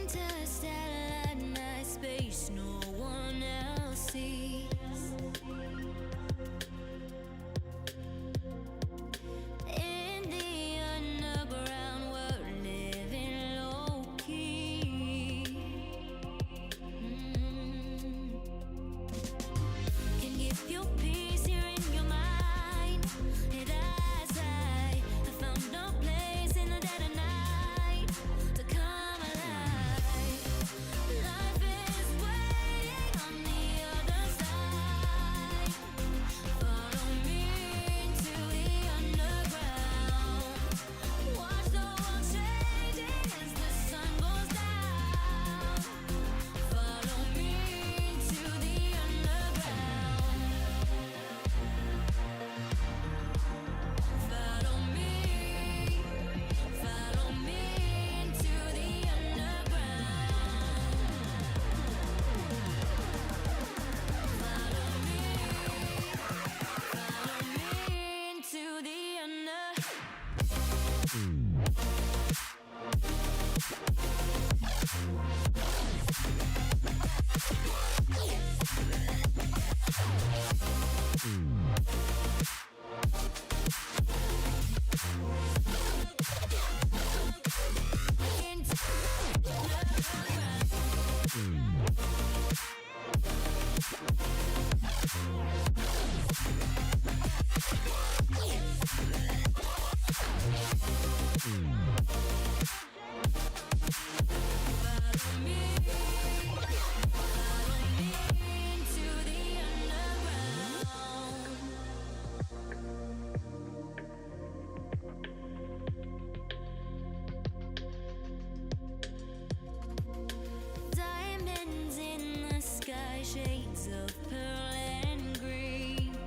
Interstellar night space, no one else sees. In the underground, we're living low key. Can give you peace here in your mind. And as I found no place in the dead of night to come alive. Life is waiting on the other side. Follow me into the underground. Watch the world changing as the sun goes down. Follow me into the underground. Follow me into the underground. Follow me into the under. Into the underground. Diamonds in the sky, shades of pearl and green.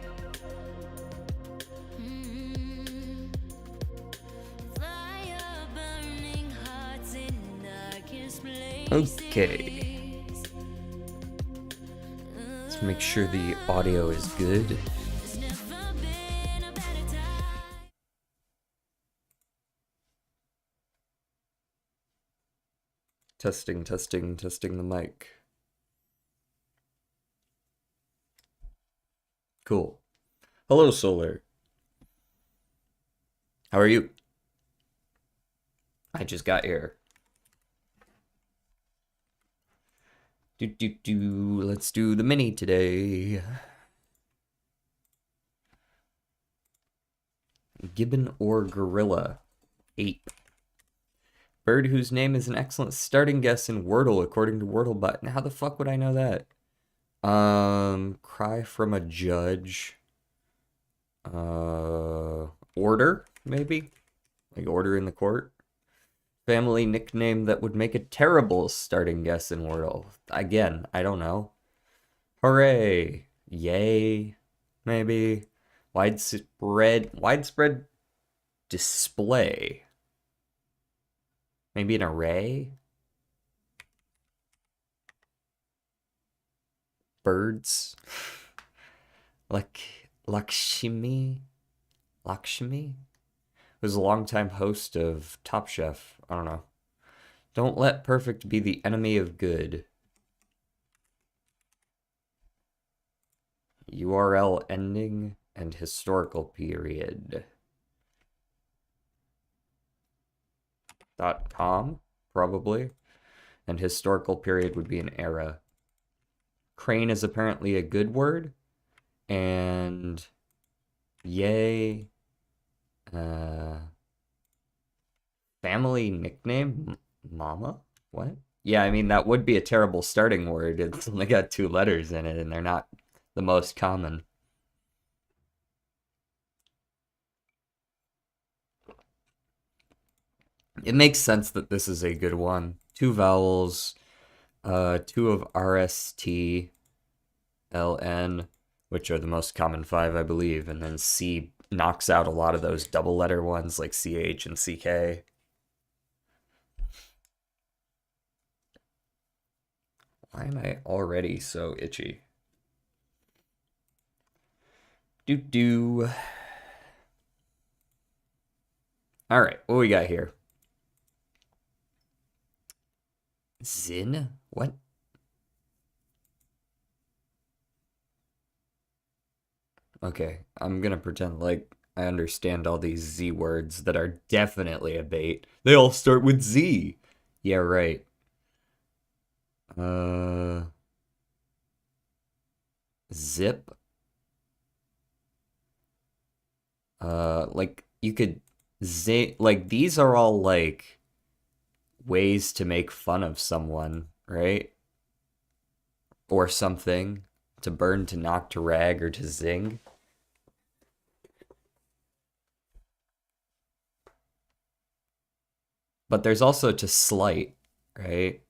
Fire burning hearts in darkest places. Okay. Let's make sure the audio is good. There's never been a better time. Testing the mic. Cool. Hello, Solar. How are you? I just got here. Let's do the mini today. Gibbon or gorilla? Ape. Bird whose name is an excellent starting guess in Wordle, according to Wordlebot. Now, how the fuck would I know that? Cry from a judge. Order, maybe? Like order in the court? Family nickname that would make a terrible starting guess in Wordle. Again, I don't know. Hooray. Yay. Maybe. Widespread display. Maybe an array? Birds? Lakshmi? Was a longtime host of Top Chef. I don't know. Don't let perfect be the enemy of good. URL ending and historical period. .com, probably. And historical period would be an era. Crane is apparently a good word. And yay. Family nickname? Mama? What? Yeah, I mean, that would be a terrible starting word. It's only got 2 letters in it, and they're not the most common. It makes sense that this is a good one. 2 vowels, 2 of RST, LN, which are the most common 5, I believe, and then C knocks out a lot of those double letter ones like CH and CK. Why am I already so itchy? All right, what we got here? Zin? What? Okay, I'm gonna pretend like I understand all these Z words that are definitely a bait. They all start with Z. Yeah, right. Uh, Zip. Like you could Z like these are all like ways to make fun of someone, right? Or something. To burn, to knock, to rag, or to zing. But there's also to slight, right?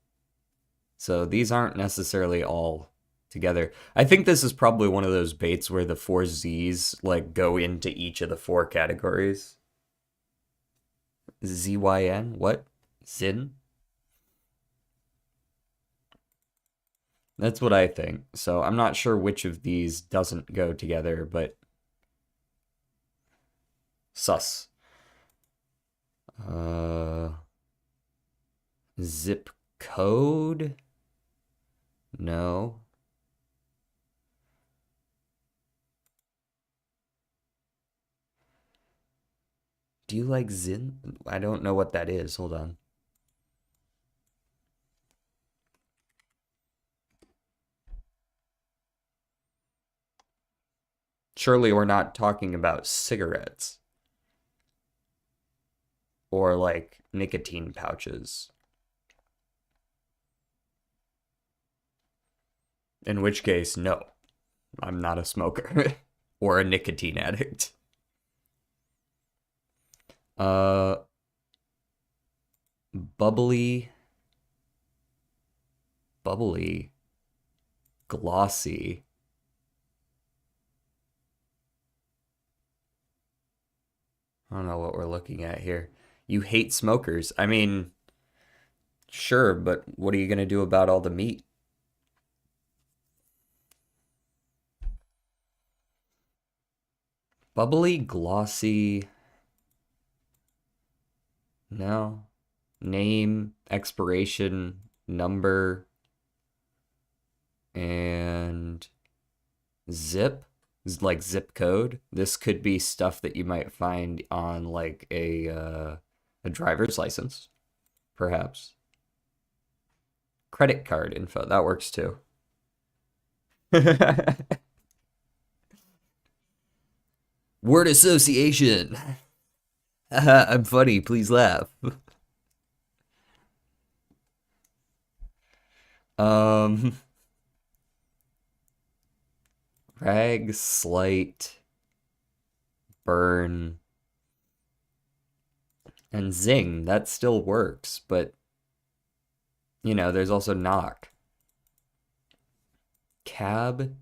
So these aren't necessarily all together. I think this is probably one of those baits where the four Z's like go into each of the four categories. ZYN? What? Zin? That's what I think. So I'm not sure which of these doesn't go together, but sus. Uh, Zip code? No. Do you like Zin? I don't know what that is. Hold on. Surely we're not talking about cigarettes or like nicotine pouches. In which case, no, I'm not a smoker or a nicotine addict. Uh, bubbly, bubbly, glossy. I don't know what we're looking at here. You hate smokers. I mean, sure, but what are you going to do about all the meat? Bubbly, glossy. No. Name, expiration, number, and zip. Like zip code. This could be stuff that you might find on like a driver's license, perhaps. Credit card info. That works too. Word association. I'm funny. Please laugh. Um, Rag, slight, burn, and zing. That still works, but there's also knock. Cab.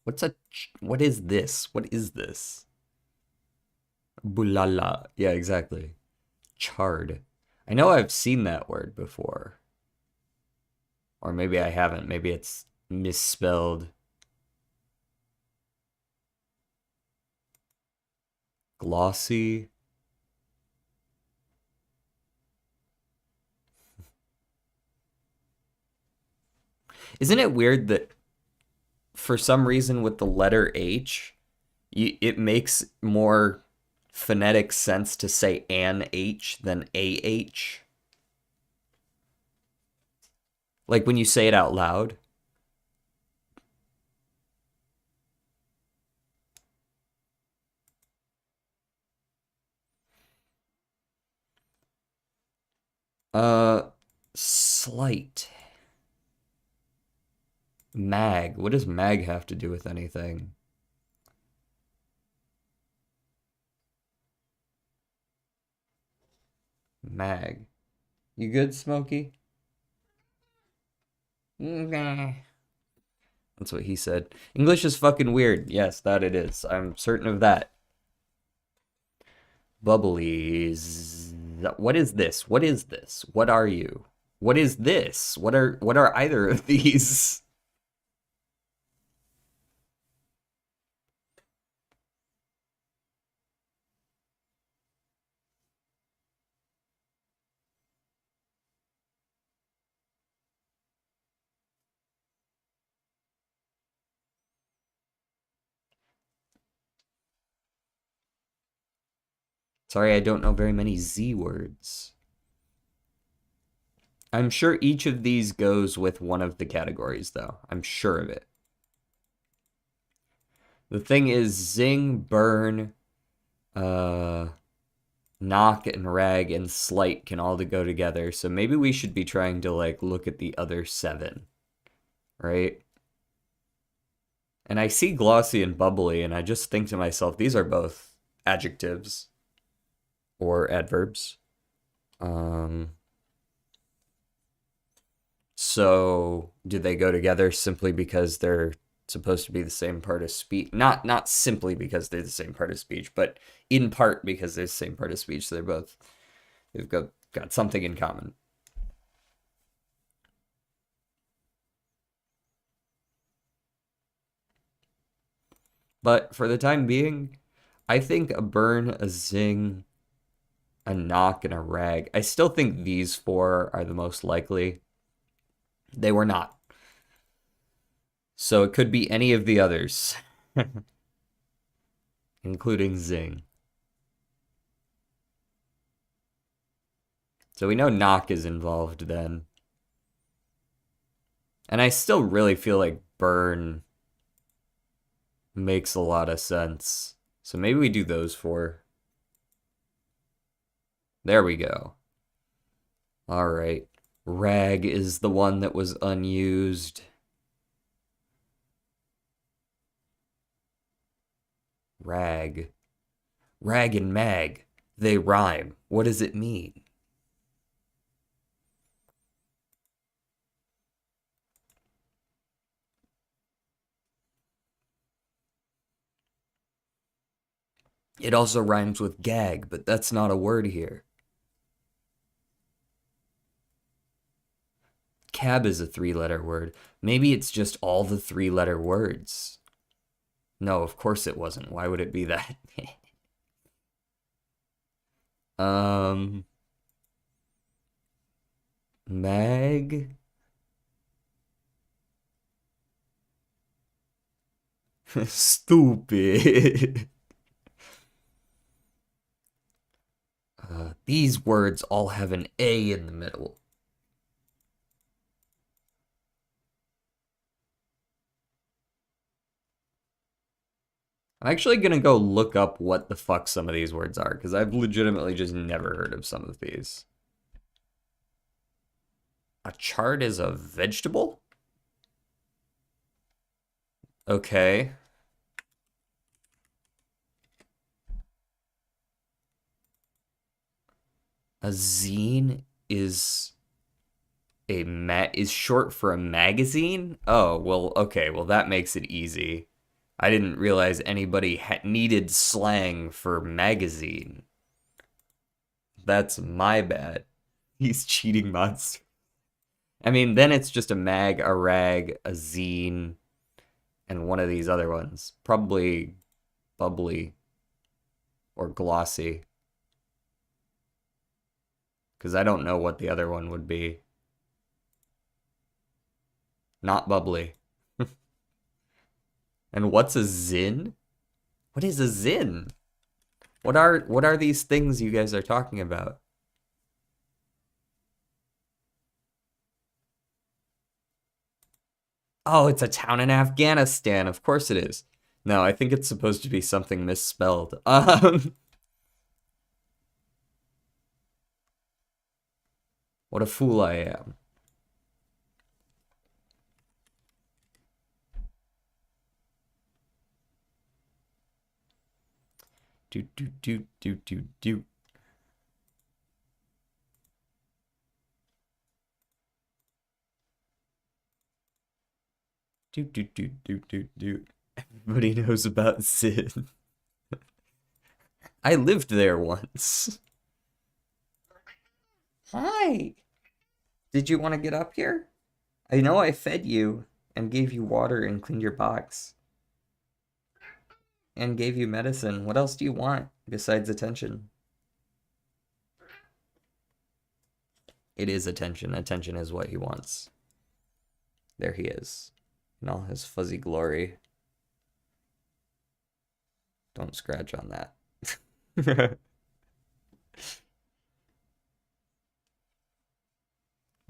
What is this? What is this? Bulala. Yeah, exactly. Chard. I know I've seen that word before. Or maybe I haven't. Maybe it's misspelled. Glossy. Isn't it weird that for some reason with the letter H, it makes more phonetic sense to say an H than a H? Like when you say it out loud. Uh, Slight. Mag. What does mag have to do with anything? Mag. You good, Smokey? Nah. That's what he said. English is fucking weird. Yes, that it is. I'm certain of that. Bubblies. What is this? What is this? What are you? What is this? What are either of these? Sorry, I don't know very many Z words. I'm sure each of these goes with one of the categories, though. I'm sure of it. The thing is, zing, burn, knock, and rag, and slight can all go together. So maybe we should be trying to, like, look at the other 7. Right? And I see glossy and bubbly, and I just think to myself, these are both adjectives or adverbs. So do they go together simply because they're supposed to be the same part of speech? Not simply because they're the same part of speech, but in part because they're the same part of speech. So they've got something in common. But for the time being, I think a burn, a zing, a knock, and a rag. I still think these 4 are the most likely. They were not. So it could be any of the others, including zing. So we know knock is involved then. And I still really feel like burn makes a lot of sense. So maybe we do those 4. There we go. All right. Rag is the one that was unused. Rag. Rag and mag. They rhyme. What does it mean? It also rhymes with gag, but that's not a word here. Cab is a 3-letter word. Maybe it's just all the 3-letter words. No, of course it wasn't. Why would it be that? Mag? Stupid. These words all have an A in the middle. I'm actually gonna go look up what the fuck some of these words are, because I've legitimately just never heard of some of these. A chard is a vegetable? Okay. A zine is is short for a magazine? Oh, well, okay, well that makes it easy. I didn't realize anybody needed slang for magazine. That's my bad. He's cheating monster. I mean, then it's just a mag, a rag, a zine, and one of these other ones. Probably bubbly or glossy. Because I don't know what the other one would be. Not bubbly. And what's a zin? What is a zin? What are these things you guys are talking about? Oh, it's a town in Afghanistan. Of course it is. No, I think it's supposed to be something misspelled. What a fool I am. Do do do do do do. Do do do do do do. Everybody knows about Zin. I lived there once. Hi. Did you want to get up here? I know I fed you and gave you water and cleaned your box and gave you medicine. What else do you want besides attention? It is attention. Attention is what he wants. There he is in all his fuzzy glory. Don't scratch on that.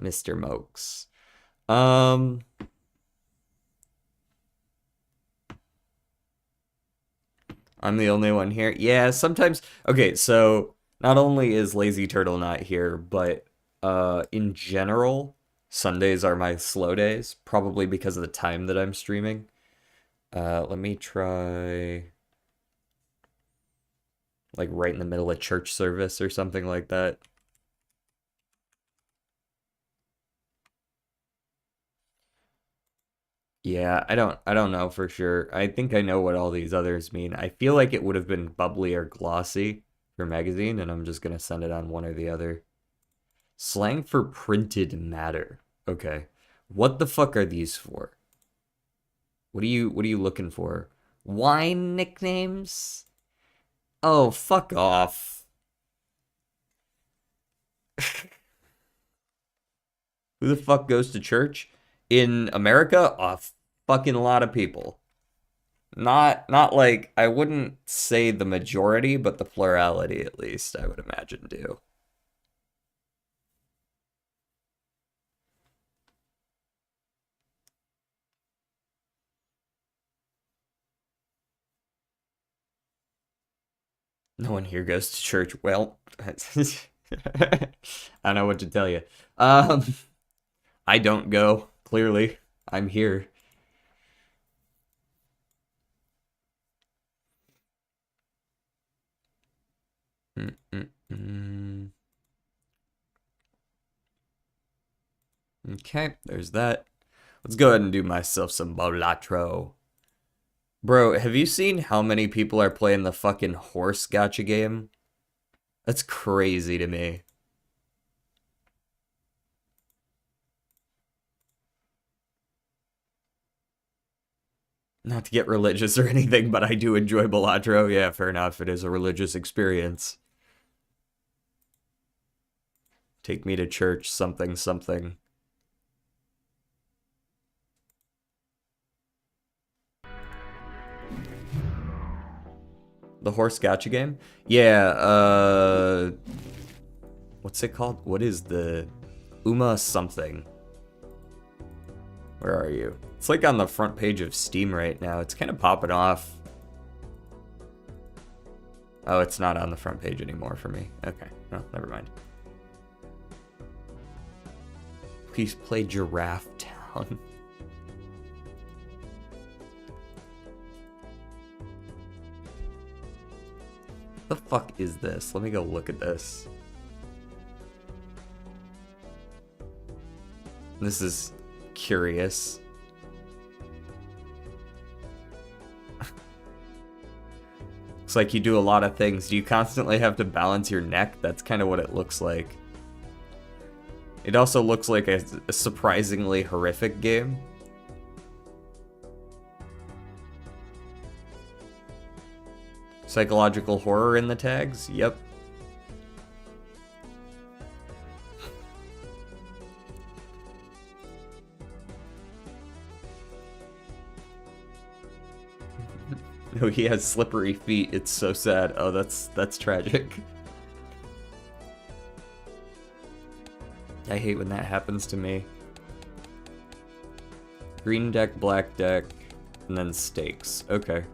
Mr. Mokes. I'm the only one here. Yeah, sometimes. Okay, so not only is Lazy Turtle not here, but in general, Sundays are my slow days, probably because of the time that I'm streaming. Let me try like right in the middle of church service or something like that. Yeah, I don't know for sure. I think I know what all these others mean. I feel like it would have been bubbly or glossy for magazine, and I'm just gonna send it on one or the other. Slang for printed matter. Okay. What the fuck are these for? What are you looking for? Wine nicknames? Oh, fuck off. Who the fuck goes to church? In America, a fucking lot of people. Not like I wouldn't say the majority, but the plurality at least, I would imagine do. No one here goes to church. Well, I don't know what to tell you. Um, I don't go, clearly. I'm here. Mm-mm-mm. Okay, there's that. Let's go ahead and do myself some Balatro. Bro, have you seen how many people are playing the fucking horse gotcha game? That's crazy to me. Not to get religious or anything, but I do enjoy Balatro. Yeah, fair enough. It is a religious experience. Take me to church, something, something. The horse gotcha game? Yeah, what's it called? What is the Uma something? Where are you? It's like on the front page of Steam right now. It's kind of popping off. Oh, it's not on the front page anymore for me. Okay, no, never mind. Please play Giraffe Town. The fuck is this? Let me go look at this. This is curious. Looks like you do a lot of things. Do you constantly have to balance your neck? That's kind of what it looks like. It also looks like a surprisingly horrific game. Psychological horror in the tags? Yep. Oh, he has slippery feet. It's so sad. Oh, that's tragic. I hate when that happens to me. Green deck, black deck, and then stakes. Okay.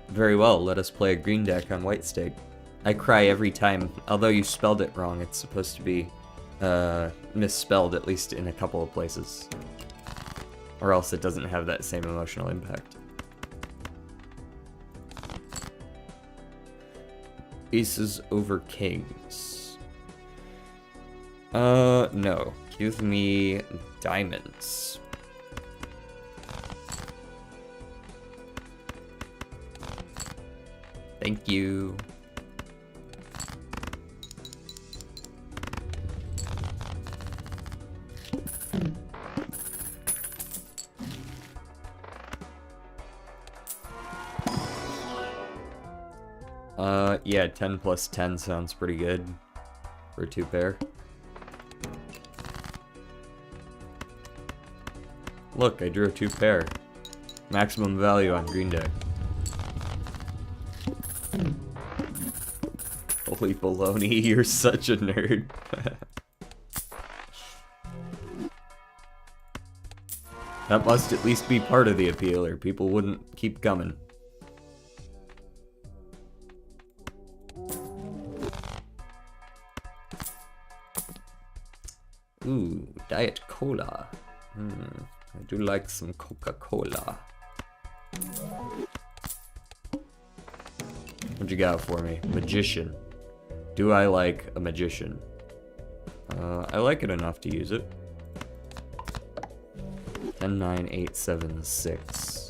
Very well, let us play a green deck on white stake. I cry every time. Although you spelled it wrong, it's supposed to be misspelled, at least in a couple of places. Or else it doesn't have that same emotional impact. Aces over kings. No. Give me diamonds. Thank you. Yeah, 10 plus 10 sounds pretty good for a 2-pair. Look, I drew a 2-pair. Maximum value on green deck. Holy baloney, you're such a nerd. That must at least be part of the appeal, or people wouldn't keep coming. Ooh, Diet Cola. I do like some Coca-Cola. What you got for me? Magician. Do I like a magician? I like it enough to use it. 10, 9, 8, 7, 6.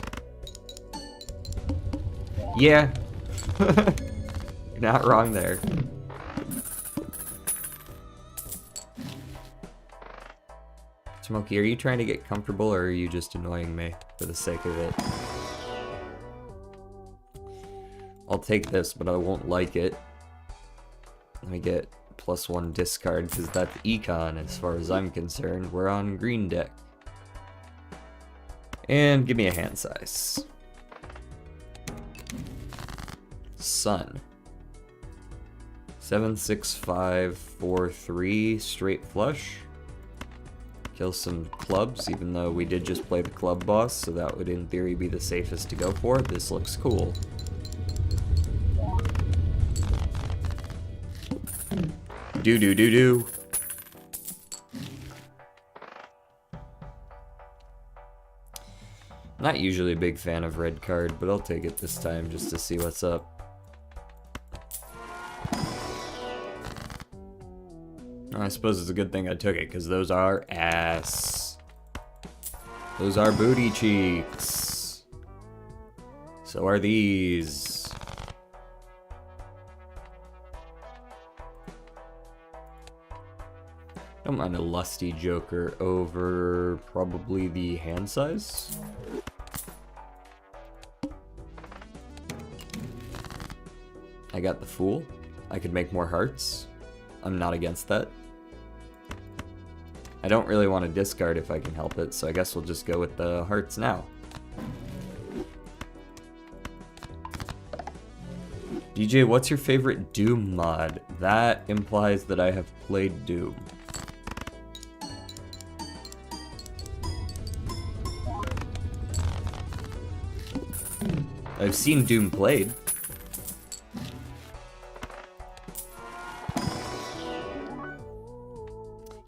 Yeah. You're not wrong there. Smokey, are you trying to get comfortable, or are you just annoying me for the sake of it? I'll take this, but I won't like it. Let me get +1 discard, because that's econ as far as I'm concerned. We're on green deck. And give me a hand size. Sun. 7, 6, 5, 4, 3, straight flush. Kill some clubs, even though we did just play the club boss, so that would in theory be the safest to go for. This looks cool. Do. Not usually a big fan of red card, but I'll take it this time just to see what's up. I suppose it's a good thing I took it, because those are ass. Those are booty cheeks. So are these. Don't mind a lusty joker over probably the hand size. I got the Fool. I could make more hearts. I'm not against that. I don't really want to discard if I can help it, so I guess we'll just go with the hearts now. DJ, what's your favorite Doom mod? That implies that I have played Doom. I've seen Doom played.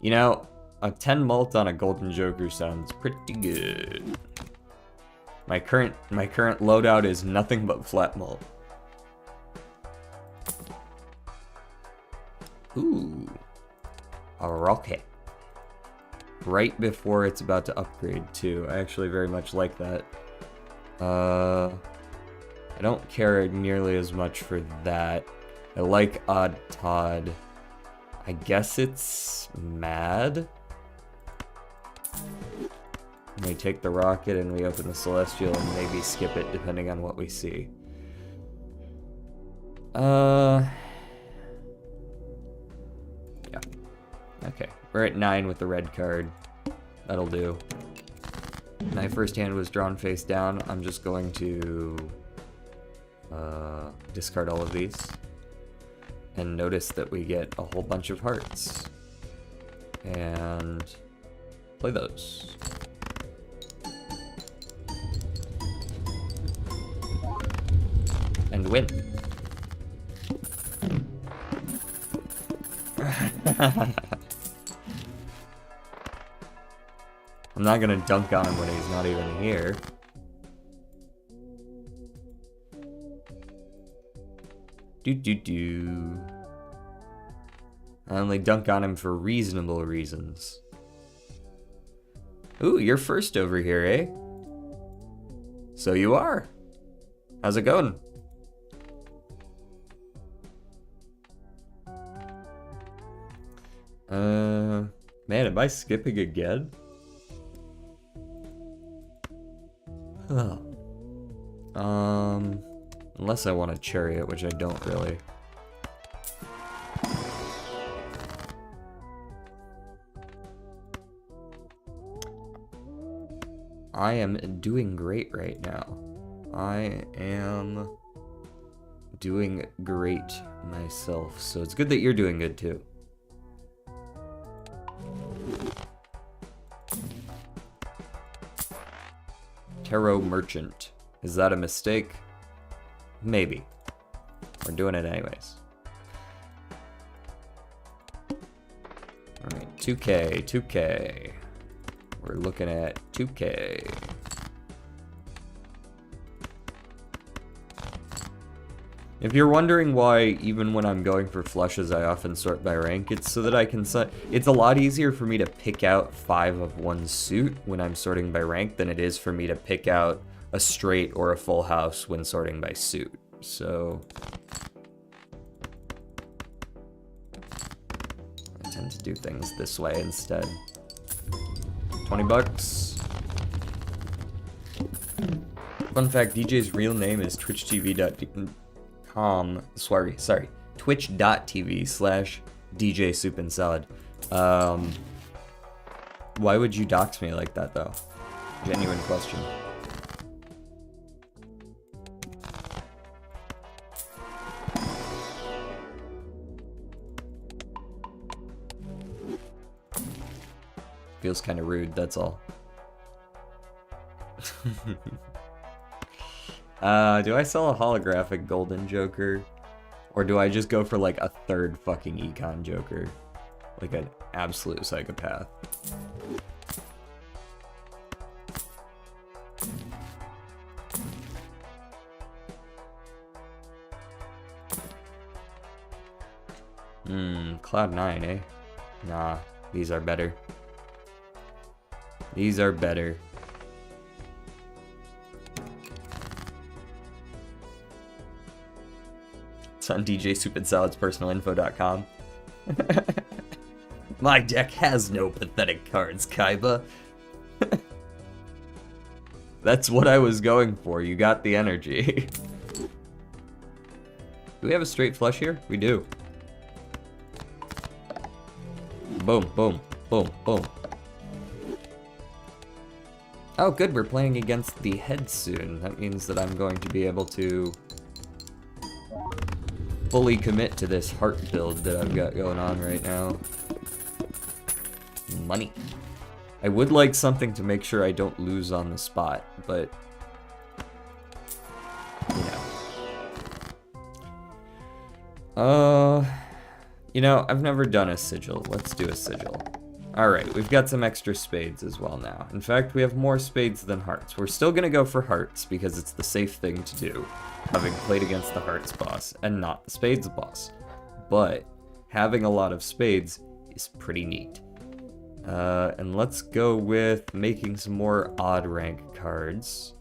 You know, a 10 mult on a Golden Joker sounds pretty good. My current loadout is nothing but flat mult. Ooh. A rocket. Right before it's about to upgrade too. I actually very much like that. I don't care nearly as much for that. I like Odd Todd. I guess it's Mad. We take the rocket and we open the Celestial and maybe skip it depending on what we see. Yeah. Okay, we're at 9 with the red card. That'll do. My first hand was drawn face down. I'm just going to discard all of these. And notice that we get a whole bunch of hearts. And play those. And win. I'm not gonna dunk on him when he's not even here. I only dunk on him for reasonable reasons. Ooh, you're first over here, eh? So you are. How's it going? Man, am I skipping again? Huh. Unless I want a chariot, which I don't really. I am doing great right now. I am doing great myself, so it's good that you're doing good too. Tarot Merchant. Is that a mistake? Maybe. We're doing it anyways. Alright, 2K, 2K. We're looking at 2K. If you're wondering why, even when I'm going for flushes, I often sort by rank, it's so that I can it's a lot easier for me to pick out 5 of one suit when I'm sorting by rank than it is for me to pick out a straight or a full house when sorting by suit. So I tend to do things this way instead. 20 bucks. Fun fact, DJ's real name is twitch.tv.com. Sorry, twitch.tv/DJ Soup and Salad. Why would you dox me like that though? Genuine question. Feels kind of rude, that's all. Do I sell a holographic golden Joker? Or do I just go for like a third fucking econ Joker? Like an absolute psychopath. Cloud9, eh? Nah, these are better. These are better. It's on DJ Soup and Salad's personalinfo.com. My deck has no pathetic cards, Kaiba. That's what I was going for. You got the energy. Do we have a straight flush here? We do. Boom, boom, boom, boom. Oh, good. We're playing against the head soon. That means that I'm going to be able to fully commit to this heart build that I've got going on right now. Money. I would like something to make sure I don't lose on the spot, but you know, I've never done a sigil. Let's do a sigil. Alright, we've got some extra spades as well now. In fact, we have more spades than hearts. We're still gonna go for hearts because it's the safe thing to do, having played against the hearts boss and not the spades boss. But having a lot of spades is pretty neat. And let's go with making some more odd rank cards,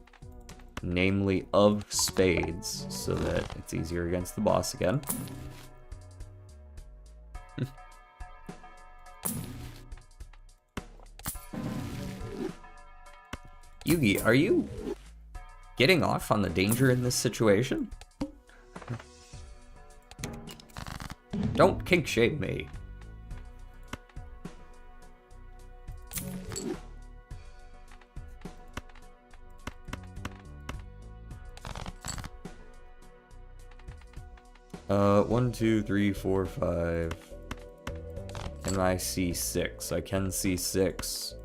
namely of spades, so that it's easier against the boss again. Yugi, are you getting off on the danger in this situation? Don't kink shame me. One, two, three, four, five. Can I see 6? I can see 6.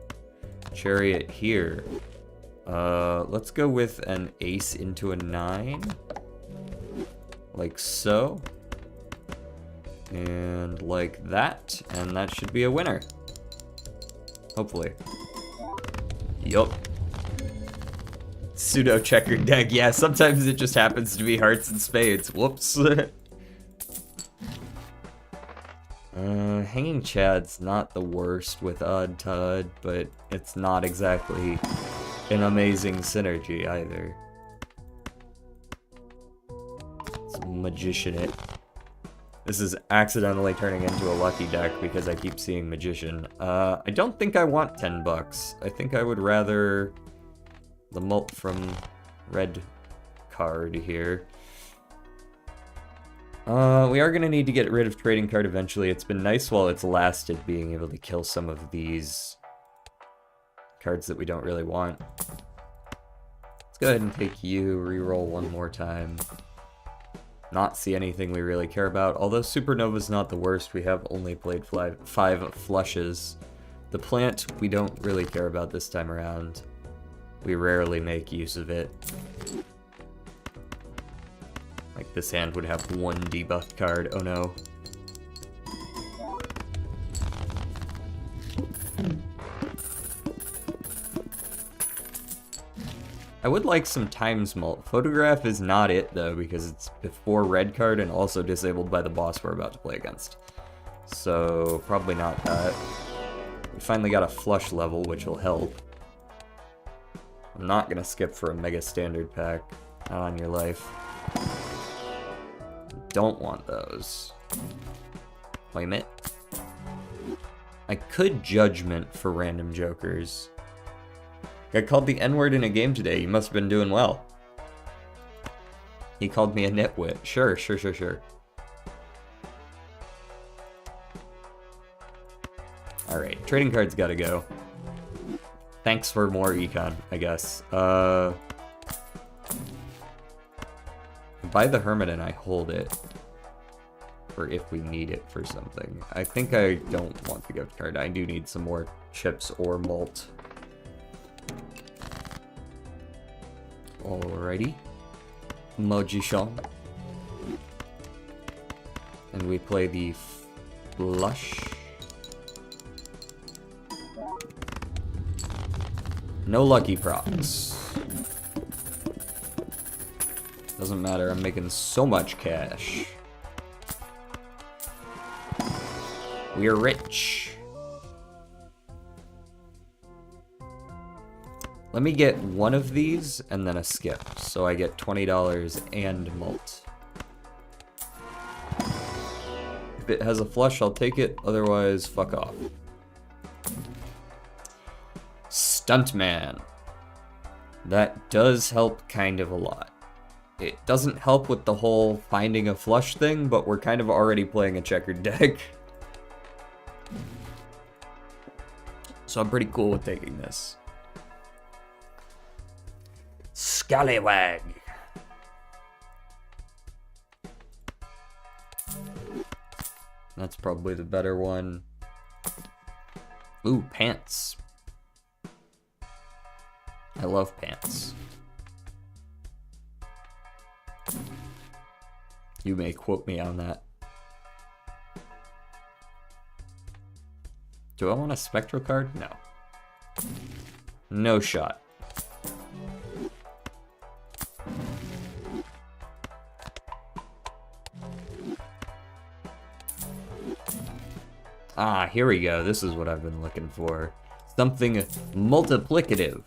Chariot here. Let's go with an ace into a 9. Like so. And like that. And that should be a winner. Hopefully. Yup. Pseudo checkered deck. Yeah, sometimes it just happens to be hearts and spades. Whoops. Hanging Chad's not the worst with Odd Todd, but it's not exactly an amazing synergy either. It's Magician it. This is accidentally turning into a lucky deck because I keep seeing Magician. I don't think I want 10 bucks. I think I would rather the mult from red card here. We are going to need to get rid of trading card eventually. It's been nice while it's lasted being able to kill some of these cards that we don't really want. Let's go ahead and take you, reroll one more time. not see anything we really care about. Although Supernova's not the worst, we have only played 5 flushes. The plant we don't really care about this time around. We rarely make use of it. Like this hand would have 1 debuff card, oh no. I would like some times mult. Photograph is not it though, because it's before red card and also disabled by the boss we're about to play against. So probably not that. We finally got a flush level, which will help. I'm not gonna skip for a mega standard pack. Not on your life. Don't want those. Wait a minute. I could judgment for random jokers. Got called the N-word in a game today. You must have been doing well. He called me a nitwit. Sure. Alright, trading cards gotta go. Thanks for more econ, I guess. Buy the Hermit and I hold it. For if we need it for something. I think I don't want the gift card. I do need some more chips or malt. Alrighty. Magician. And we play the flush. No lucky procs. Doesn't matter, I'm making so much cash. We are rich. Let me get one of these and then a skip, so I get $20 and mult. If it has a flush, I'll take it, otherwise, fuck off. Stuntman. That does help kind of a lot. It doesn't help with the whole finding a flush thing, but we're kind of already playing a checkered deck. So I'm pretty cool with taking this. Scallywag. That's probably the better one. Ooh, pants. I love pants. You may quote me on that. Do I want a spectral card? No. No shot. Ah, here we go. This is what I've been looking for. Something multiplicative.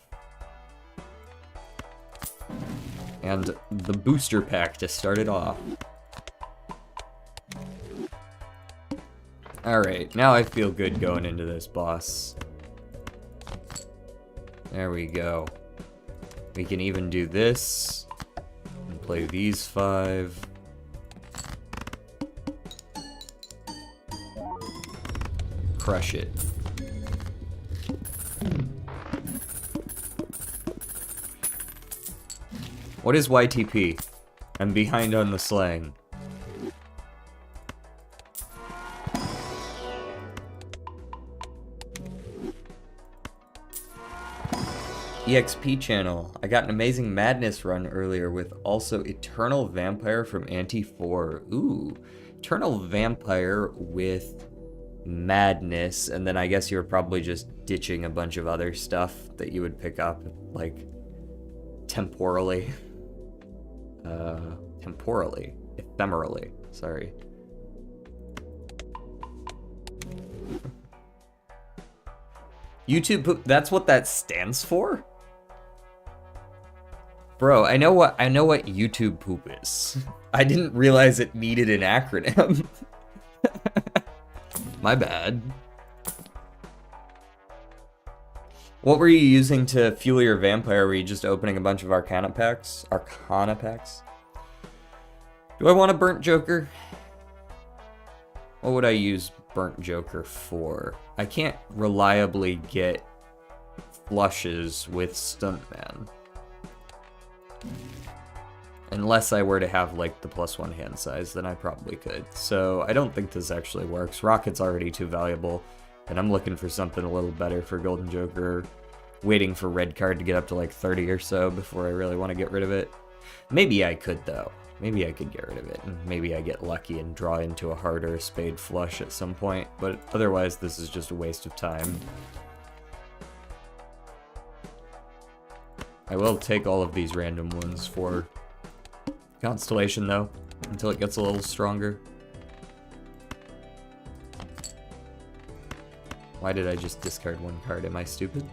And the booster pack to start it off. Alright, now I feel good going into this boss. There we go. We can even do this. And play these 5. Crush it. What is YTP? I'm behind on the slang. EXP channel. I got an Amazing Madness run earlier with also Eternal Vampire from Anti 4. Ooh. Eternal Vampire with Madness, and then I guess you were probably just ditching a bunch of other stuff that you would pick up, like, temporally. Ephemerally, sorry. YouTube poop, that's what that stands for? Bro, I know what YouTube poop is. I didn't realize it needed an acronym. My bad. What were you using to fuel your vampire? Were you just opening a bunch of Arcana packs? Do I want a Burnt Joker? What would I use Burnt Joker for? I can't reliably get flushes with Stuntman. Unless I were to have, like, the +1 hand size, then I probably could. So I don't think this actually works. Rocket's already too valuable, and I'm looking for something a little better for Golden Joker, waiting for red card to get up to, like, 30 or so before I really want to get rid of it. Maybe I could, though. Maybe I could get rid of it, and maybe I get lucky and draw into a harder spade flush at some point, but otherwise this is just a waste of time. I will take all of these random ones for Constellation, though, until it gets a little stronger. Why did I just discard one card? Am I stupid?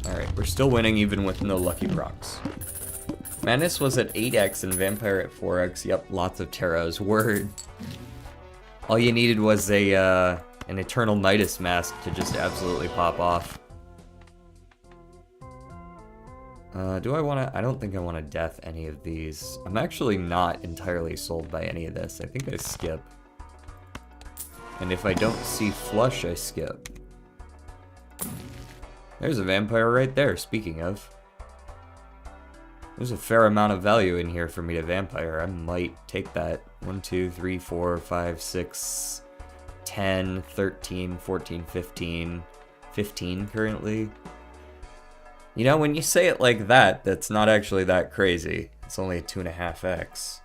Alright, we're still winning even with no lucky procs. Madness was at 8x and Vampire at 4x. Yep, lots of Taros. Word. All you needed was a, an Eternal Nidus mask to just absolutely pop off. Do I want to... I don't think I want to death any of these. I'm actually not entirely sold by any of this. I think I skip. And if I don't see flush, I skip. There's a vampire right there, speaking of. There's a fair amount of value in here for me to vampire. I might take that. 1, 2, 3, 4, 5, 6, 10, 13, 14, 15. 15 currently. You know, when you say it like that, that's not actually that crazy. It's only a 2.5x.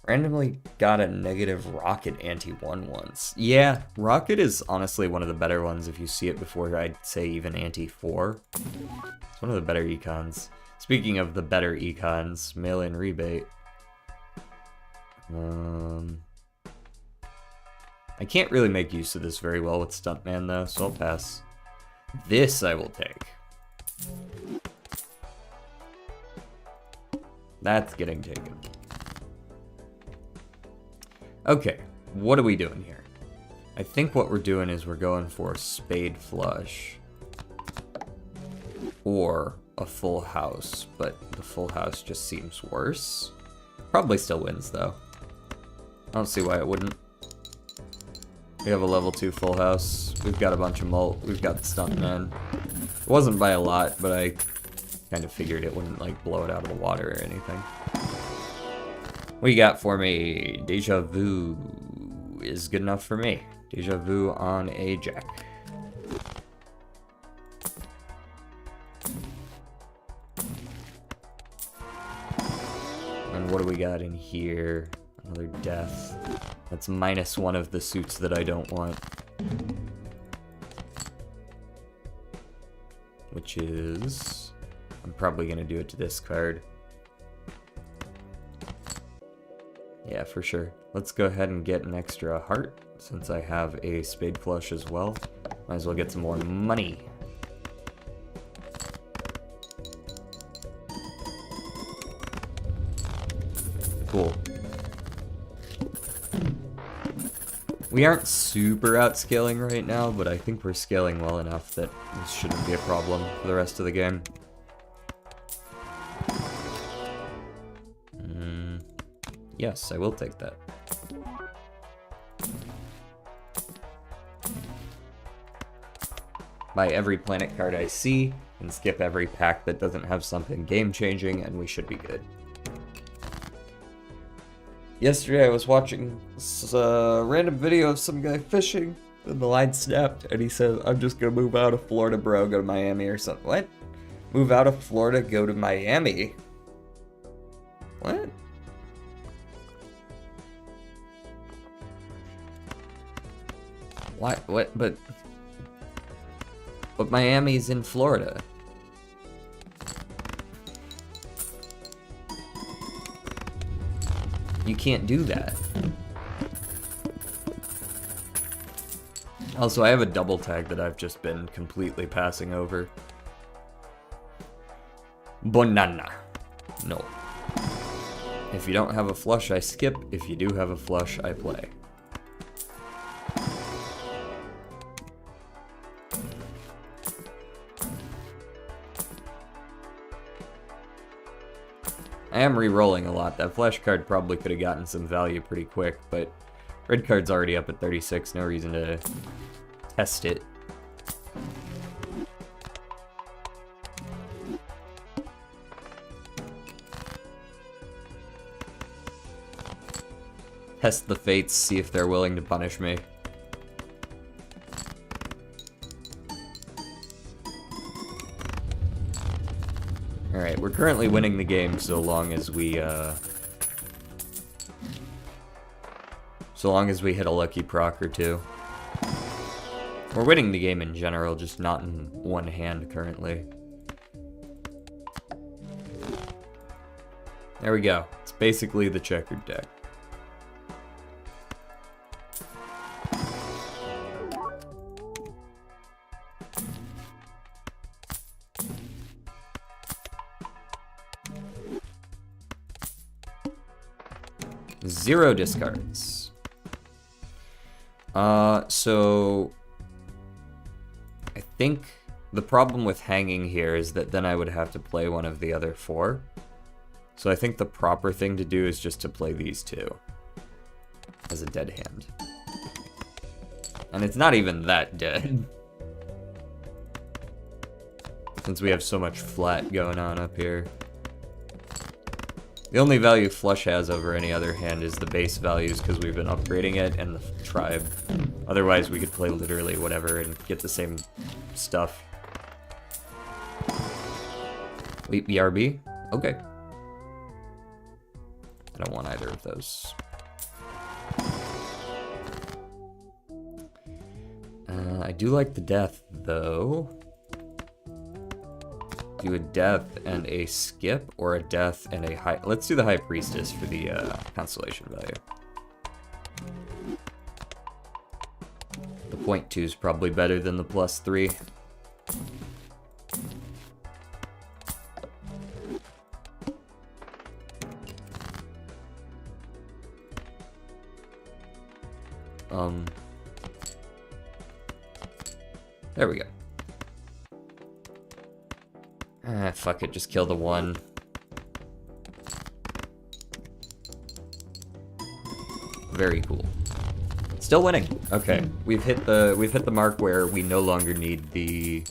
Randomly got a negative Rocket anti-1 once. Yeah, Rocket is honestly one of the better ones if you see it before I'd say even anti-4. It's one of the better econs. Speaking of the better econs, mail-in rebate. I can't really make use of this very well with Stuntman though, so I'll pass. This I will take. That's getting taken. Okay, what are we doing here? I think what we're doing is we're going for spade flush. Or a full house, but the full house just seems worse. Probably still wins though. I don't see why it wouldn't. We have a level 2 full house. We've got a bunch of mult. We've got the Stuntman. It wasn't by a lot, but I kind of figured it wouldn't like blow it out of the water or anything. What you got for me? Deja Vu is good enough for me. Deja Vu on a jack. And what do we got in here? Another death. That's -1 of the suits that I don't want. Which is... I'm probably going to do it to this card. Yeah, for sure. Let's go ahead and get an extra heart, since I have a spade flush as well. Might as well get some more money. Cool. We aren't super outscaling right now, but I think we're scaling well enough that this shouldn't be a problem for the rest of the game. Yes, I will take that. Buy every planet card I see, and skip every pack that doesn't have something game-changing, and we should be good. Yesterday I was watching a random video of some guy fishing, and the line snapped, and he said, "I'm just gonna move out of Florida, bro, go to Miami," or something. What? Move out of Florida, go to Miami? What? Why? What? But Miami's in Florida. You can't do that. Also, I have a double tag that I've just been completely passing over. Banana. No. If you don't have a flush, I skip. If you do have a flush, I play. I am re-rolling a lot. That flash card probably could have gotten some value pretty quick, but red card's already up at 36. No reason to test it. Test the fates, see if they're willing to punish me. Alright, we're currently winning the game so long as we hit a lucky proc or two. We're winning the game in general, just not in one hand currently. There we go. It's basically the checkered deck. Zero discards. So I think the problem with hanging here is that then I would have to play one of the other four. So I think the proper thing to do is just to play these two as a dead hand. And it's not even that dead. Since we have so much flat going on up here. The only value flush has over any other hand is the base values because we've been upgrading it and the tribe. Otherwise we could play literally whatever and get the same stuff. Wait, BRB? Okay. I don't want either of those. I do like the death though. Do a death and a skip, or a death and a high... Let's do the High Priestess for the constellation value. The 0.2 is probably better than the +3. There we go. Ah, fuck it, just kill the one. Very cool. Still winning. Okay, we've hit the mark where we no longer need the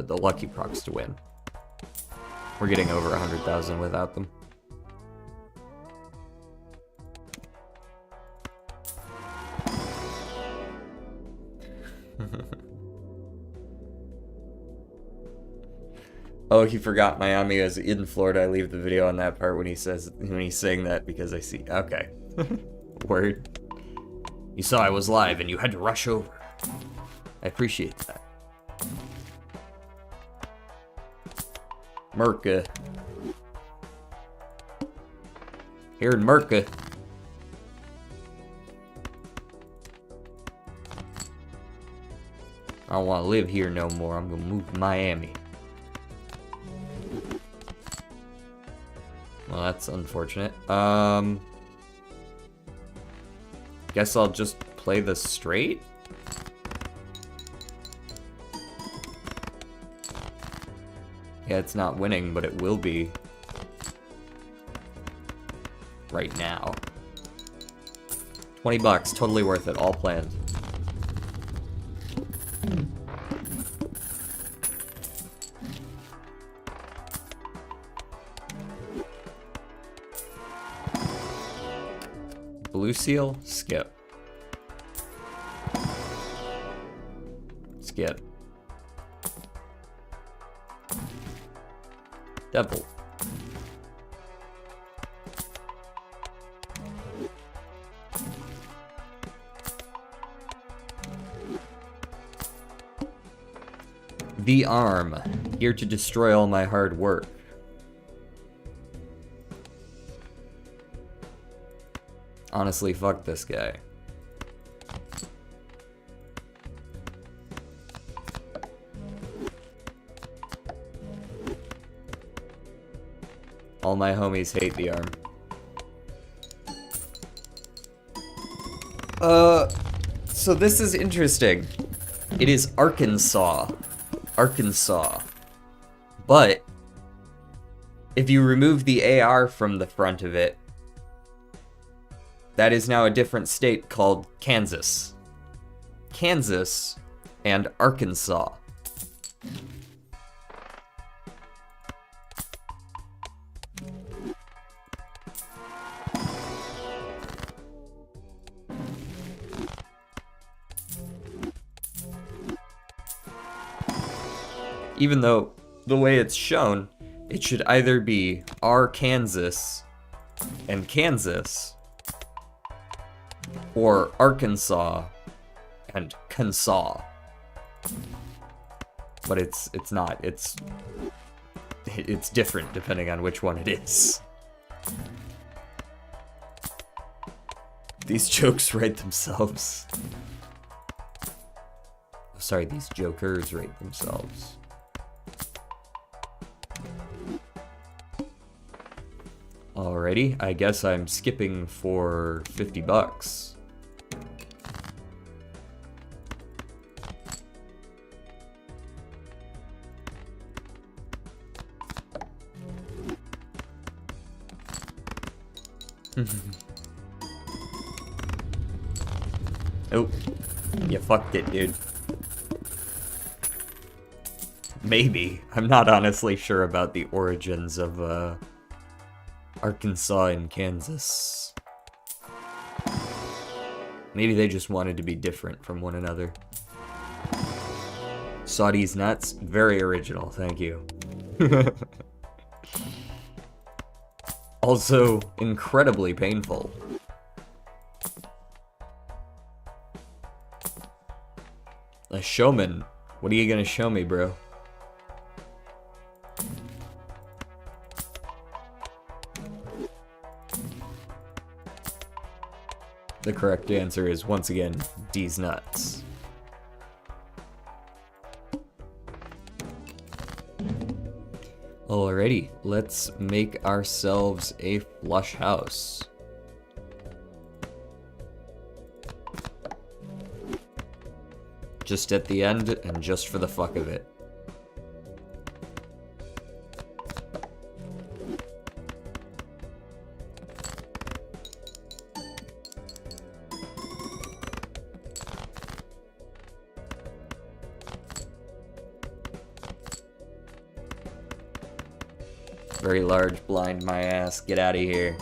lucky procs to win. We're getting over 100,000 without them. Oh, he forgot Miami is in Florida. I leave the video on that part when he's saying that because I see. Okay. Word. You saw I was live and you had to rush over. I appreciate that. Merca. Here in Merca. I don't want to live here no more. I'm gonna move to Miami. Well, that's unfortunate. Guess I'll just play the straight? Yeah, it's not winning, but it will be right now. 20 bucks, totally worth it, all planned. Blue seal, skip. Skip. Devil. The arm, here to destroy all my hard work. Honestly, fuck this guy. All my homies hate the arm. So this is interesting. It is Arkansas. Arkansas. But if you remove the AR from the front of it, that is now a different state called Kansas. Kansas and Arkansas. Even though the way it's shown, it should either be Arkansas and Kansas, or Arkansas and Kansas. But it's not. It's different depending on which one it is. These jokes write themselves. Sorry, these jokers write themselves. Alrighty, I guess I'm skipping for $50. Oh, you fucked it, dude. Maybe. I'm not honestly sure about the origins of, Arkansas and Kansas. Maybe they just wanted to be different from one another. Saudi's nuts? Very original, thank you. Also, incredibly painful. A showman? What are you gonna show me, bro? The correct answer is, once again, D's nuts. Alrighty, let's make ourselves a flush house. Just at the end, and just for the fuck of it. Very large blind, my ass. Get out of here.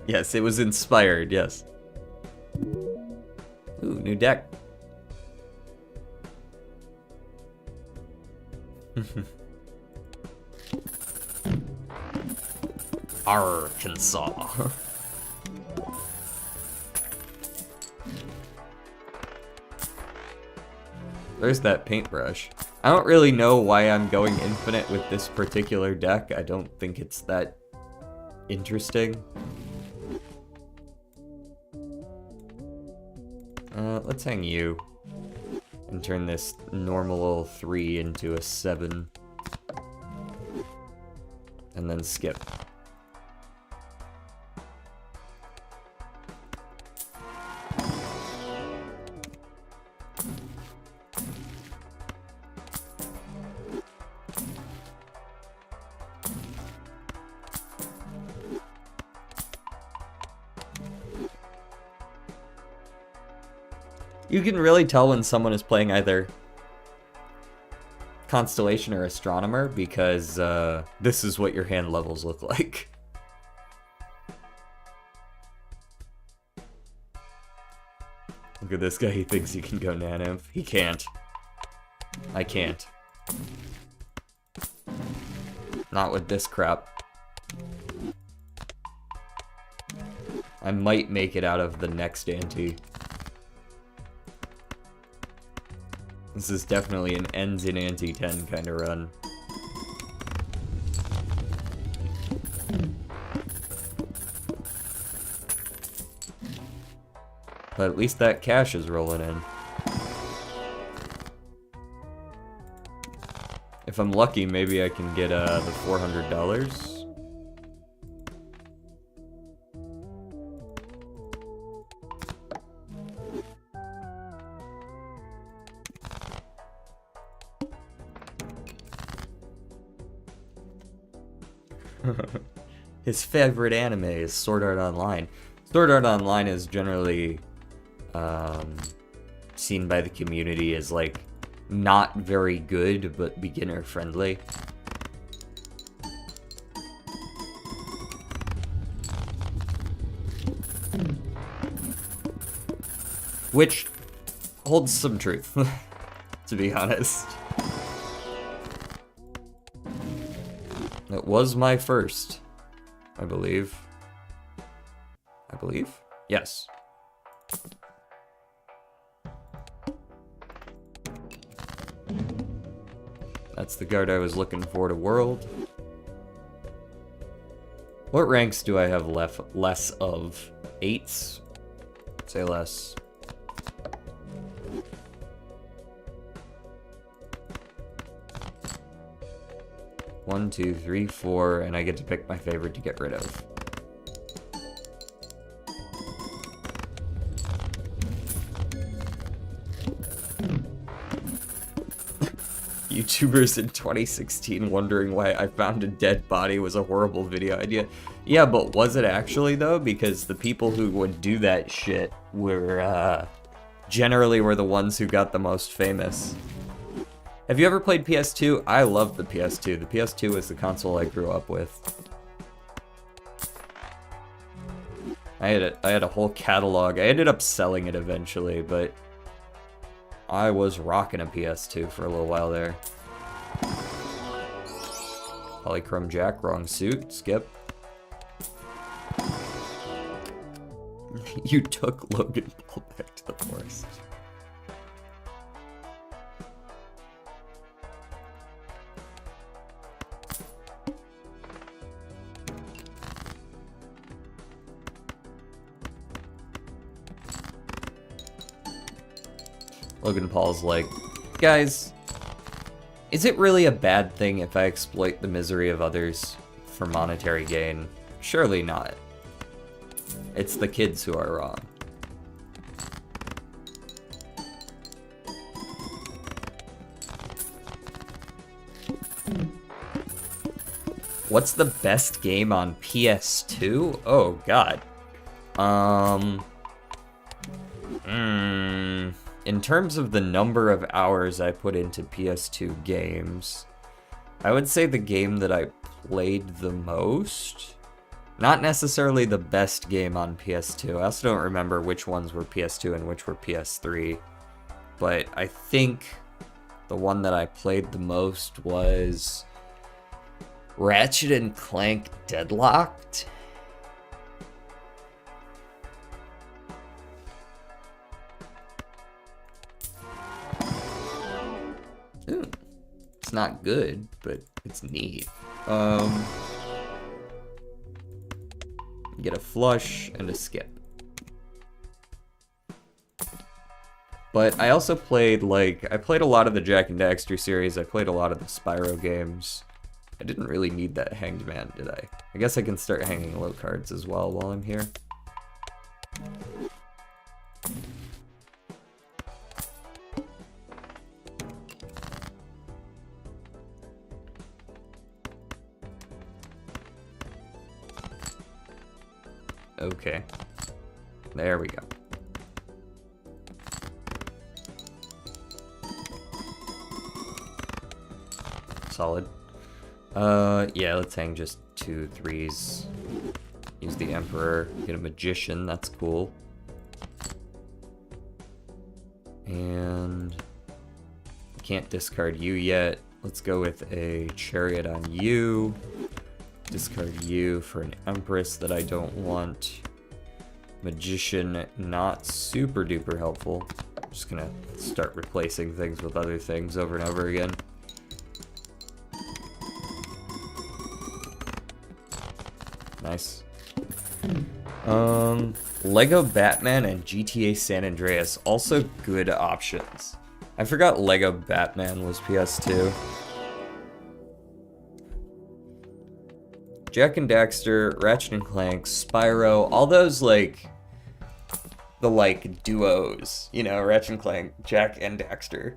Yes, it was inspired, yes. Ooh, new deck. Arkansas. There's that paintbrush. I don't really know why I'm going infinite with this particular deck. I don't think it's that interesting. Let's hang you. And turn this normal 3 into a 7. And then skip. You can really tell when someone is playing either Constellation or Astronomer because this is what your hand levels look like. Look at this guy, he thinks he can go Nanymph. He can't. I can't. Not with this crap. I might make it out of the next ante. This is definitely an ends in ante 10 kind of run. But at least that cash is rolling in. If I'm lucky, maybe I can get the $400. His favorite anime is Sword Art Online. Sword Art Online is generally seen by the community as like not very good, but beginner friendly. Which holds some truth, to be honest. It was my first, I believe. Yes. That's the guard I was looking for to world. What ranks do I have less of? 8s? Say less. One, two, three, 4, and I get to pick my favorite to get rid of. YouTubers in 2016 wondering why I found a dead body was a horrible video idea. Yeah, but was it actually though? Because the people who would do that shit were generally were the ones who got the most famous. Have you ever played PS2? I loved the PS2. The PS2 was the console I grew up with. I had a whole catalog. I ended up selling it eventually, but I was rocking a PS2 for a little while there. Polychrome Jack, wrong suit. Skip. You took Logan Paul back to the forest. Logan Paul's like, guys, is it really a bad thing if I exploit the misery of others for monetary gain? Surely not. It's the kids who are wrong. What's the best game on PS2? Oh, God. In terms of the number of hours I put into PS2 games, I would say the game that I played the most, not necessarily the best game on PS2. I also don't remember which ones were PS2 and which were PS3, but I think the one that I played the most was Ratchet and Clank Deadlocked. Ooh, it's not good, but it's neat. You get a flush and a skip. But I also played, I played a lot of the Jak and Daxter series. I played a lot of the Spyro games. I didn't really need that Hanged Man, did I? I guess I can start hanging low cards as well while I'm here. Okay. There we go. Solid. Yeah, let's hang just 2 3s. Use the Emperor, get a Magician, that's cool. And can't discard you yet. Let's go with a Chariot on you. Discard you for an Empress that I don't want. Magician, not super duper helpful. I'm just gonna start replacing things with other things over and over again. Nice. Lego Batman and GTA San Andreas, also good options. I forgot Lego Batman was PS2. Jak and Daxter, Ratchet and Clank, Spyro, all those the duos, you know, Ratchet and Clank, Jak and Daxter.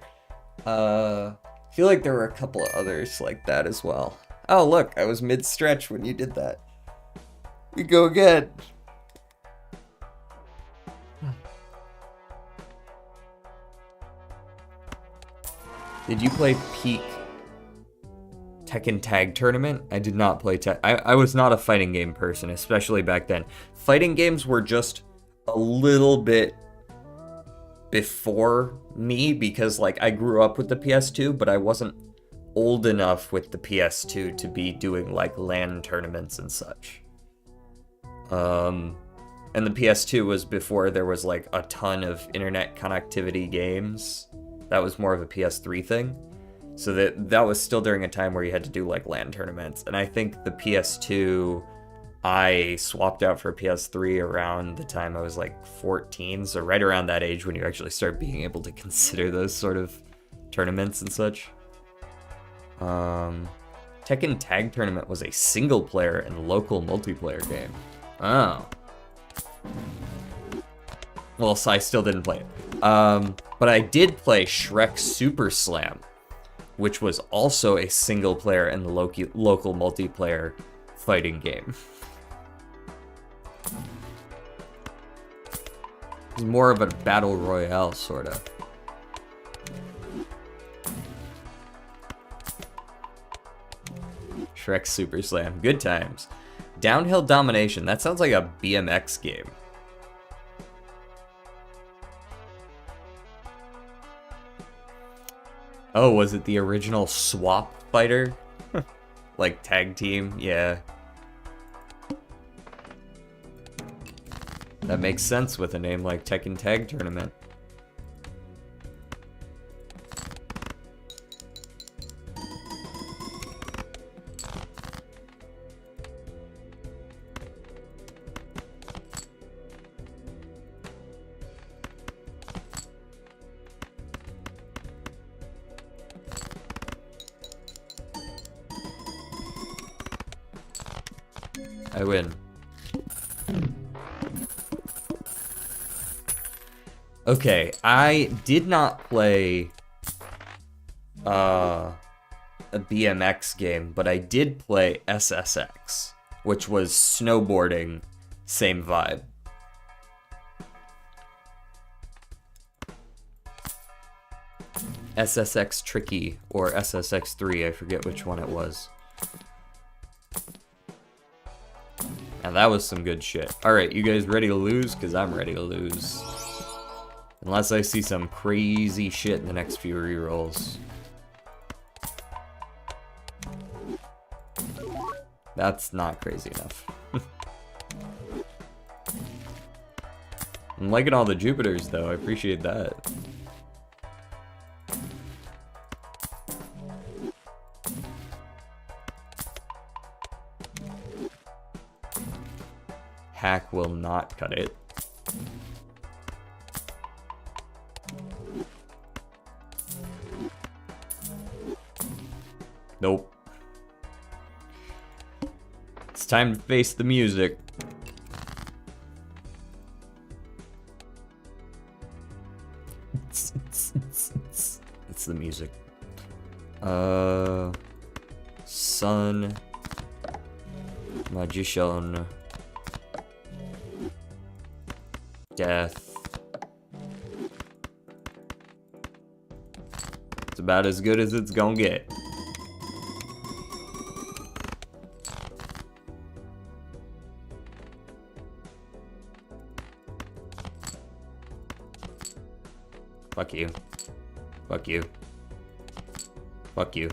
I feel like there were a couple of others like that as well. Oh, look, I was mid-stretch when you did that. We go again. Did you play Peak Tekken Tag Tournament? I did not play I was not a fighting game person, especially back then. Fighting games were just a little bit before me because, like, I grew up with the PS2, but I wasn't old enough with the PS2 to be doing, like, LAN tournaments and such. And the PS2 was before there was, like, a ton of internet connectivity games. That was more of a PS3 thing. So that was still during a time where you had to do, like, LAN tournaments. And I think the PS2, I swapped out for PS3 around the time I was, like, 14. So right around that age when you actually start being able to consider those sort of tournaments and such. Tekken Tag Tournament was a single-player and local multiplayer game. Oh. Well, so I still didn't play it. But I did play Shrek Super Slam, which was also a single-player and local multiplayer fighting game. It's more of a battle royale, sort of. Shrek Super Slam. Good times. Downhill Domination. That sounds like a BMX game. Oh, was it the original Swap Fighter? Like tag team? Yeah. That makes sense with a name like Tekken Tag Tournament. I win. Okay, I did not play a BMX game, but I did play SSX, which was snowboarding, same vibe. SSX Tricky, or SSX3, I forget which one it was. Now that was some good shit. Alright, you guys ready to lose? Because I'm ready to lose. Unless I see some crazy shit in the next few rerolls. That's not crazy enough. I'm liking all the Jupiters though, I appreciate that. Hack will not cut it. Nope. It's time to face the music. It's the music. Sun. Magician. Death. It's about as good as it's gonna get. Fuck you. Fuck you. Fuck you.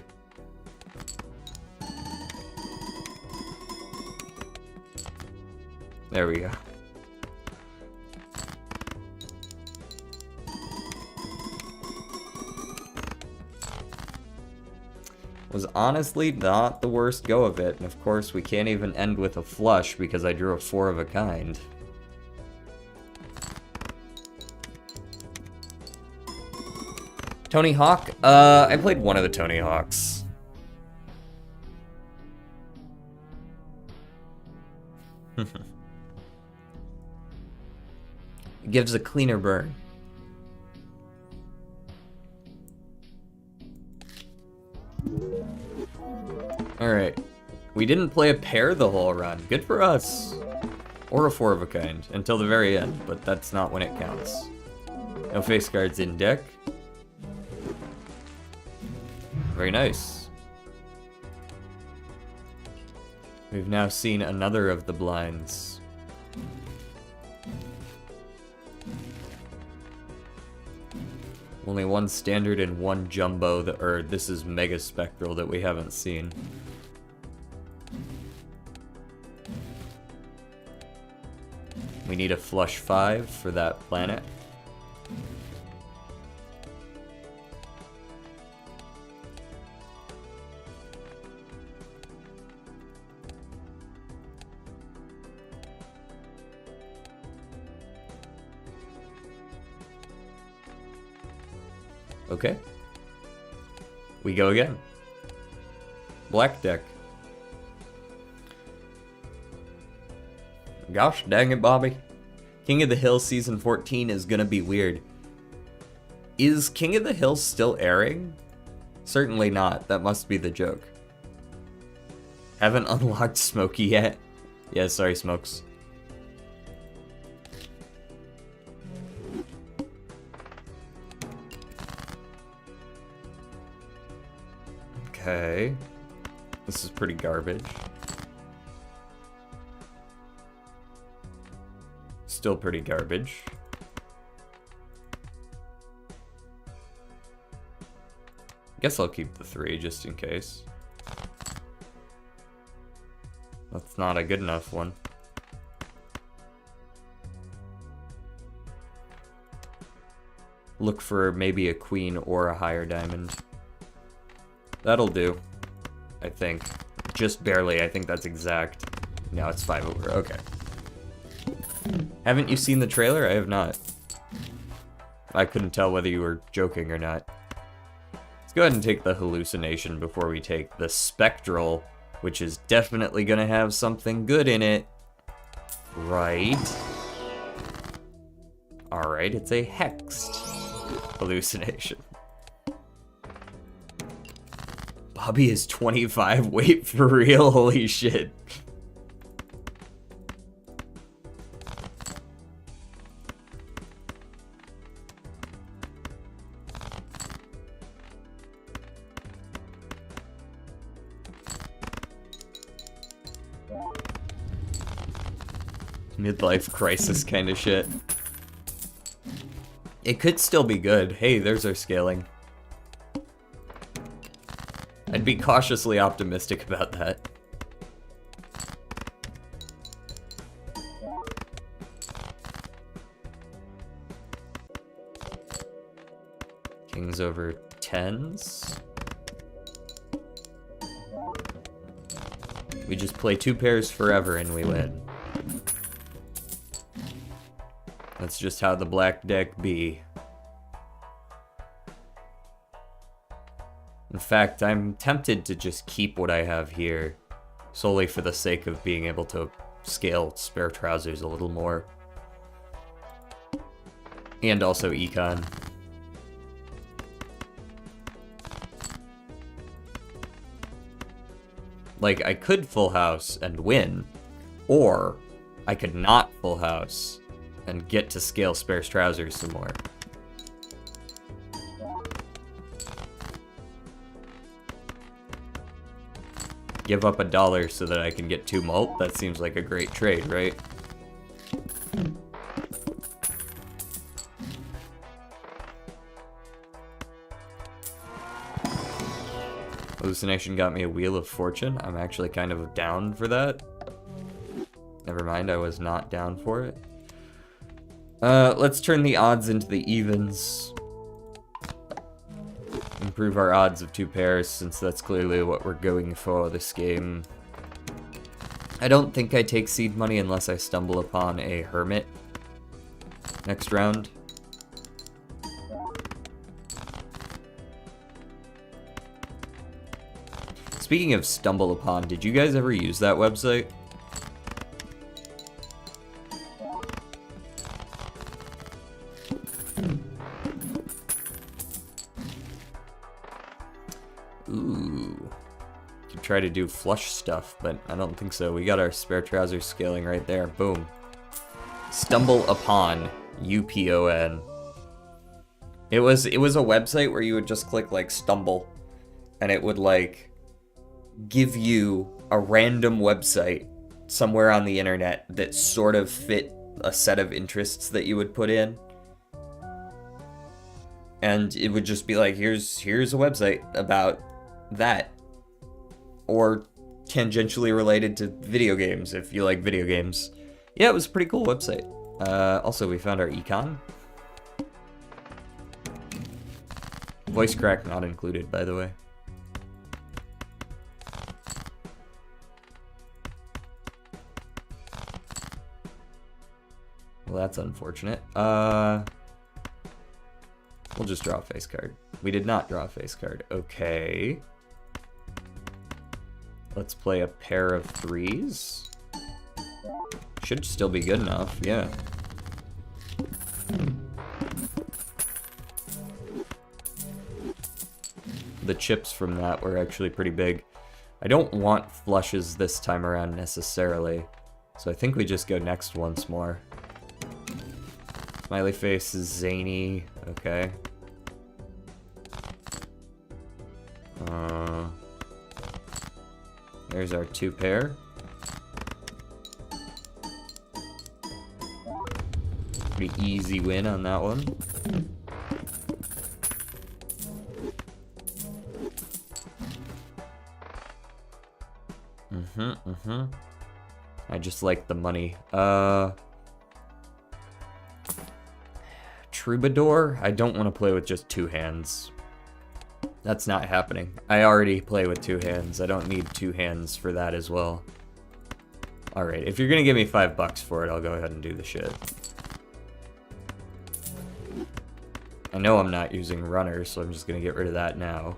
There we go. Was honestly not the worst go of it, and of course we can't even end with a flush because I drew a 4 of a kind. Tony Hawk? I played one of the Tony Hawks. It gives a cleaner burn. Alright. We didn't play a pair the whole run. Good for us. Or a 4 of a kind until the very end, but that's not when it counts. No face cards in deck. Very nice. We've now seen another of the blinds. Only one standard and one jumbo, or this is mega spectral that we haven't seen. We need a flush 5 for that planet. Okay. We go again. Black deck. Gosh dang it, Bobby. King of the Hill Season 14 is gonna be weird. Is King of the Hill still airing? Certainly not. That must be the joke. Haven't unlocked Smokey yet? Yeah, sorry, Smokes. Okay. This is pretty garbage. Still pretty garbage. Guess I'll keep the 3 just in case. That's not a good enough one. Look for maybe a queen or a higher diamond. That'll do, I think. Just barely, I think that's exact. No, it's 5 over, okay. Haven't you seen the trailer? I have not. I couldn't tell whether you were joking or not. Let's go ahead and take the hallucination before we take the spectral, which is definitely gonna have something good in it. Right? Alright, it's a hexed hallucination. Bobby is 25? Wait, for real? Holy shit. Midlife crisis kind of shit. It could still be good. Hey, there's our scaling. I'd be cautiously optimistic about that. Kings over 10s. We just play 2 pairs forever and we win. That's just how the black deck be. In fact, I'm tempted to just keep what I have here, solely for the sake of being able to scale spare trousers a little more. And also econ. Like, I could full house and win, or I could not full house and get to scale sparse trousers some more. Give up $1 so that I can get 2 mult? That seems like a great trade, right? Hallucination got me a Wheel of Fortune. I'm actually kind of down for that. Never mind, I was not down for it. Let's turn the odds into the evens. Improve our odds of 2 pairs, since that's clearly what we're going for this game. I don't think I take seed money unless I stumble upon a hermit next round. Speaking of stumble upon, did you guys ever use that website? try to do flush stuff, but I don't think so. We got our spare trousers scaling right there. Boom. Stumble upon. UPON. It was a website where you would just click like stumble, and it would like give you a random website somewhere on the internet that sort of fit a set of interests that you would put in. And it would just be like, here's a website about that. Or tangentially related to video games, if you like video games. Yeah, it was a pretty cool website. Also, we found our econ. Voice crack not included, by the way. Well, that's unfortunate. We'll just draw a face card. We did not draw a face card. Okay. Let's play a pair of 3s. Should still be good enough, yeah. The chips from that were actually pretty big. I don't want flushes this time around necessarily, so I think we just go next once more. Smiley face is zany, okay. There's our 2 pair. Pretty easy win on that one. I just like the money. Troubadour? I don't want to play with just 2 hands. That's not happening. I already play with 2 hands. I don't need 2 hands for that as well. Alright, if you're gonna give me $5 for it, I'll go ahead and do the shit. I know I'm not using runners, so I'm just gonna get rid of that now.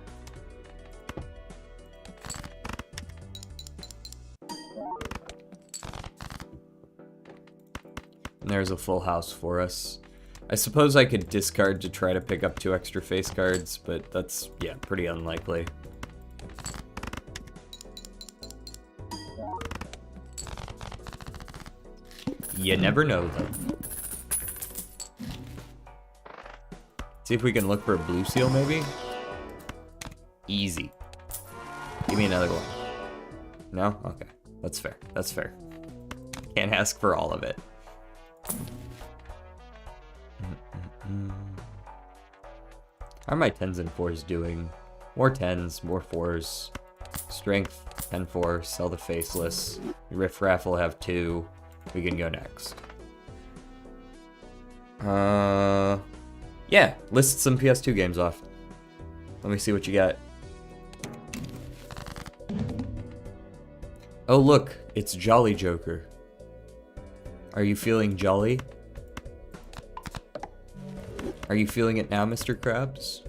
And there's a full house for us. I suppose I could discard to try to pick up 2 extra face cards, but that's, yeah, pretty unlikely. You never know, though. See if we can look for a blue seal, maybe? Easy. Give me another one. No? Okay. That's fair. That's fair. Can't ask for all of it. How are my 10s and 4s doing? More 10s, more 4s. Strength, 10-4, sell the faceless. Riff Raff will have 2. We can go next. Yeah, list some PS2 games off. Let me see what you got. Oh look, it's Jolly Joker. Are you feeling jolly? Are you feeling it now, Mr. Krabs?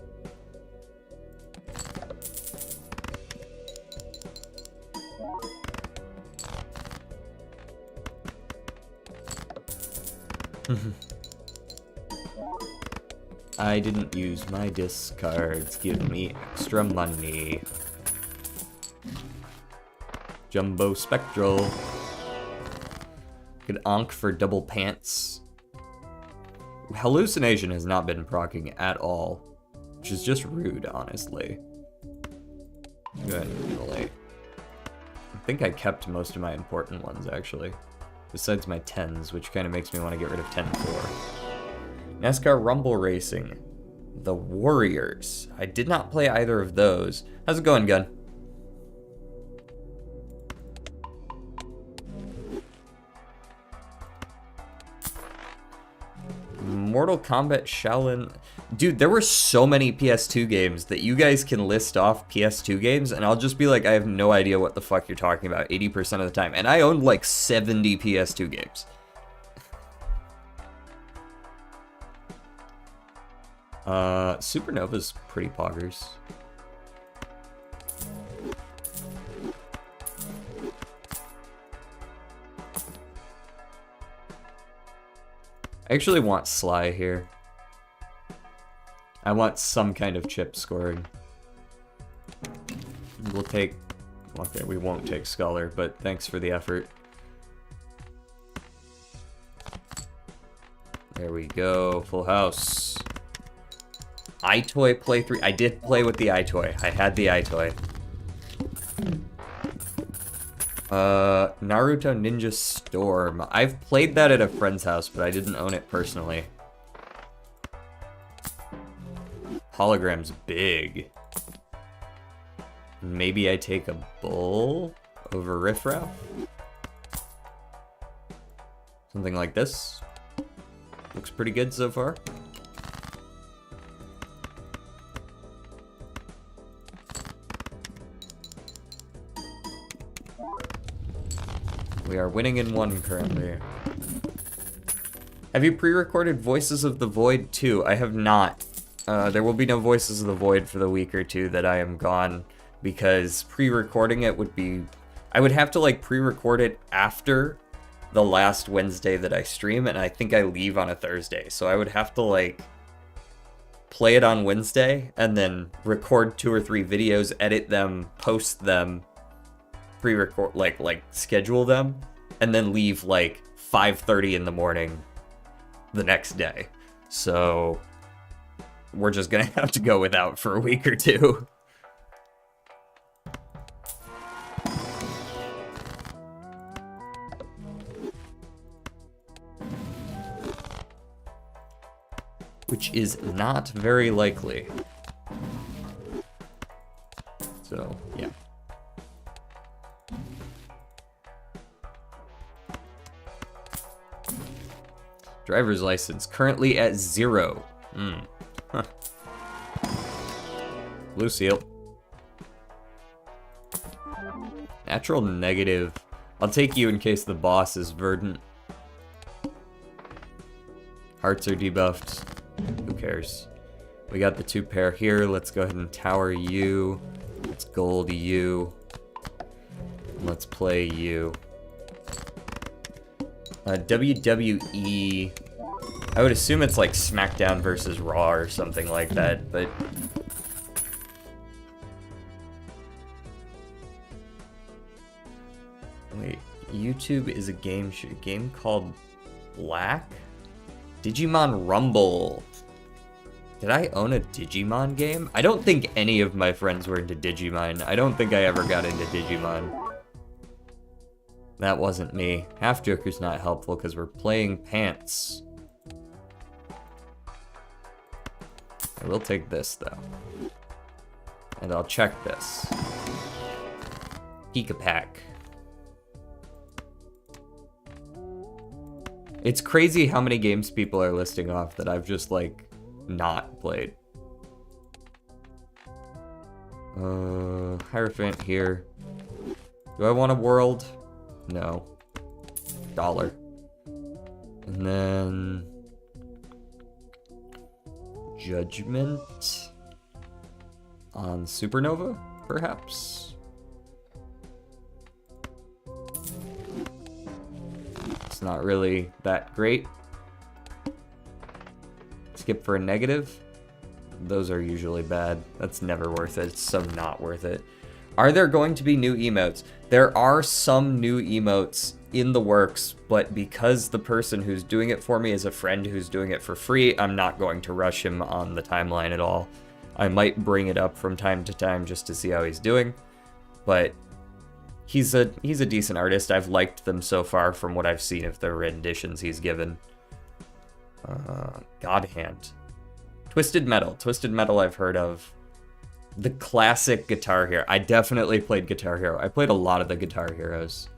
I didn't use my discards. Give me extra money. Jumbo Spectral. Could onk for double pants. Hallucination has not been proccing at all, which is just rude, honestly. Go ahead and relate. I think I kept most of my important ones, actually. Besides my 10s, which kind of makes me want to get rid of 10-4. NASCAR Rumble Racing. The Warriors. I did not play either of those. How's it going, Gun? Mortal Kombat Shaolin. Dude, there were so many PS2 games that you guys can list off PS2 games, and I'll just be like, I have no idea what the fuck you're talking about 80% of the time. And I owned like 70 PS2 games. Supernova's pretty poggers. I actually want Sly here. I want some kind of chip scoring. We'll take Okay, we won't take Scholar, but thanks for the effort. There we go, full house. iToy playthrough. I did play with the iToy. I had the iToy. Naruto Ninja Storm. I've played that at a friend's house, but I didn't own it personally. Hologram's big. Maybe I take a bull over Riffraff? Something like this. Looks pretty good so far. We are winning in one currently. Have you pre-recorded Voices of the Void 2? I have not. There will be no Voices of the Void for the week or two that I am gone, because pre-recording it would be... I would have to, like, pre-record it after the last Wednesday that I stream, and I think I leave on a Thursday. So I would have to, like, play it on Wednesday, and then record 2 or 3 videos, edit them, post them, pre-record, like schedule them, and then leave, like, 5:30 in the morning the next day. So we're just gonna have to go without for a week or two. Which is not very likely. So, yeah. Driver's license currently at 0. Huh. Blue seal. Natural negative. I'll take you in case the boss is verdant. Hearts are debuffed. Who cares? We got the 2 pair here. Let's go ahead and tower you. Let's gold you. Let's play you. WWE. I would assume it's like SmackDown versus Raw or something like that, but... Wait, YouTube is a game called Black? Digimon Rumble. Did I own a Digimon game? I don't think any of my friends were into Digimon. I don't think I ever got into Digimon. That wasn't me. Half Joker's not helpful because we're playing Pants. I will take this though. And I'll check this. Pika Pack. It's crazy how many games people are listing off that I've just, like, not played. Hierophant here. Do I want a world? No. Dollar. And then... Judgment? On Supernova, perhaps? It's not really that great. Skip for a negative. Those are usually bad. That's never worth it. It's so not worth it. Are there going to be new emotes? There are some new emotes in the works, but because the person who's doing it for me is a friend who's doing it for free, I'm not going to rush him on the timeline at all. I might bring it up from time to time just to see how he's doing, but he's a decent artist. I've liked them so far from what I've seen of the renditions he's given. God Hand. Twisted Metal. Twisted Metal I've heard of. The classic Guitar Hero. I definitely played Guitar Hero. I played a lot of the Guitar Heroes.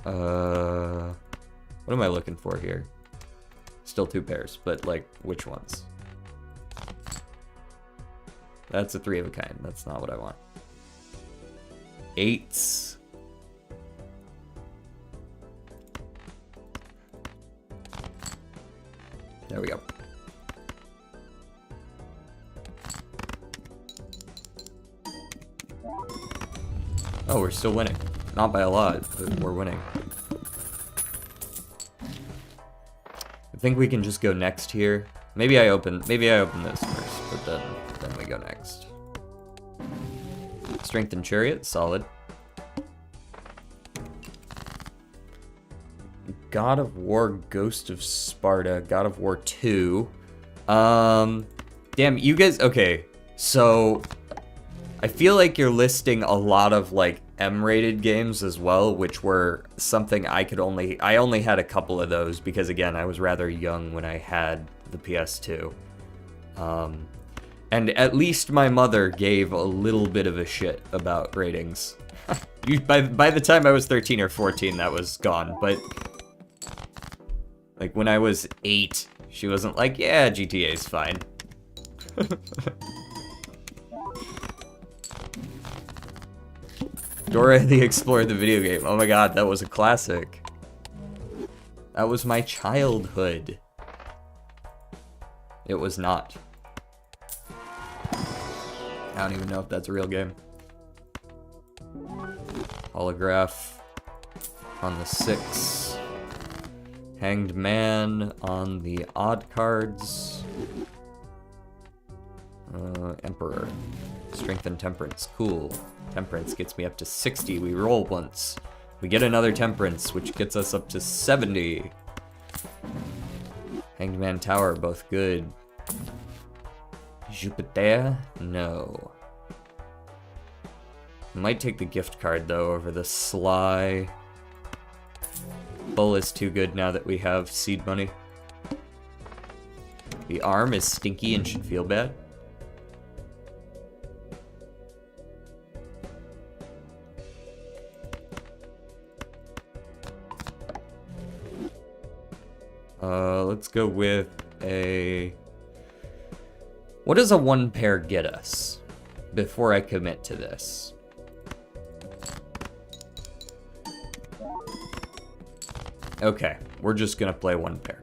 What am I looking for here? Still 2 pairs, but like, which ones? That's a 3 of a kind. That's not what I want. 8s. There we go. Oh, we're still winning. Not by a lot, but we're winning. I think we can just go next here. Maybe I open this first, but then we go next. Strength and Chariot, solid. God of War, Ghost of Sparta, God of War 2. Damn, you guys, okay, so I feel like you're listing a lot of like M-rated games as well, which were something I only had a couple of those because again, I was rather young when I had the PS2. And at least my mother gave a little bit of a shit about ratings. By the time I was 13 or 14, that was gone, but like when I was 8, she wasn't like, yeah, GTA's fine. Dora the Explorer, the video game. Oh my god, that was a classic. That was my childhood. It was not. I don't even know if that's a real game. Holograph on the 6. Hanged Man on the odd cards. Emperor. Strength and Temperance. Cool. Temperance gets me up to 60. We roll once. We get another Temperance, which gets us up to 70. Hanged Man Tower, both good. Jupiter? No. Might take the gift card, though, over the Sly. Bull is too good now that we have seed money. The arm is stinky and should feel bad. Let's go with a... What does a 1 pair get us before I commit to this? Okay, we're just gonna play 1 pair.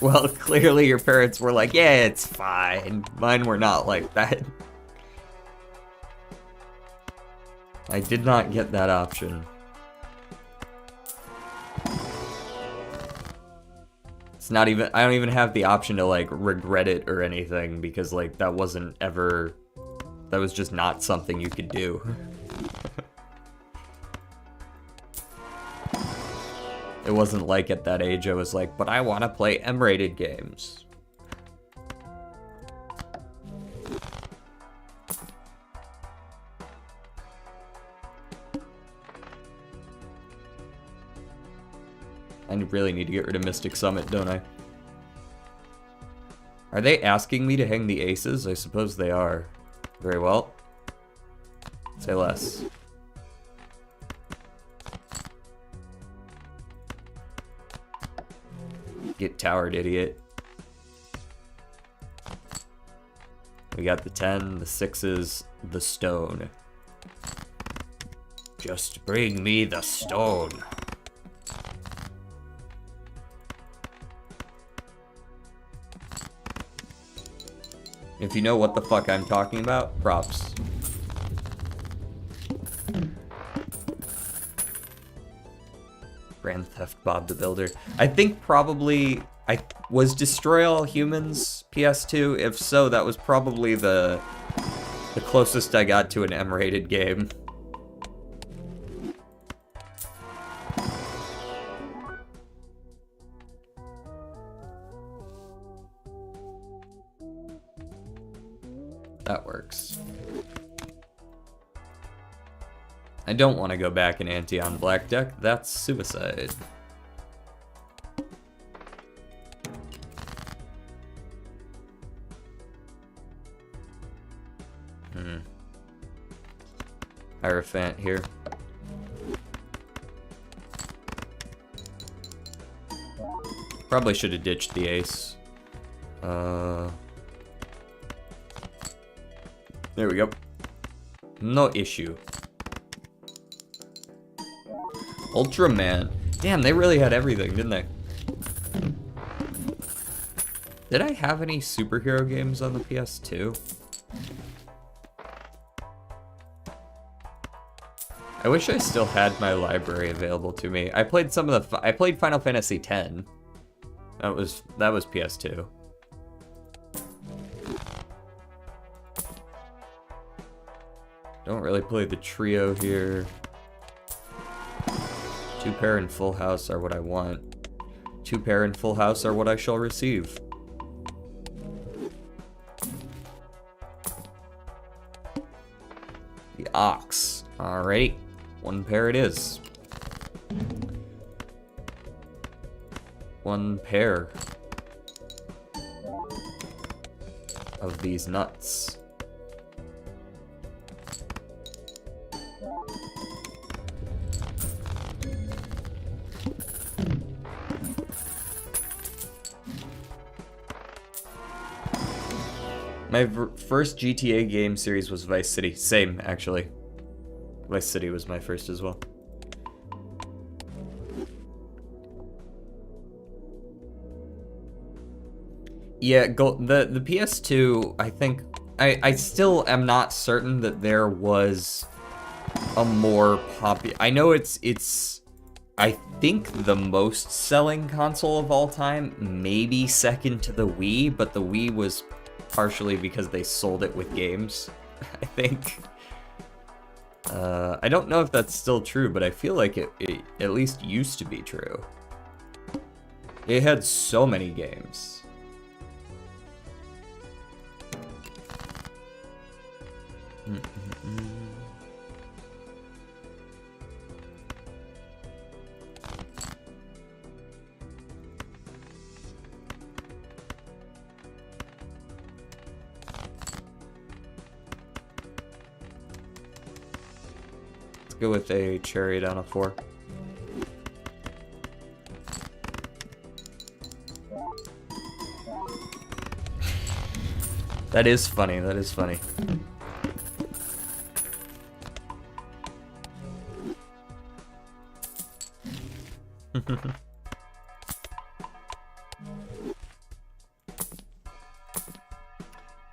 Well, clearly your parents were like, yeah, it's fine. Mine were not like that. I did not get that option. It's not even, I don't even have the option to like regret it or anything because like that wasn't ever, that was just not something you could do. It wasn't like at that age I was like, but I want to play M-rated games. I really need to get rid of Mystic Summit, don't I? Are they asking me to hang the aces? I suppose they are. Very well. Say less. Get towered, idiot. We got the 10, the 6s, the stone. Just bring me the stone. If you know what the fuck I'm talking about, props. Grand Theft Bob the Builder. I think probably, was Destroy All Humans PS2? If so, that was probably the closest I got to an M-rated game. That works. I don't want to go back and ante on black deck. That's suicide. Hierophant here. Probably should have ditched the ace. There we go. No issue. Ultraman. Damn, they really had everything, didn't they? Did I have any superhero games on the PS2? I wish I still had my library available to me. I played some of the... I played Final Fantasy X. That was PS2. Don't really play the trio here. 2-pair and full house are what I want. 2-pair and full house are what I shall receive. The ox. Alrighty. 1 pair it is. 1 pair of these nuts. My first GTA game series was Vice City. Same, actually. Vice City was my first as well. Yeah, the PS2, I think... I still am not certain that there was a more popular... I know it's... I think the most selling console of all time, maybe second to the Wii, but the Wii was partially because they sold it with games, I think. I don't know if that's still true, but I feel like it at least used to be true. It had so many games. Go with a chariot on a 4. That is funny, that is funny.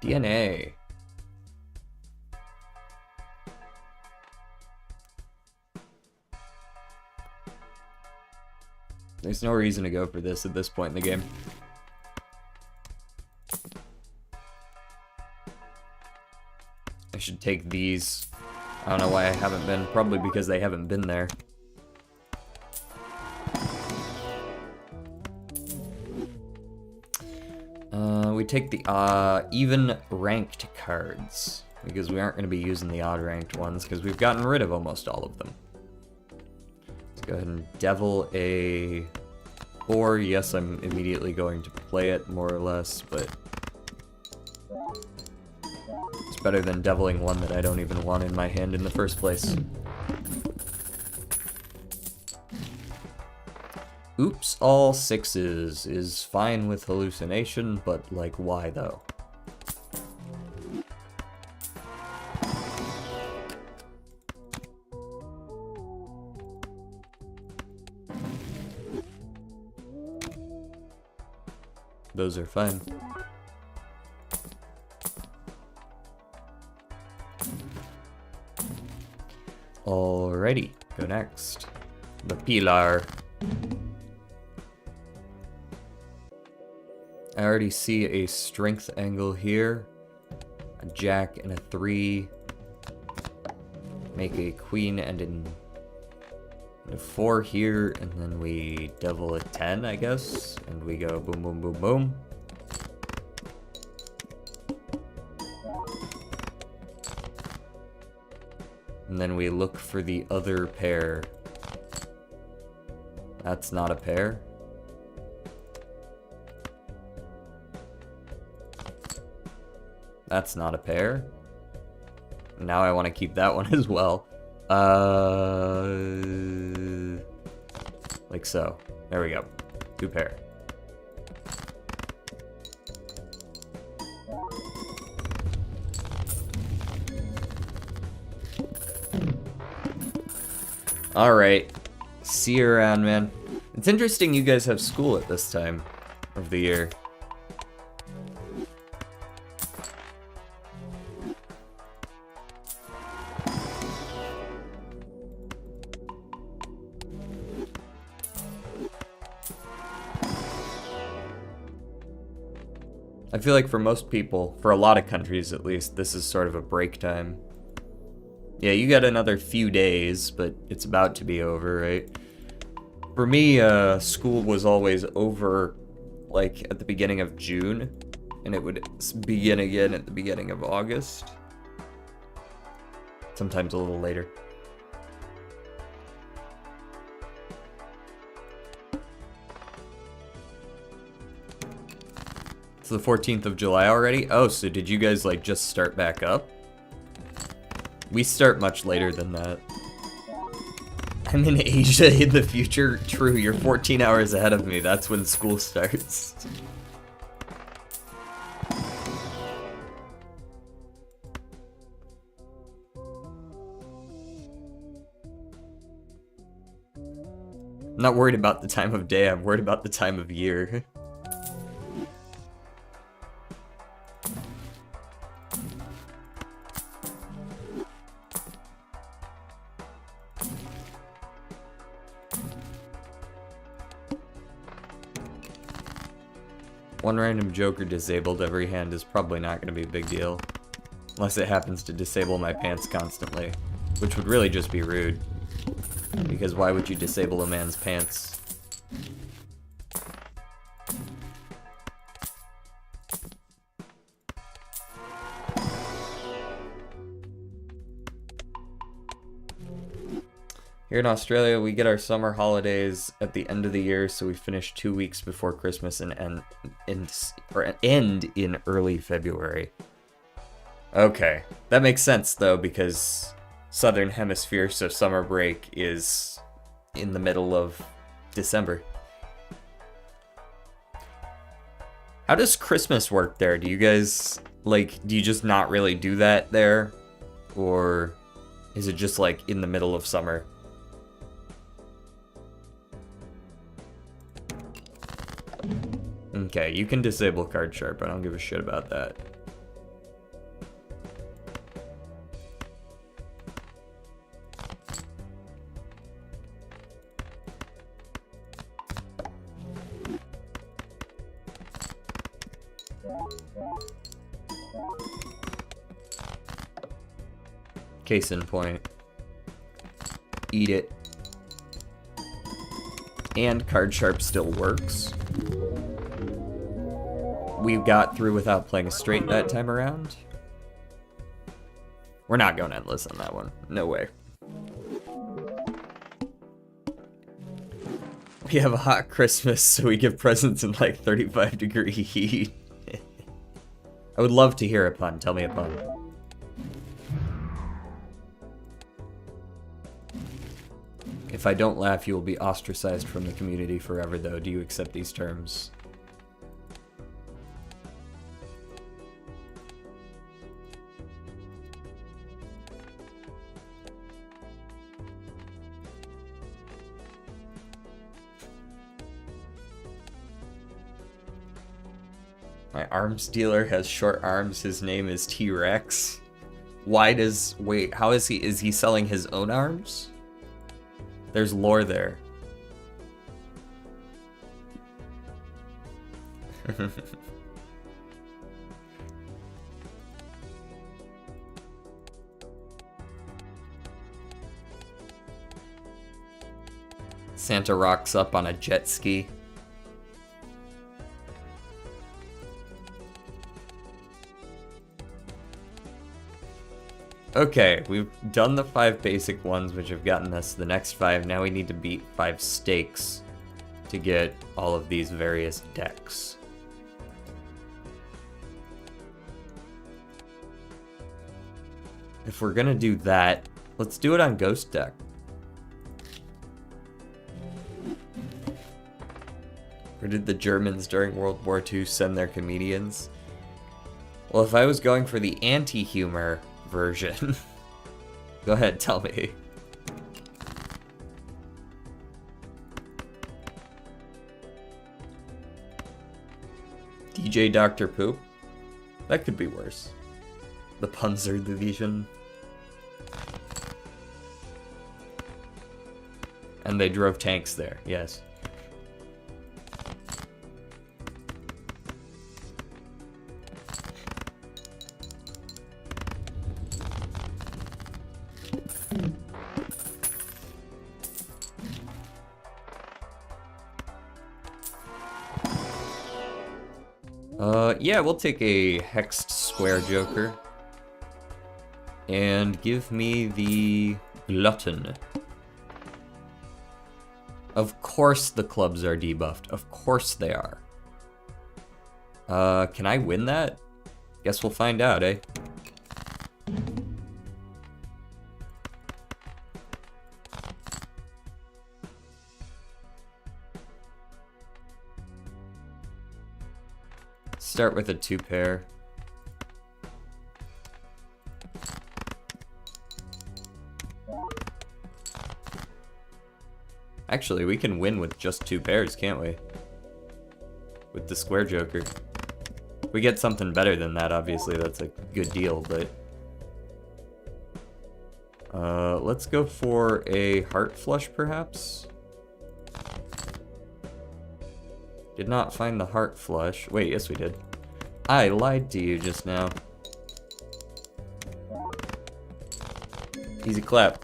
DNA. There's no reason to go for this at this point in the game. I should take these. I don't know why I haven't been. Probably because they haven't been there. We take the even ranked cards, because we aren't going to be using the odd ranked ones, because we've gotten rid of almost all of them. Go ahead and devil a 4. Yes, I'm immediately going to play it, more or less, but it's better than deviling one that I don't even want in my hand in the first place. Oops, all 6s is fine with hallucination, but like, why though? Those are fine. Alrighty, go next. The Pilar. I already see a strength angle here. A jack and a 3. Make a queen and a 4 here, and then we devil a 10, I guess, and we go boom, boom, boom, boom. And then we look for the other pair. That's not a pair. That's not a pair. Now I want to keep that one as well. Like so. There we go. 2 pair. Alright. See you around, man. It's interesting you guys have school at this time of the year. I feel like for most people, for a lot of countries at least, this is sort of a break time. Yeah, you got another few days, but it's about to be over, right? For me, school was always over, like, at the beginning of June, and it would begin again at the beginning of August. Sometimes a little later. It's the 14th of July already? Oh, so did you guys, like, just start back up? We start much later than that. I'm in Asia in the future. True, you're 14 hours ahead of me. That's when school starts. I'm not worried about the time of day, I'm worried about the time of year. One random joker disabled every hand is probably not going to be a big deal. Unless it happens to disable my pants constantly. Which would really just be rude. Because why would you disable a man's pants? Here in Australia, we get our summer holidays at the end of the year, so we finish 2 weeks before Christmas and end in early February. Okay, that makes sense though, because Southern Hemisphere, so summer break is in the middle of December. How does Christmas work there? Do you guys, like, do you just not really do that there? Or is it just like in the middle of summer? Okay, you can disable card sharp. I don't give a shit about that. Case in point. Eat it. And card sharp still works. We got through without playing a straight that time around. We're not going endless on that one. No way. We have a hot Christmas, so we give presents in like 35-degree heat. I would love to hear a pun. Tell me a pun. If I don't laugh, you will be ostracized from the community forever, though. Do you accept these terms? My arms dealer has short arms. His name is T-Rex. Why does... Wait, how is he... Is he selling his own arms? There's lore there. Santa rocks up on a jet ski. Okay, we've done the 5 basic ones, which have gotten us the next 5. Now we need to beat 5 stakes to get all of these various decks. If we're gonna do that, let's do it on Ghost Deck. Where did the Germans during World War II send their comedians? Well, if I was going for the anti-humor version. Go ahead, tell me. DJ Dr. Poop? That could be worse. The Panzer Division. And they drove tanks there, yes. Yeah, we'll take a hexed square joker. And give me the glutton. Of course the clubs are debuffed. Of course they are. Can I win that? Guess we'll find out, eh? Start with a 2-pair. Actually, we can win with just 2 pairs, can't we? With the square joker. If we get something better than that, obviously that's a good deal, but... let's go for a heart flush, perhaps? Did not find the heart flush. Wait, yes we did. I lied to you just now. Easy clap.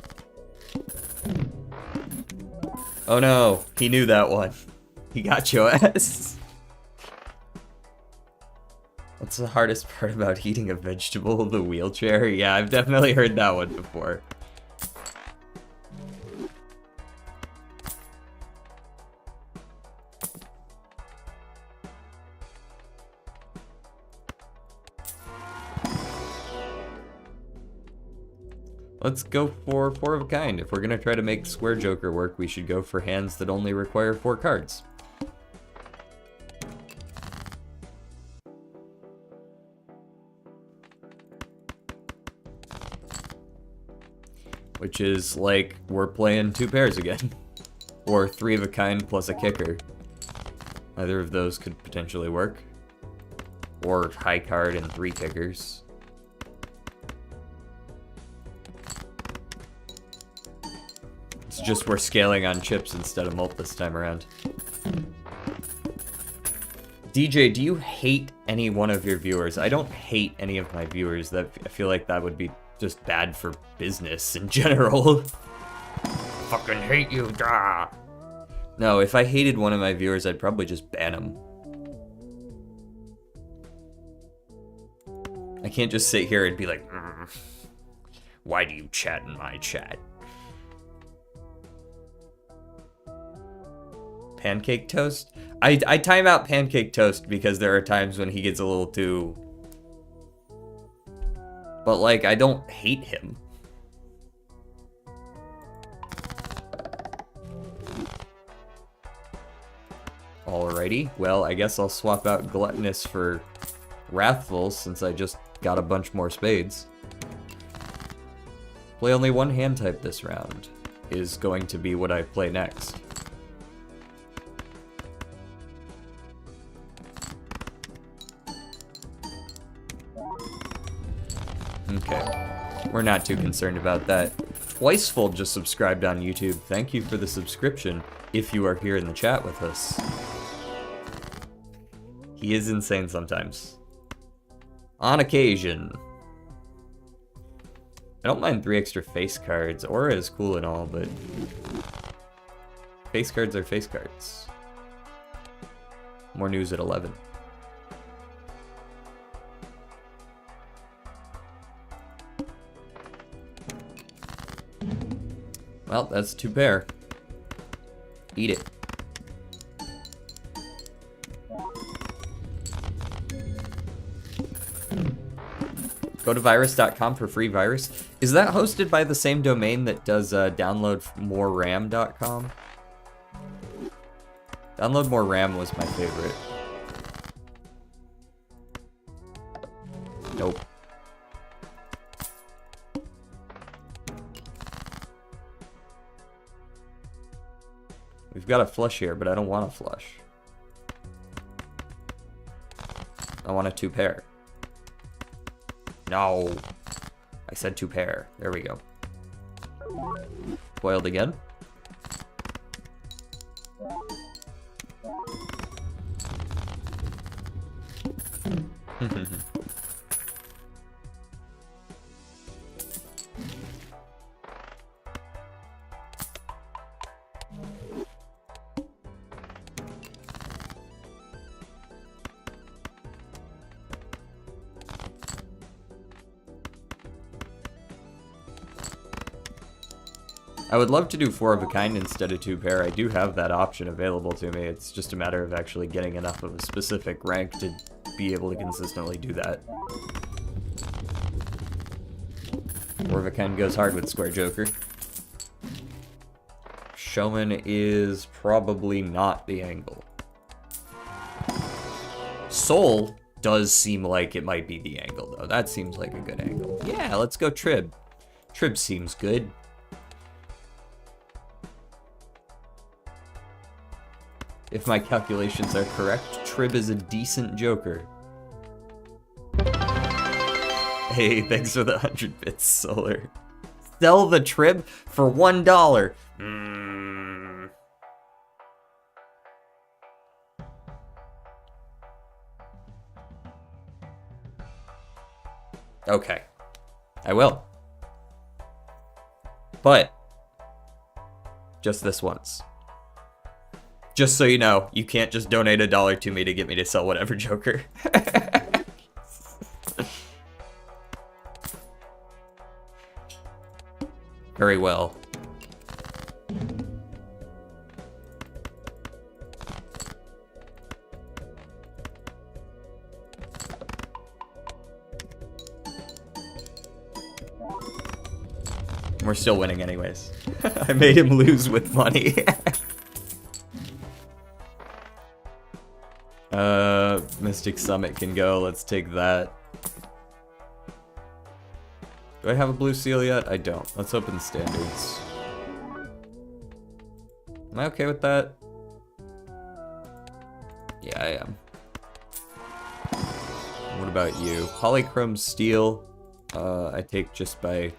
Oh no, he knew that one. He got your ass. What's the hardest part about eating a vegetable? The wheelchair? Yeah, I've definitely heard that one before. Let's go for 4 of a kind. If we're gonna try to make Square Joker work, we should go for hands that only require 4 cards. Which is like, we're playing 2 pairs again. Or 3 of a kind plus a kicker. Either of those could potentially work. Or high card and 3 kickers. It's just we're scaling on chips instead of mult this time around. DJ, do you hate any one of your viewers? I don't hate any of my viewers. I feel like that would be just bad for business in general. Fucking hate you, da. No, if I hated one of my viewers, I'd probably just ban him. I can't just sit here and be like, why do you chat in my chat? Pancake Toast? I time out Pancake Toast because there are times when he gets a little too... But, like, I don't hate him. Alrighty, well, I guess I'll swap out Gluttonous for Wrathful since I just got a bunch more spades. Play only one hand type this round is going to be what I play next. Okay, we're not too concerned about that. Twiceful just subscribed on YouTube. Thank you for the subscription if you are here in the chat with us. He is insane sometimes. On occasion. I don't mind 3 extra face cards. Aura is cool and all, but... face cards are face cards. More news at 11. Well, that's 2 pair. Eat it. Go to virus.com for free virus. Is that hosted by the same domain that does downloadmoreram.com? Download More RAM was my favorite. Nope. We've got a flush here, but I don't want a flush. I want a 2 pair. No. I said 2 pair. There we go. Foiled again. I would love to do 4 of a kind instead of 2 pair. I do have that option available to me. It's just a matter of actually getting enough of a specific rank to be able to consistently do that. 4 of a kind goes hard with Square Joker. Showman is probably not the angle. Soul does seem like it might be the angle, though. That seems like a good angle. Yeah, let's go Trib. Trib seems good. If my calculations are correct, Trib is a decent Joker. Hey, thanks for the 100 bits, Solar. Sell the Trib for $1. Okay. I will. But just this once. Just so you know, you can't just donate $1 to me to get me to sell whatever Joker. Very well. We're still winning anyways. I made him lose with money. Mystic Summit can go. Let's take that. Do I have a blue seal yet? I don't. Let's open standards. Am I okay with that? Yeah, I am. What about you? Polychrome steel, I take just by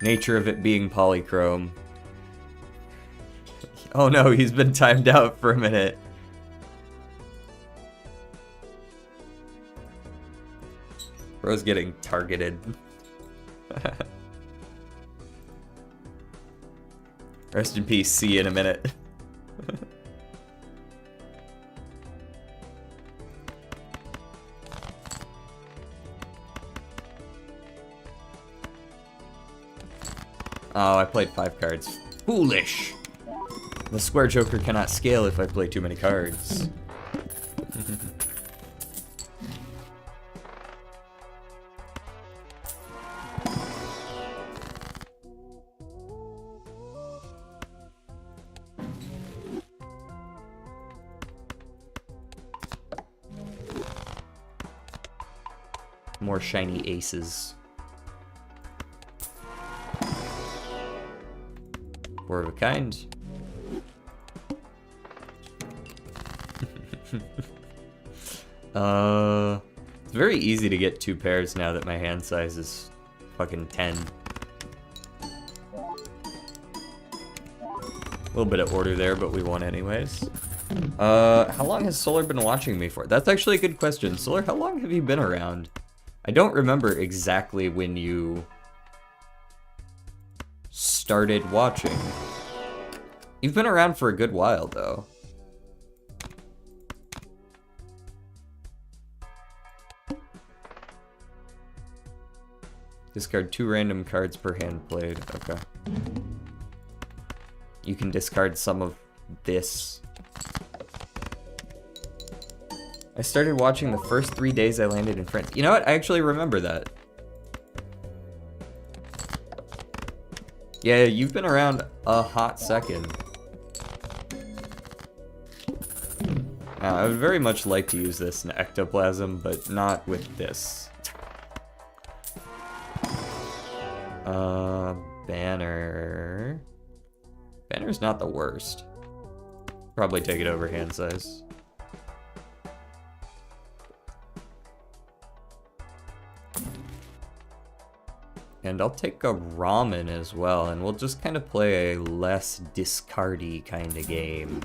nature of it being polychrome. Oh no, he's been timed out for a minute. Bro's getting targeted. Rest in peace, see you in a minute. Oh, I played 5 cards. Foolish! The Square Joker cannot scale if I play too many cards. More shiny aces. 4 of a kind. It's very easy to get 2 pairs now that my hand size is fucking 10. A little bit of order there, but we won anyways. How long has Solar been watching me for? That's actually a good question. Solar, how long have you been around? I don't remember exactly when you started watching. You've been around for a good while, though. Discard 2 random cards per hand played. Okay. You can discard some of this. I started watching the first 3 days I landed in France. You know what? I actually remember that. Yeah, you've been around a hot second. I would very much like to use this in Ectoplasm, but not with this. Banner. Banner's not the worst. Probably take it over hand size. And I'll take a ramen as well, and we'll just kind of play a less discardy kind of game.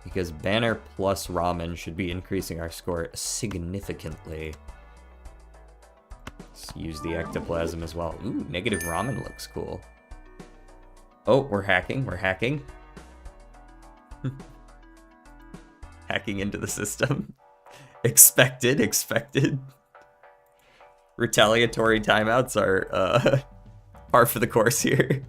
Because banner plus ramen should be increasing our score significantly. Let's use the ectoplasm as well. Ooh, negative ramen looks cool. Oh, we're hacking, we're hacking. Hacking into the system. Expected, expected. retaliatory timeouts are par for the course here.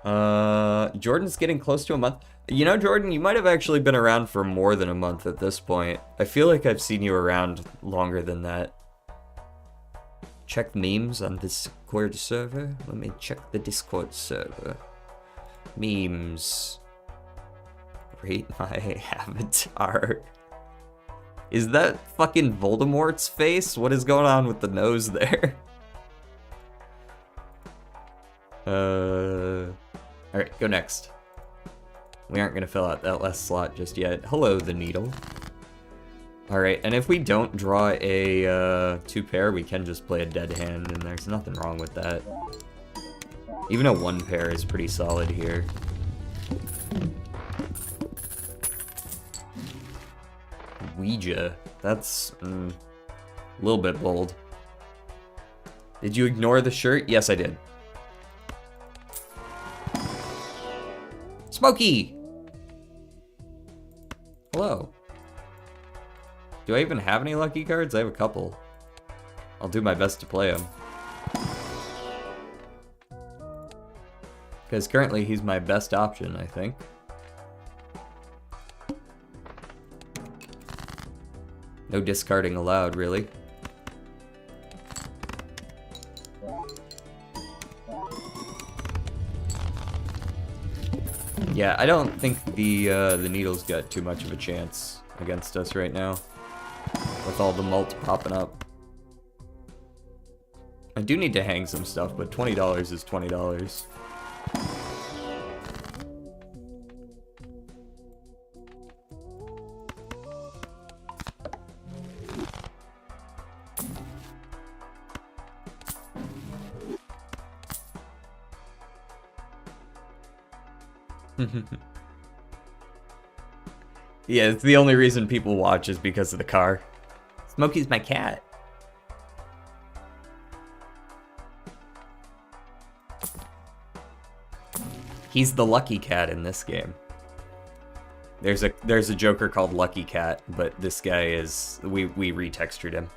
Jordan's getting close to a month. You know, Jordan, you might have actually been around for more than a month at this point. I feel like I've seen you around longer than that. Check memes on Discord server. Let me check the Discord server. Memes. Rate my avatar. Is that fucking Voldemort's face? What is going on with the nose there? Alright, go next. We aren't gonna fill out that last slot just yet. Hello, the needle. Alright, and if we don't draw a 2-pair, we can just play a dead hand, and there's nothing wrong with that. Even a 1-pair is pretty solid here. Ouija. That's a little bit bold. Did you ignore the shirt? Yes, I did. Smokey! Hello. Do I even have any lucky cards? I have a couple. I'll do my best to play them. Because currently he's my best option, I think. No discarding allowed, really. Yeah, I don't think the needle's got too much of a chance against us right now, with all the mult popping up. I do need to hang some stuff, but $20 is $20. Yeah, it's the only reason people watch is because of the car. Smokey's my cat. He's the lucky cat in this game. There's a Joker called Lucky Cat, but this guy is we retextured him.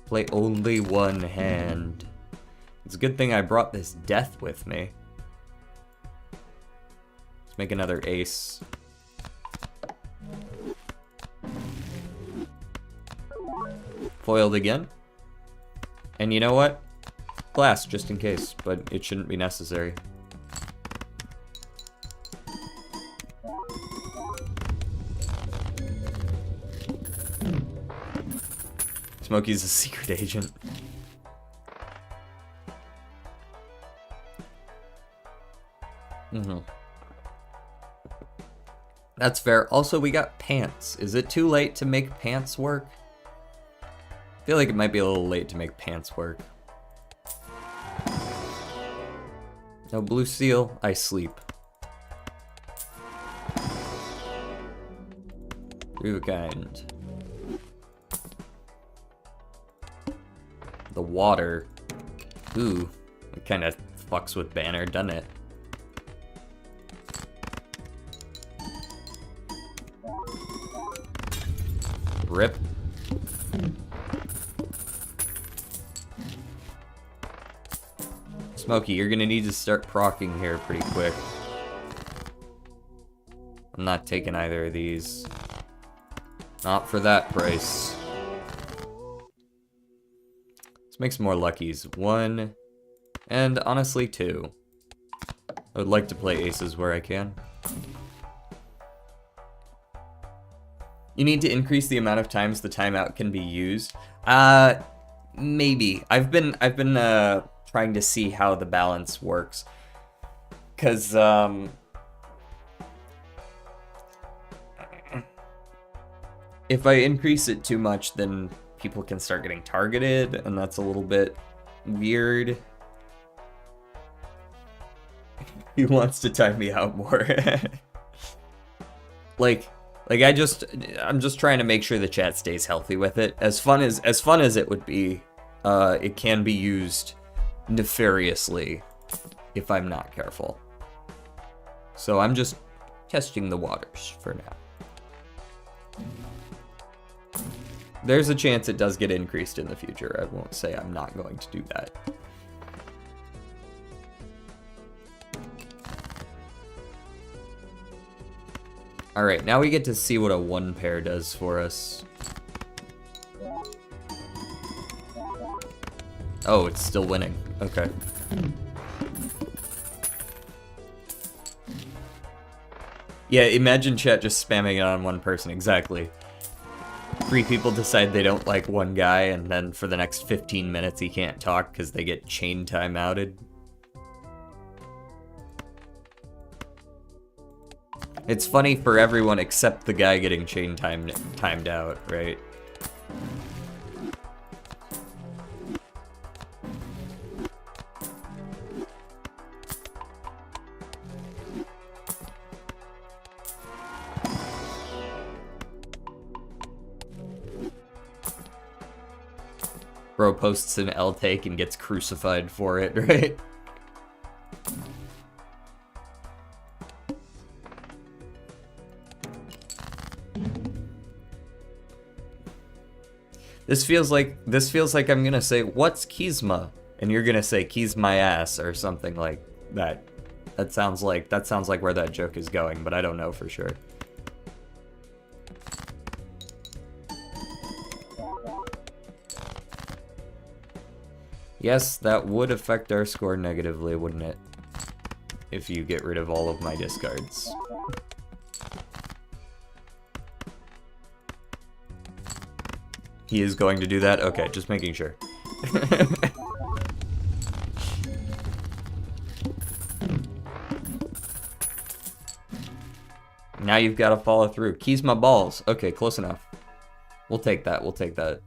Play only one hand. It's a good thing I brought this death with me. Let's make another ace. Foiled again. And you know what? Glass, just in case, but it shouldn't be necessary. Smokey's a secret agent. That's fair. Also, we got pants. Is it too late to make pants work? I feel like it might be a little late to make pants work. No blue seal, I sleep. Through kind. The water. Ooh, it kind of fucks with Banner, doesn't it? Rip. Smokey, you're gonna need to start proccing here pretty quick. I'm not taking either of these. Not for that price. Let's make some more luckies. 1, and honestly 2. I would like to play aces where I can. You need to increase the amount of times the timeout can be used. Maybe. I've been trying to see how the balance works. 'Cause if I increase it too much, then people can start getting targeted, and that's a little bit weird. He wants to time me out more. I'm just trying to make sure the chat stays healthy with it. As fun as it would be, it can be used nefariously if I'm not careful. So I'm just testing the waters for now. There's a chance it does get increased in the future. I won't say I'm not going to do that. Alright, now we get to see what a 1 pair does for us. Oh, it's still winning. Okay. Yeah, imagine chat just spamming it on one person. Exactly. 3 people decide they don't like one guy, and then for the next 15 minutes he can't talk because they get chain time outed. It's funny for everyone except the guy getting chain timed out, right? Bro posts an L take and gets crucified for it, right? This feels like I'm gonna say, "What's Kizma?" and you're gonna say, "Keys my ass," or something like that. That sounds like where that joke is going, but I don't know for sure. Yes, that would affect our score negatively, wouldn't it? If you get rid of all of my discards. He is going to do that? Okay, just making sure. Now you've got to follow through. Keys my balls. Okay, close enough. We'll take that, we'll take that.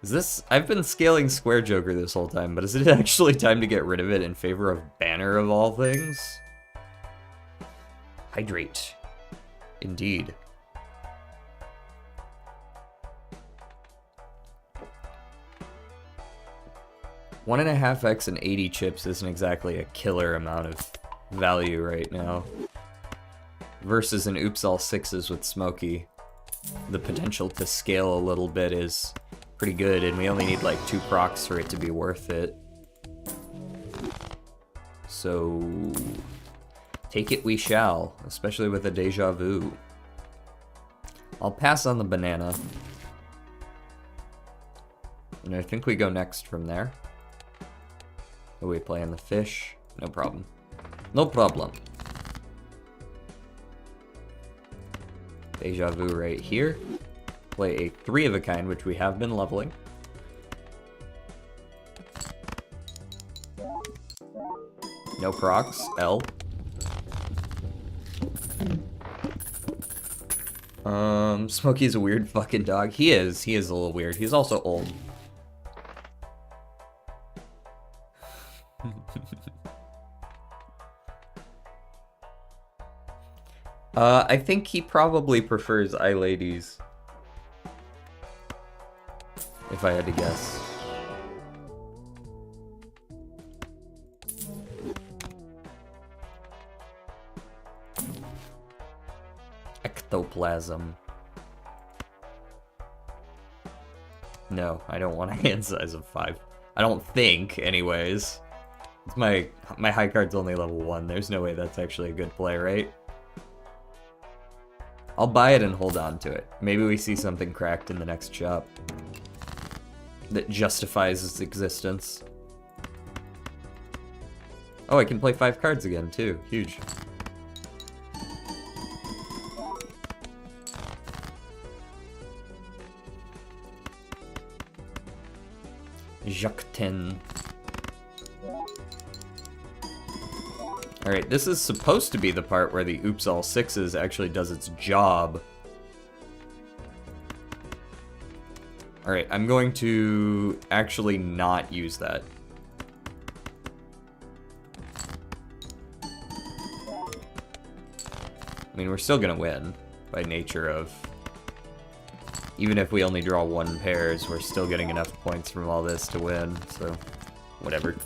Is this... I've been scaling Square Joker this whole time, but is it actually time to get rid of it in favor of Banner of all things? Hydrate. Indeed. One and a half X and 80 chips isn't exactly a killer amount of value right now. Versus an Oops All Sixes with Smokey. The potential to scale a little bit is pretty good, and we only need like 2 procs for it to be worth it. So... take it we shall, especially with a Deja Vu. I'll pass on the banana. And I think we go next from there. Oh, we play on the fish. No problem. No problem. Deja Vu right here. Play a 3 of a kind, which we have been leveling. No procs. L. Smokey's a weird fucking dog. He is a little weird. He's also old. I think he probably prefers iLadies. If I had to guess. Ectoplasm. No, I don't want a hand size of 5. I don't think, anyways. It's my high card's only level 1. There's no way that's actually a good play, right? I'll buy it and hold on to it. Maybe we see something cracked in the next shop that justifies its existence. Oh, I can play 5 cards again, too. Huge. Jacques 10. Alright, this is supposed to be the part where the Oops All Sixes actually does its job. Alright, I'm going to actually not use that. I mean, we're still gonna win, by nature of... Even if we only draw 1 pairs, we're still getting enough points from all this to win, so... whatever.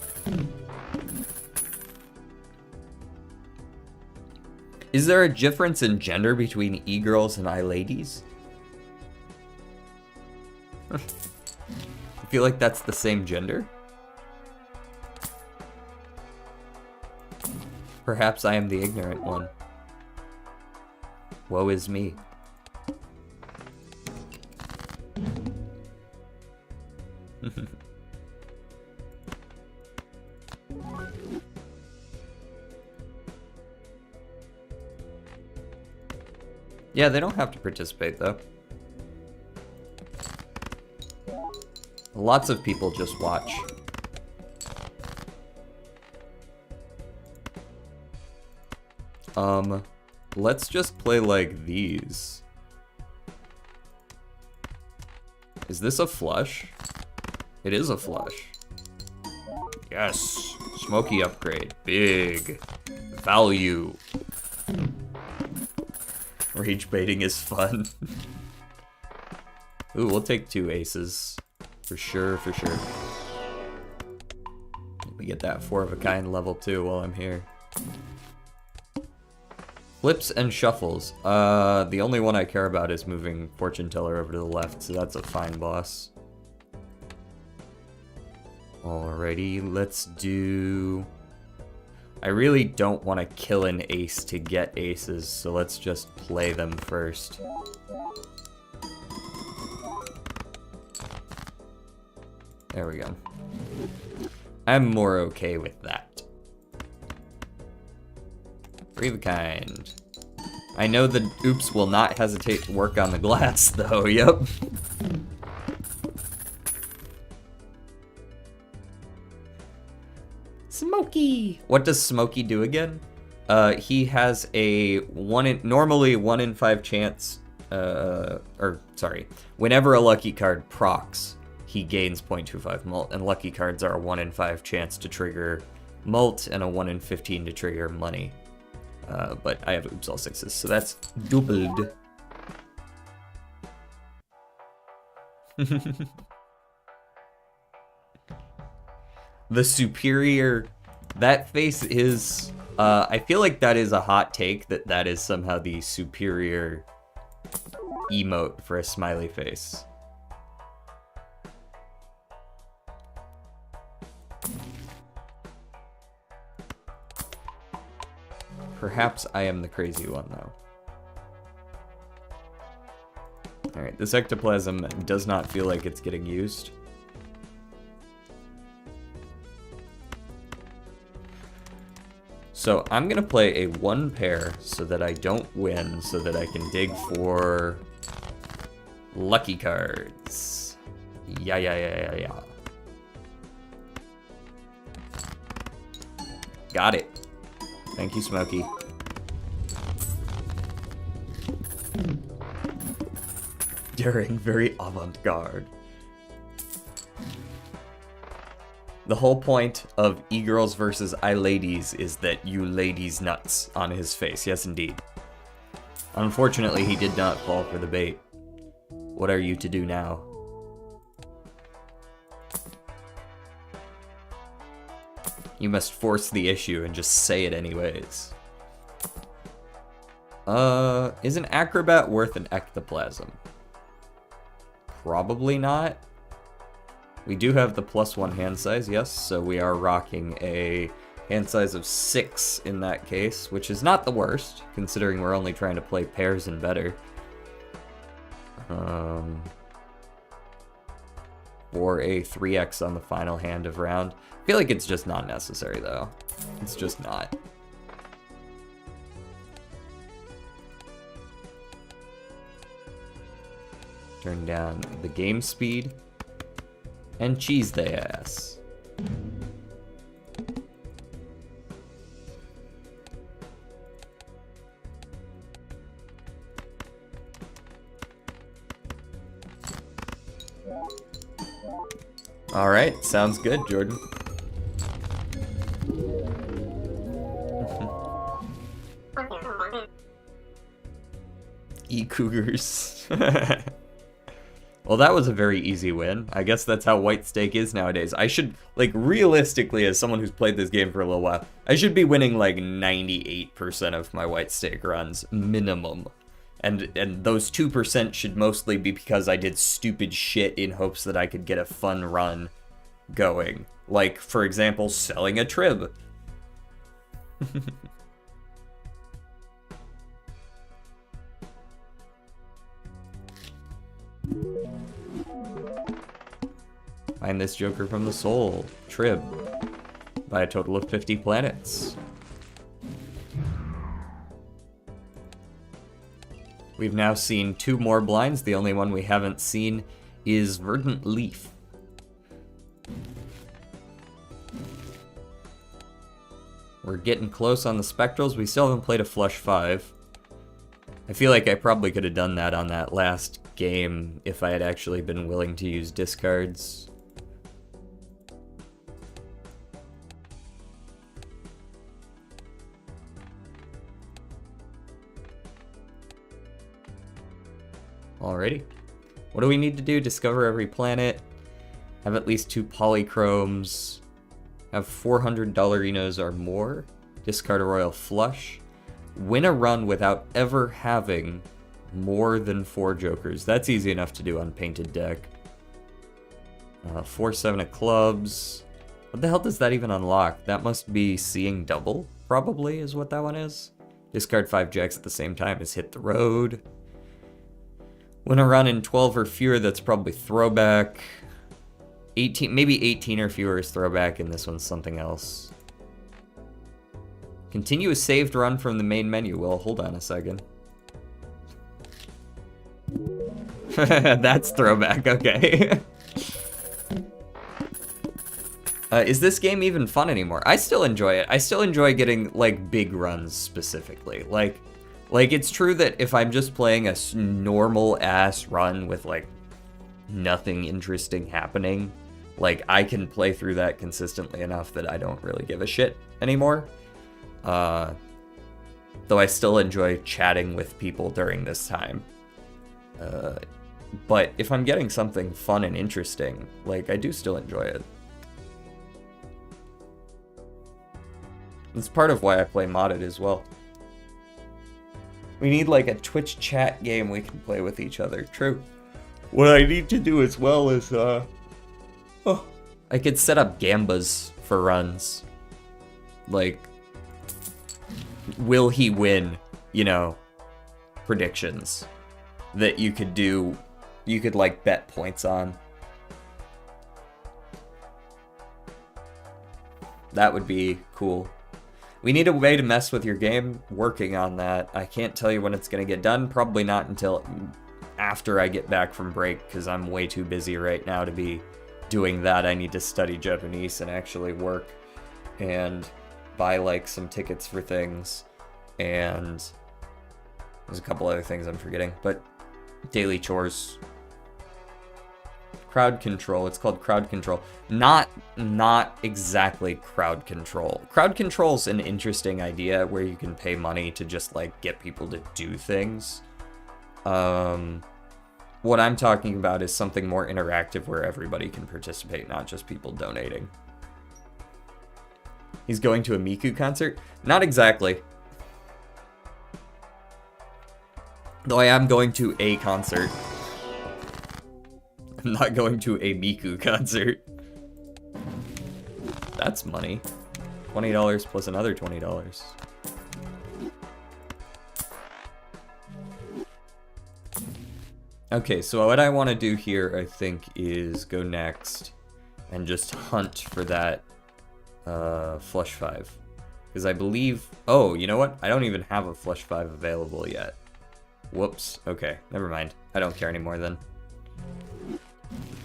Is there a difference in gender between e-girls and i-ladies? I feel like that's the same gender. Perhaps I am the ignorant one. Woe is me. Yeah, they don't have to participate though. Lots of people just watch. Let's just play like these. Is this a flush? It is a flush. Yes, smoky upgrade, big value. Rage baiting is fun. Ooh, we'll take 2 aces. For sure, for sure. Let me get that 4 of a kind level 2 while I'm here. Flips and shuffles. The only one I care about is moving Fortune Teller over to the left, so that's a fine boss. Alrighty, let's do... I really don't want to kill an ace to get aces, so let's just play them first. There we go. I'm more okay with that. 3 of a kind. I know the oops will not hesitate to work on the glass, though, yep. Smokey! What does Smokey do again? He has a normally 1 in 5 chance, whenever a lucky card procs, he gains 0.25 mult, and lucky cards are a 1 in 5 chance to trigger mult and a 1 in 15 to trigger money. But I have oops all 6s, so that's doubled. The superior, that face is, I feel like that is a hot take, that is somehow the superior emote for a smiley face. Perhaps I am the crazy one, though. Alright, this ectoplasm does not feel like it's getting used. So I'm gonna play a 1 pair so that I don't win, so that I can dig for lucky cards. Yeah. Got it. Thank you, Smokey. Daring, very avant-garde. The whole point of e-girls versus i-ladies is that you ladies nuts on his face. Yes, indeed. Unfortunately, he did not fall for the bait. What are you to do now? You must force the issue and just say it anyways. Is an acrobat worth an ectoplasm? Probably not. We do have the +1 hand size, yes, so we are rocking a hand size of 6 in that case, which is not the worst, considering we're only trying to play pairs and better. Or a 3x on the final hand of round. I feel like it's just not necessary, though. It's just not. Turn down the game speed. And cheese the ass. All right, sounds good, Jordan. E-cougars. Well, that was a very easy win. I guess that's how white stake is nowadays. I should, like, realistically, as someone who's played this game for a little while, I should be winning, like, 98% of my white stake runs, minimum. And those 2% should mostly be because I did stupid shit in hopes that I could get a fun run going. Like, for example, selling a trib. Find this Joker from the Soul. Trib. By a total of 50 planets. We've now seen 2 more blinds. The only one we haven't seen is Verdant Leaf. We're getting close on the Spectrals. We still haven't played a Flush 5. I feel like I probably could have done that on that last game if I had actually been willing to use discards. Alrighty. What do we need to do? Discover every planet, have at least 2 polychromes, have 400 Dollarinos or more, discard a royal flush, win a run without ever having more than 4 jokers. That's easy enough to do on painted deck. 4-7 of clubs. What the hell does that even unlock? That must be seeing double, probably, is what that one is. Discard 5 jacks at the same time as hit the road. Win a run in 12 or fewer, that's probably throwback. 18, maybe 18 or fewer is throwback, and this one's something else. Continue a saved run from the main menu. Well, hold on a second. That's throwback, okay. Is this game even fun anymore? I still enjoy it. I still enjoy getting, like, big runs specifically. Like, it's true that if I'm just playing a normal-ass run with, like, nothing interesting happening, like, I can play through that consistently enough that I don't really give a shit anymore. Though I still enjoy chatting with people during this time. But if I'm getting something fun and interesting, like, I do still enjoy it. It's part of why I play modded as well. We need, like, a Twitch chat game we can play with each other. True. What I need to do as well is, I could set up gambas for runs. Like, will he win, you know, predictions that you could do, you could, like, bet points on. That would be cool. We need a way to mess with your game. Working on that. I can't tell you when it's going to get done. Probably not until after I get back from break, because I'm way too busy right now to be doing that. I need to study Japanese and actually work and buy, like, some tickets for things. And there's a couple other things I'm forgetting. But daily chores. Crowd control. It's called crowd control. Not exactly crowd control. Crowd control's an interesting idea where you can pay money to just, like, get people to do things. What I'm talking about is something more interactive where everybody can participate, not just people donating. He's going to a Miku concert? Not exactly. Though I am going to a concert. I'm not going to a Miku concert. That's money. $20 plus another $20. Okay, so what I want to do here, I think, is go next and just hunt for that Flush 5. Because I believe... Oh, you know what? I don't even have a Flush 5 available yet. Whoops. Okay, never mind. I don't care anymore then.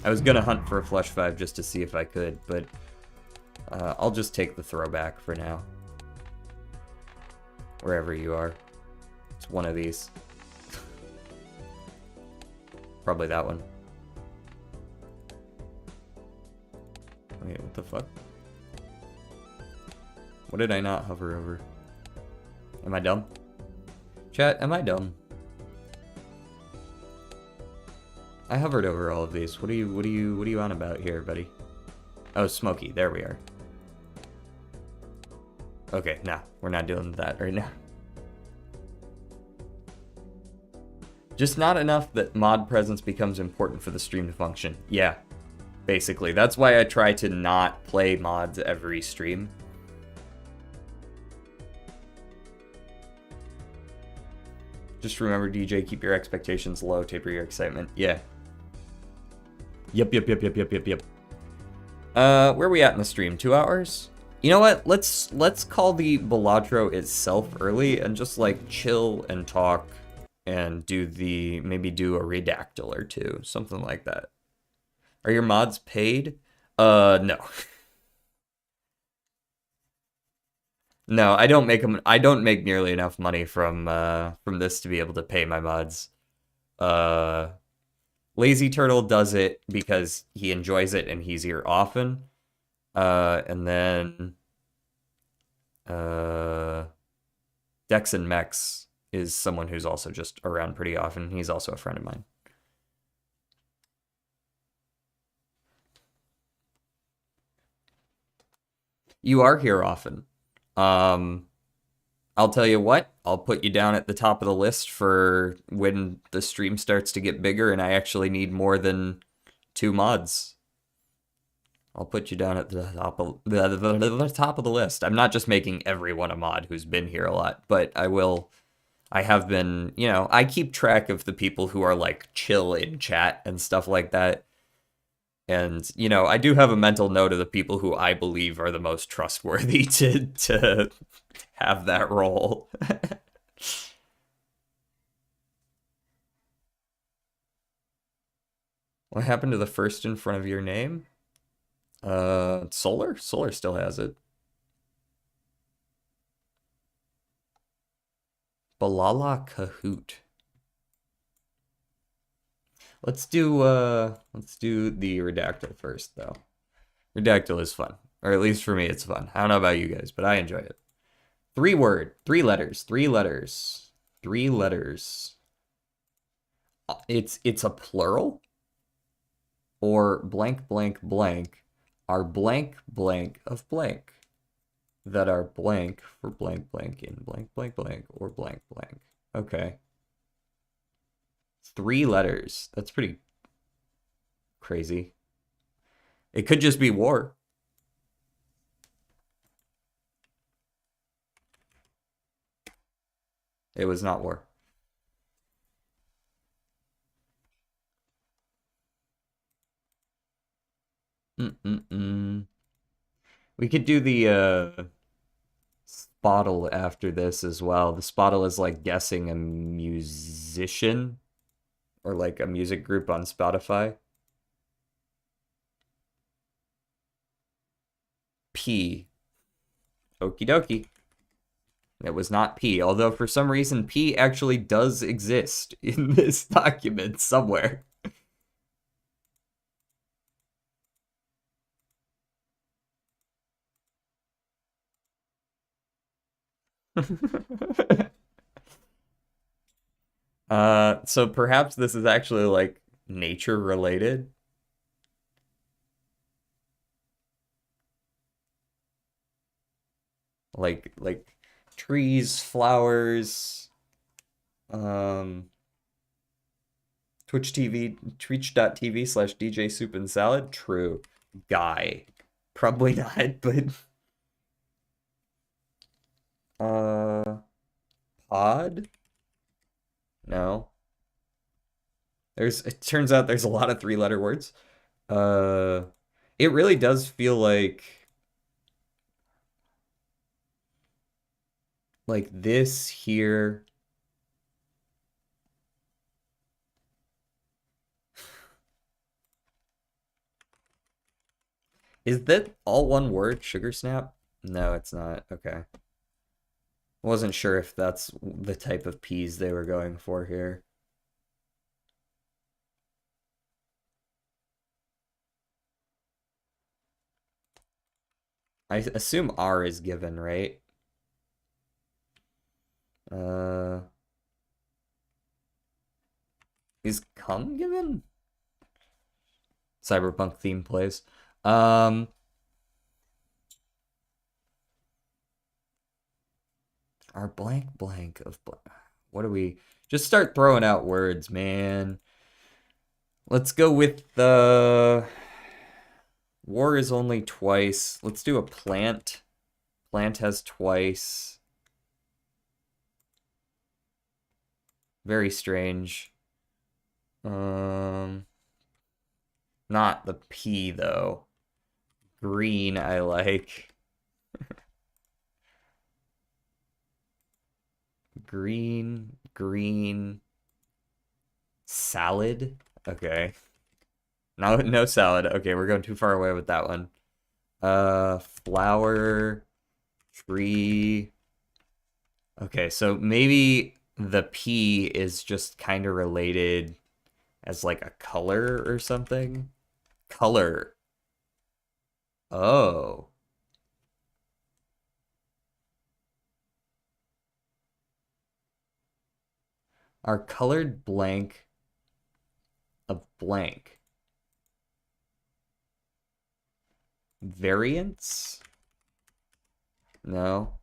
I was gonna hunt for a Flush 5 just to see if I could, but I'll just take the throwback for now. Wherever you are. It's one of these. Probably that one. Wait, what the fuck? What did I not hover over? Am I dumb? Chat, am I dumb? I hovered over all of these. What are you on about here, buddy? Oh, Smokey. There we are. Okay, nah, we're not doing that right now. Just not enough that mod presence becomes important for the stream to function. Yeah, basically. That's why I try to not play mods every stream. Just remember, DJ, keep your expectations low, taper your excitement. Yeah. Yep. Where are we at in the stream? 2 hours? You know what? Let's call the Balatro itself early and just like chill and talk and maybe do a redactyl or two, something like that. Are your mods paid? No. No, I don't make nearly enough money from this to be able to pay my mods. Lazy Turtle does it because he enjoys it and he's here often. And then Dex and Mex is someone who's also just around pretty often. He's also a friend of mine. You are here often. I'll tell you what, I'll put you down at the top of the list for when the stream starts to get bigger and I actually need more than 2 mods. I'll put you down at the top of the list. I'm not just making everyone a mod who's been here a lot, but I have been, you know, I keep track of the people who are like chill in chat and stuff like that. And, you know, I do have a mental note of the people who I believe are the most trustworthy to have that role. What happened to the first in front of your name? Solar? Solar still has it. Balala Kahoot. Let's do the Redactyl first, though. Redactyl is fun. Or at least for me, it's fun. I don't know about you guys, but I enjoy it. 3 letters. It's a plural? Or blank blank blank are blank blank of blank that are blank for blank blank in blank blank blank or blank blank. Okay. 3 letters. That's pretty crazy. It could just be war. It was not war. We could do the Spottle after this as well. The Spottle is like guessing a musician or like a music group on Spotify. P. Okie dokie. It was not P, although for some reason P actually does exist in this document somewhere. So perhaps this is actually like nature related. Like trees, flowers, twitch.tv/DJ Soup and Salad. True. Guy. Probably not, but pod? No. It turns out there's a lot of 3-letter words. It really does feel like this here. Is that all one word, Sugar Snap? No, it's not. Okay. Wasn't sure if that's the type of peas they were going for here. I assume R is given, right? Is come given? cyberpunk theme plays. Um, our blank of what do we just start throwing out words, man? Let's go with the war is only twice. Let's do a plant. Plant has twice. Very strange. Not the P though. Green I like. Green. Salad? Okay. No salad. Okay, we're going too far away with that one. Flower, tree. Okay, so maybe the P is just kind of related as like a color or something. Color. Oh. Our colored blank of blank. Variance? No.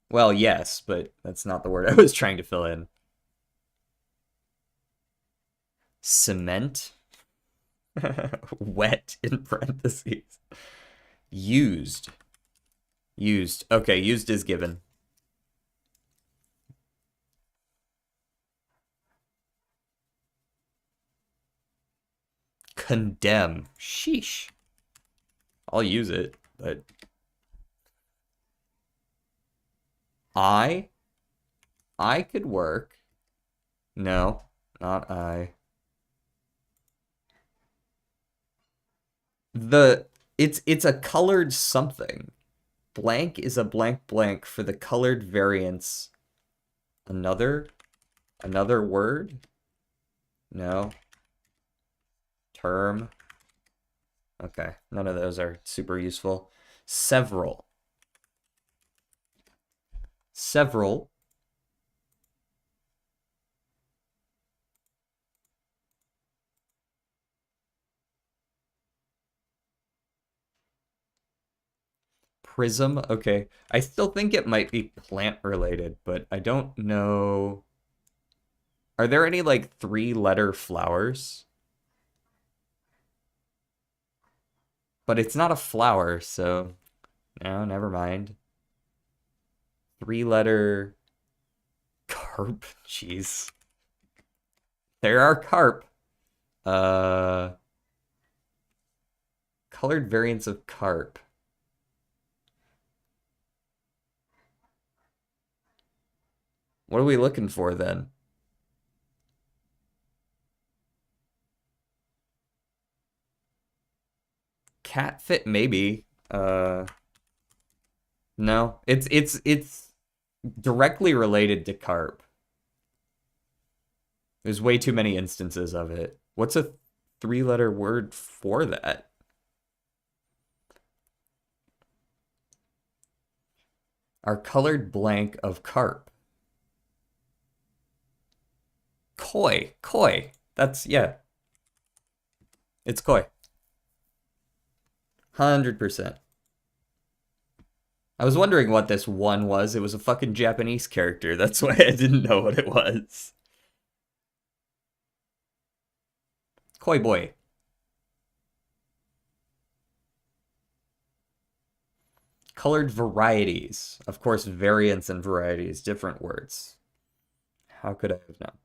Well, yes, but that's not the word I was trying to fill in. Cement? Wet in parentheses. Used. Used. Okay, used is given. Condemn. Sheesh. I'll use it, but I could work. No, not I. It's a colored something. Blank is a blank for the colored variance. Another word? No. Term. Okay, none of those are super useful. Several. Several. Prism. Okay, I still think it might be plant related, but I don't know. Are there any like 3-letter flowers? But it's not a flower, so no, never mind. 3-letter carp. Jeez. There are carp. Uh, colored variants of carp. What are we looking for then? Catfit, maybe. No, it's directly related to carp. There's way too many instances of it. What's a 3-letter word for that? Our colored blank of carp. Koi. That's, yeah. It's koi. 100%. I was wondering what this one was. It was a fucking Japanese character. That's why I didn't know what it was. Koi boy. Colored varieties. Of course, variants and varieties, different words. How could I have known?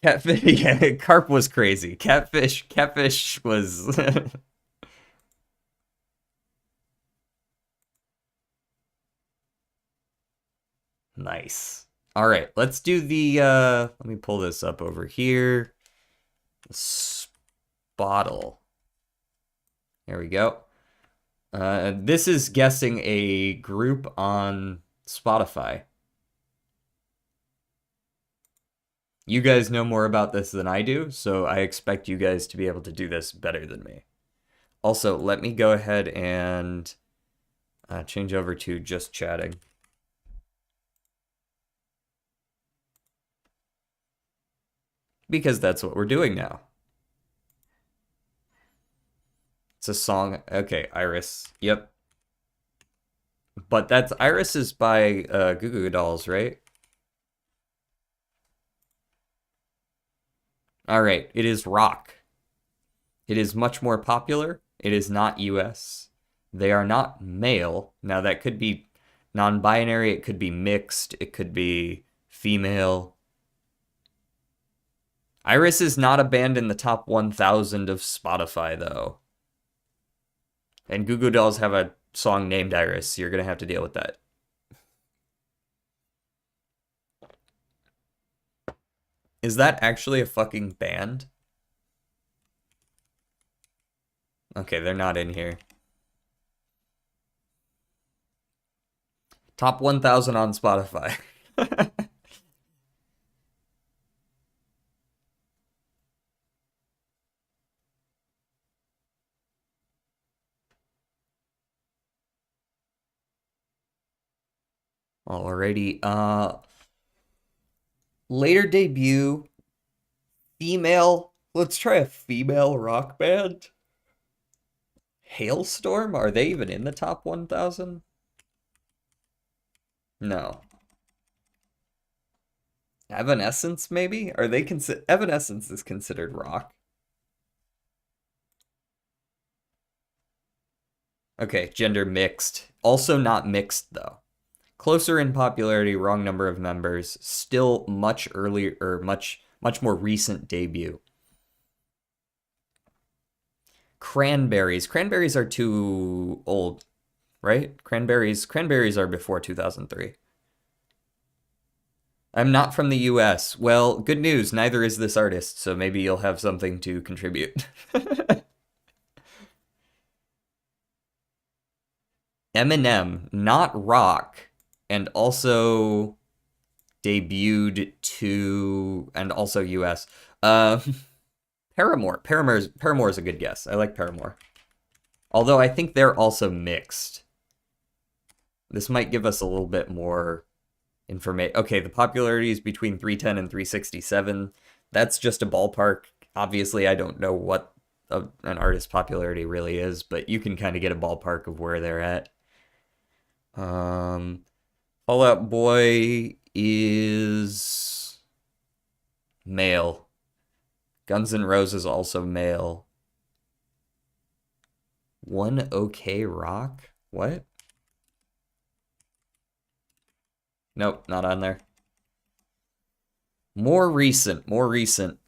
Catfish, yeah, carp was crazy. Catfish was... Nice. All right, let's do the, let me pull this up over here. Spottle. There we go. This is guessing a group on Spotify. You guys know more about this than I do, so I expect you guys to be able to do this better than me. Also, let me go ahead and change over to just chatting. Because that's what we're doing now. It's a song. Okay, Iris. Yep. But that's Iris is by Goo Goo Dolls, right? All right, it is rock. It is much more popular. It is not US. They are not male. Now that could be non-binary, it could be mixed, it could be female. Iris is not a band in the top 1,000 of Spotify though. And Goo Goo Dolls have a song named Iris. You're going to have to deal with that. Is that actually a fucking band? Okay, they're not in here. Top 1,000 on Spotify. Alrighty. Later debut. Female. Let's try a female rock band. Hailstorm? Are they even in the top 1,000? No. Evanescence, maybe? Are they Evanescence is considered rock. Okay, gender mixed. Also not mixed, though. Closer in popularity, wrong number of members. Still much earlier, or much more recent debut. Cranberries. Cranberries are too old, right? Cranberries are before 2003. I'm not from the US. Well, good news, neither is this artist, so maybe you'll have something to contribute. Eminem, not rock, and also debuted to, and also US. Paramore. Paramore's a good guess. I like Paramore. Although I think they're also mixed. This might give us a little bit more information. Okay, the popularity is between 310 and 367. That's just a ballpark. Obviously, I don't know what an artist's popularity really is, but you can kind of get a ballpark of where they're at. Fall Out Boy is male. Guns N' Roses also male. One OK Rock? What? Nope, not on there. More recent. Not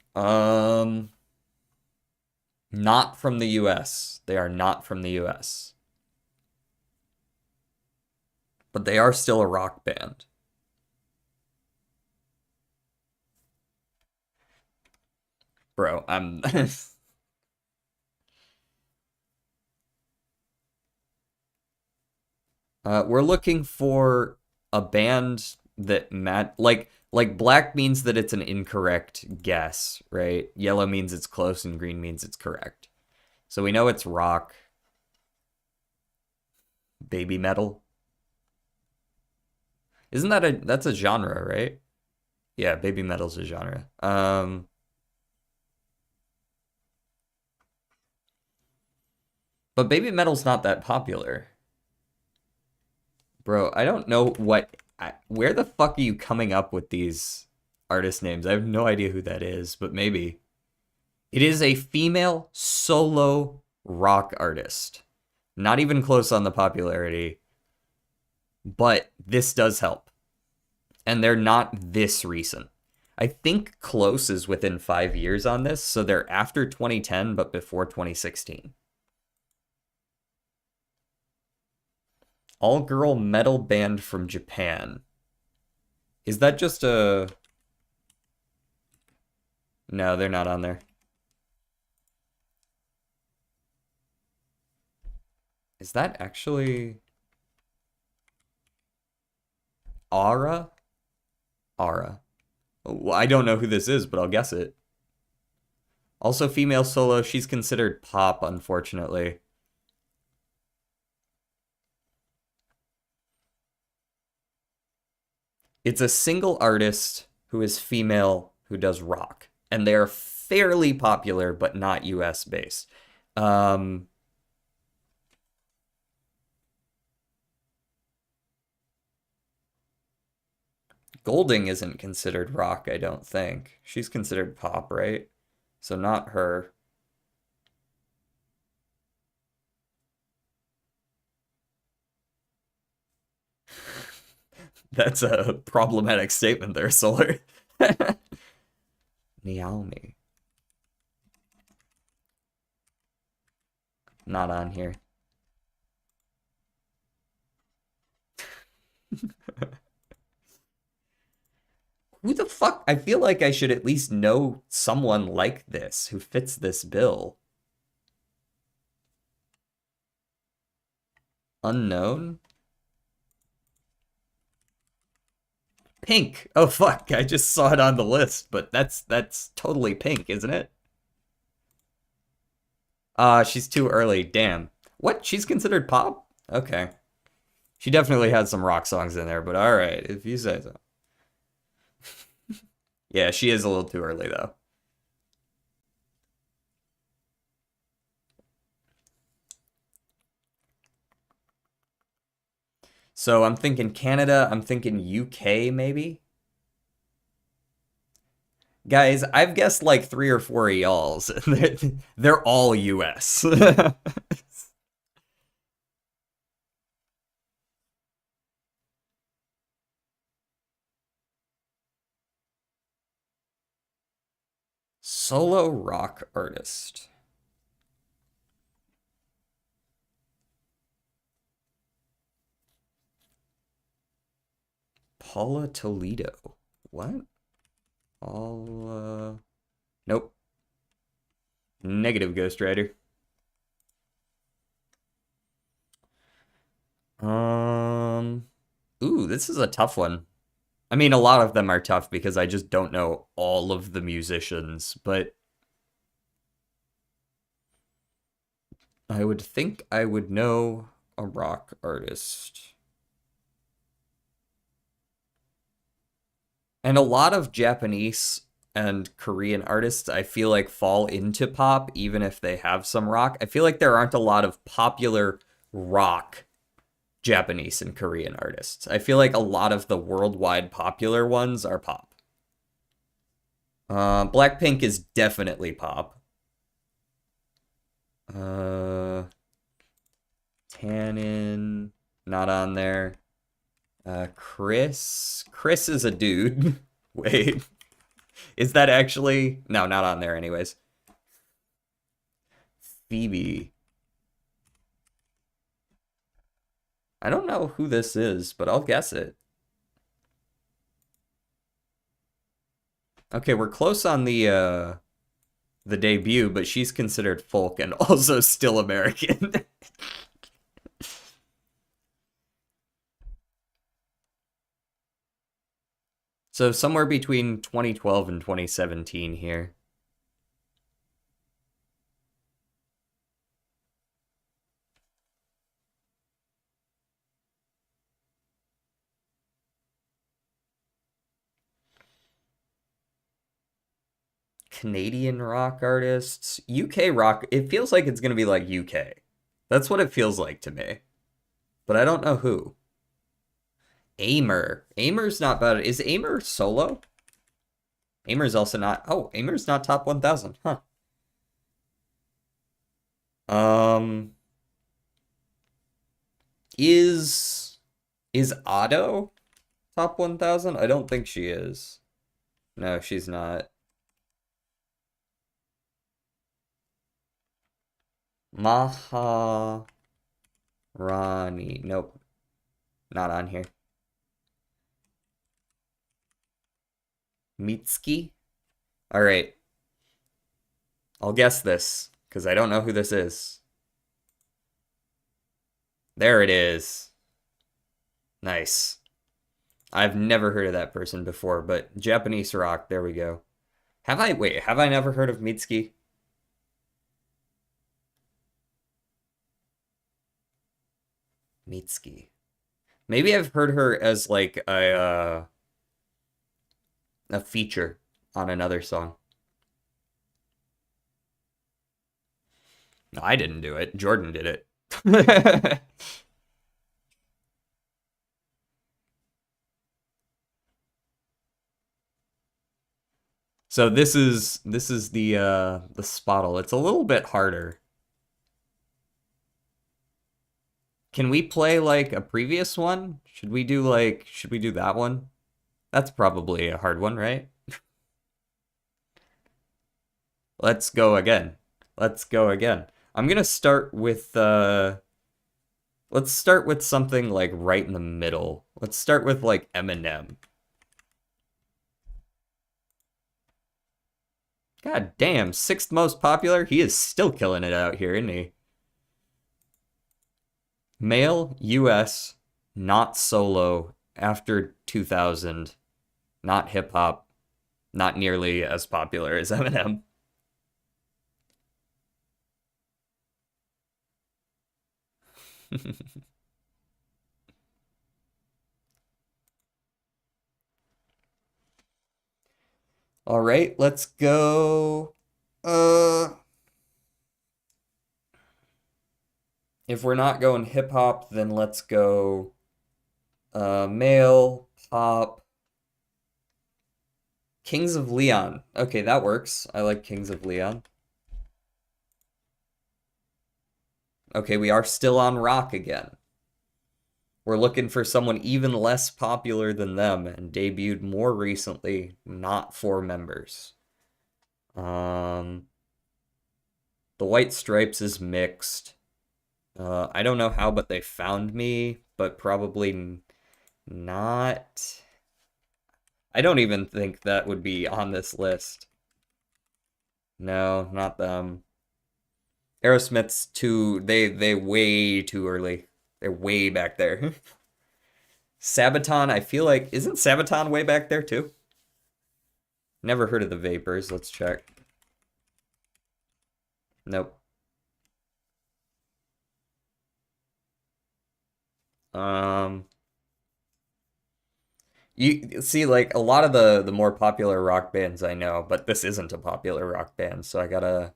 from the US. They are not from the US. But they are still a rock band. Bro, I'm... we're looking for a band that like black means that it's an incorrect guess, right? Yellow means it's close and green means it's correct. So we know it's rock. Baby metal. Isn't that that's a genre, right? Yeah, baby metal's a genre. But baby metal's not that popular. Bro, I don't know where the fuck are you coming up with these artist names? I have no idea who that is, but maybe. It is a female solo rock artist. Not even close on the popularity, but this does help. And they're not this recent. I think Close is within 5 years on this, so they're after 2010, but before 2016. All-girl metal band from Japan. Is that just a... No, they're not on there. Is that actually... Aura? Aura. Well, I don't know who this is, but I'll guess it. Also female solo, she's considered pop, unfortunately. It's a single artist who is female who does rock. And they're fairly popular, but not US based. Golding isn't considered rock, I don't think. She's considered pop, right? So not her. That's a problematic statement there, Solar. Naomi. Not on here. Who the fuck? I feel like I should at least know someone like this who fits this bill. Unknown? Pink. Oh fuck, I just saw it on the list, but that's totally Pink, isn't it? She's too early. Damn. What? She's considered pop? Okay. She definitely had some rock songs in there, but alright, if you say so. Yeah, she is a little too early though. So I'm thinking Canada, I'm thinking UK maybe? Guys, I've guessed like 3 or 4 of y'all's. They're all US. Solo rock artist. Paula Toledo. What? Paula. Nope. Negative Ghost Rider. Ooh, this is a tough one. I mean, a lot of them are tough because I just don't know all of the musicians, but I would think I would know a rock artist. And a lot of Japanese and Korean artists, I feel like fall into pop, even if they have some rock. I feel like there aren't a lot of popular rock Japanese and Korean artists. I feel like a lot of the worldwide popular ones are pop. Blackpink is definitely pop. Tannen, not on there. Chris is a dude. Wait, is that actually? No, not on there anyways. Phoebe. I don't know who this is, but I'll guess it. Okay, we're close on the debut, but she's considered folk and also still American. So somewhere between 2012 and 2017 here. Canadian rock artists, UK rock, it feels like it's going to be like UK. That's what it feels like to me. But I don't know who. Aimer. Aimer's not bad. Is Aimer solo? Aimer's also not. Oh, Aimer's not top 1000. Huh. Um is Otto top 1000? I don't think she is. No, she's not. Maharani. Nope. Not on here. Mitski? Alright. I'll guess this, because I don't know who this is. There it is. Nice. I've never heard of that person before, but Japanese rock, there we go. Have I never heard of Mitski? Mitski. Maybe I've heard her as like a feature on another song. No, I didn't do it. Jordan did it. So this is the spottle. It's a little bit harder. Can we play like a previous one? Should we do that one? That's probably a hard one, right? Let's go again. Let's go again. I'm gonna start with let's start with something like right in the middle. Let's start with like Eminem. God damn, sixth most popular? He is still killing it out here, isn't he? Male, US, not solo, after 2000, not hip hop, not nearly as popular as Eminem. All right, let's go. If we're not going hip hop, then let's go male, pop, Kings of Leon. Okay, that works. I like Kings of Leon. Okay, we are still on rock again. We're looking for someone even less popular than them and debuted more recently, not four members. The White Stripes is mixed. I don't know how, but they found me, but probably not. I don't even think that would be on this list. No, not them. Aerosmith's too, they way too early. They're way back there. Sabaton, I feel like, isn't Sabaton way back there too? Never heard of the Vapors. Let's check. Nope. You see, like, a lot of the more popular rock bands I know, but this isn't a popular rock band, so I gotta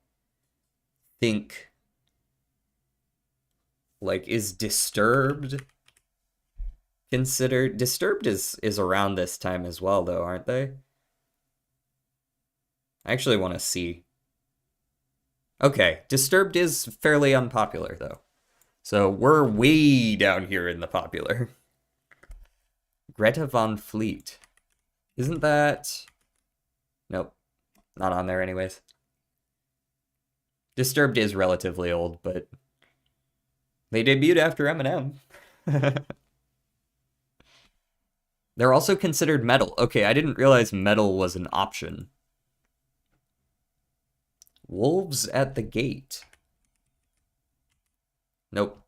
think. Like, is Disturbed considered? Disturbed is around this time as well, though, aren't they? I actually want to see. Okay, Disturbed is fairly unpopular, though. So we're way down here in the popular. Greta Von Fleet. Isn't that... Nope. Not on there anyways. Disturbed is relatively old, but... They debuted after Eminem. They're also considered metal. Okay, I didn't realize metal was an option. Wolves at the Gate. Nope.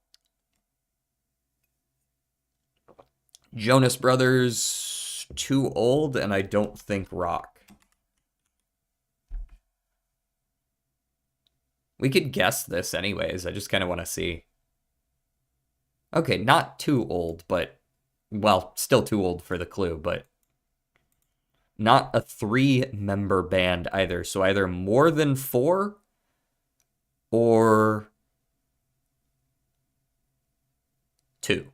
Jonas Brothers, too old, and I don't think rock. We could guess this anyways. I just kind of want to see. Okay, not too old, but... Well, still too old for the clue, but... Not a three-member band either. So either more than four, or... two.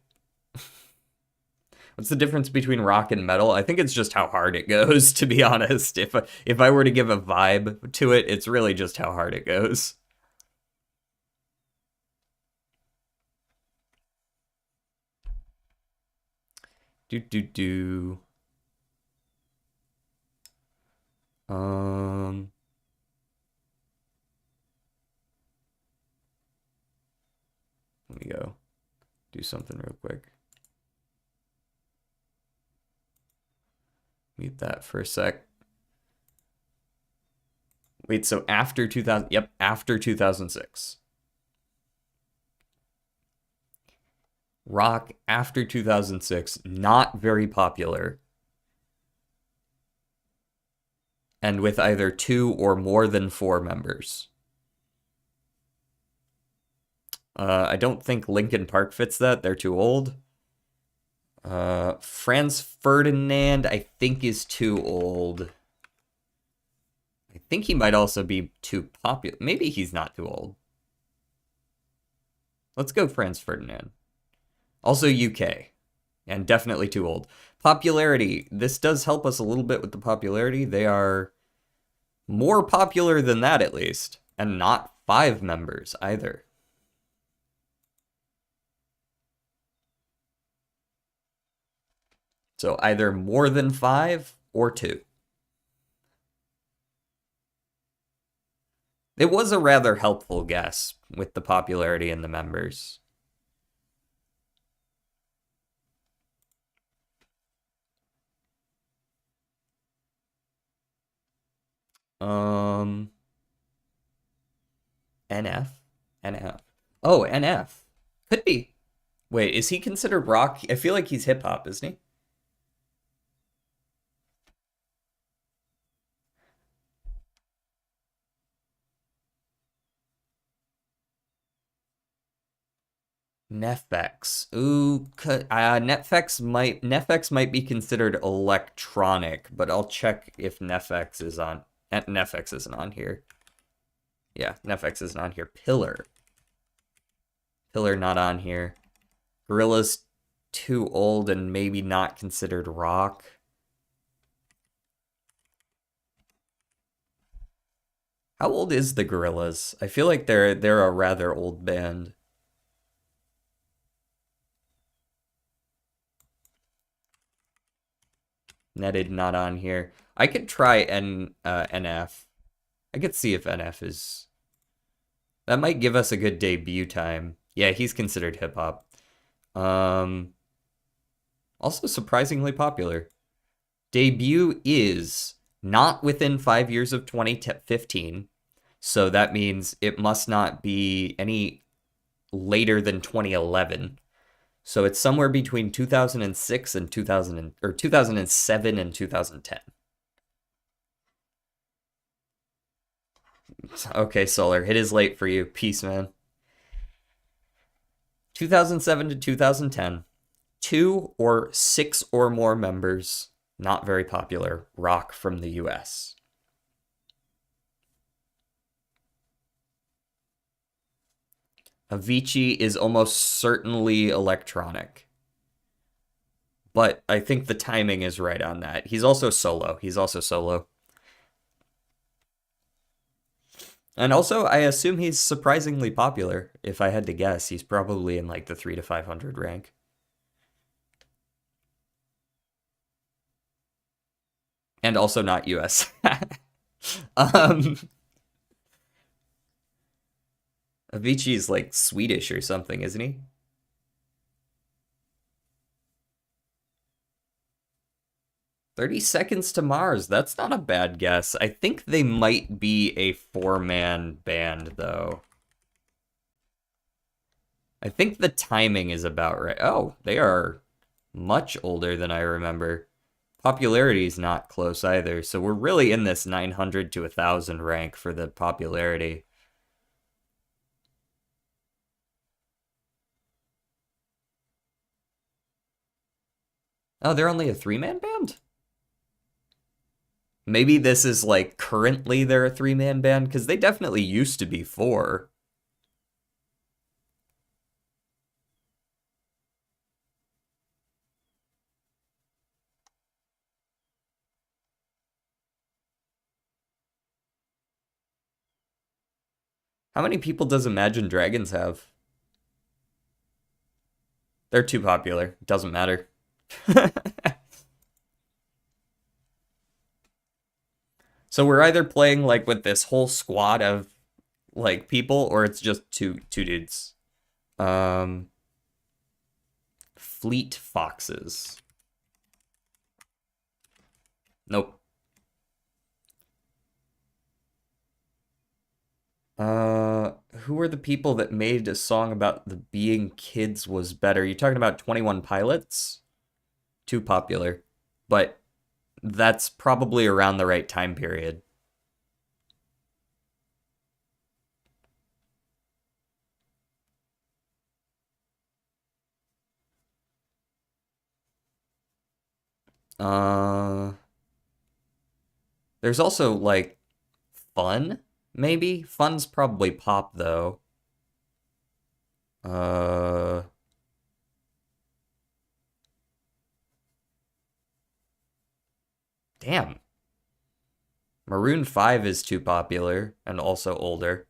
What's the difference between rock and metal? I think it's just how hard it goes, to be honest. If I were to give a vibe to it, it's really just how hard it goes. Do. Let me go do something real quick. Mute that for a sec. Wait, so after 2000, yep, after 2006. Rock after 2006, not very popular. And with either two or more than four members. I don't think Linkin Park fits that. They're too old. Franz Ferdinand, I think, is too old. I think he might also be too popular. Maybe he's not too old. Let's go Franz Ferdinand. Also UK. And definitely too old. Popularity. This does help us a little bit with the popularity. They are More popular than that, at least. And not 5 members either. So either more than 5 or 2. It was a rather helpful guess with the popularity in the members. Um, NF? NF. Oh, NF. Could be. Wait, is he considered rock? I feel like he's hip hop, isn't he? Nefex. Ooh, Nefex might be considered electronic, but I'll check if Nefex is on. Nefex isn't on here. Yeah, Nefex isn't on here. Pillar. Pillar not on here. Gorilla's too old and maybe not considered rock. How old is the Gorillas? I feel like they're a rather old band. Netted not on here. I could try NF. I could see if NF is. That might give us a good debut time. Yeah, he's considered hip hop. Um, Also surprisingly popular. Debut is not within 5 years of 2015. So that means it must not be any later than 2011. So it's somewhere between 2006 and 2007 and 2010. Okay, Solar, it is late for you. Peace, man. 2007 to 2010. 2 or 6 or more members, not very popular, rock from the US. Avicii is almost certainly electronic. But I think the timing is right on that. He's also solo. And also, I assume he's surprisingly popular. If I had to guess, he's probably in like the 3 to 500 rank. And also not US. um, Avicii is like Swedish or something, isn't he? 30 Seconds to Mars. That's not a bad guess. I think they might be a 4-man band, though. I think the timing is about right. Oh, they are much older than I remember. Popularity is not close either, so we're really in this 900 to 1,000 rank for the popularity. Oh, they're only a 3-man band? Maybe this is like currently they're a 3-man band, because they definitely used to be 4. How many people does Imagine Dragons have? They're too popular. Doesn't matter. So we're either playing like with this whole squad of like people, or it's just two dudes. Um, Fleet Foxes. Nope. Who are the people that made a song about the being kids was better? You talking about 21 Pilots? Too popular, but that's probably around the right time period. Uh, there's also like Fun, maybe? Fun's probably pop though. Uh, damn. Maroon 5 is too popular and also older.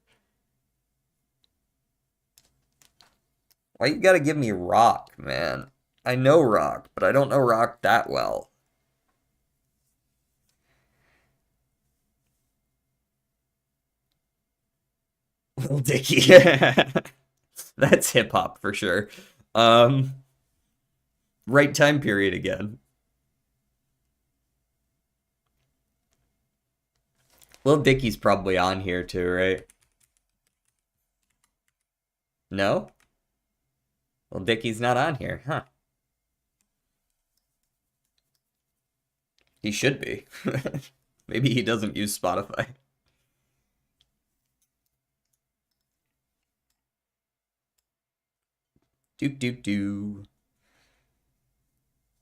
Why you gotta give me rock, man? I know rock, but I don't know rock that well. Little Dicky. That's hip hop for sure. Um, right time period again. Little Dicky's probably on here too, right? No? Little Dicky's not on here, huh? He should be. Maybe he doesn't use Spotify. Do.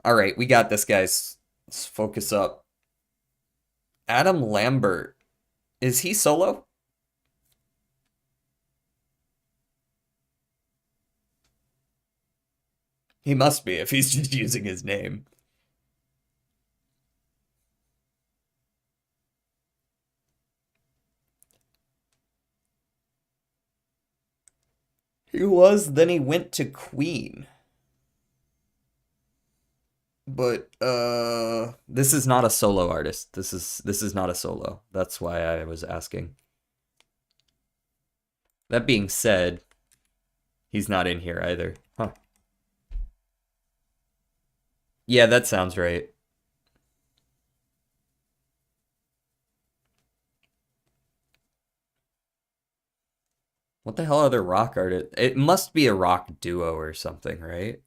All right, we got this, guys. Let's focus up. Adam Lambert. Is he solo? He must be if he's just using his name. He was, then he went to Queen. But this is not a solo artist. This is not a solo. That's why I was asking. That being said, he's not in here either. Huh. Yeah, that sounds right. What the hell other rock artist? It must be a rock duo or something, right?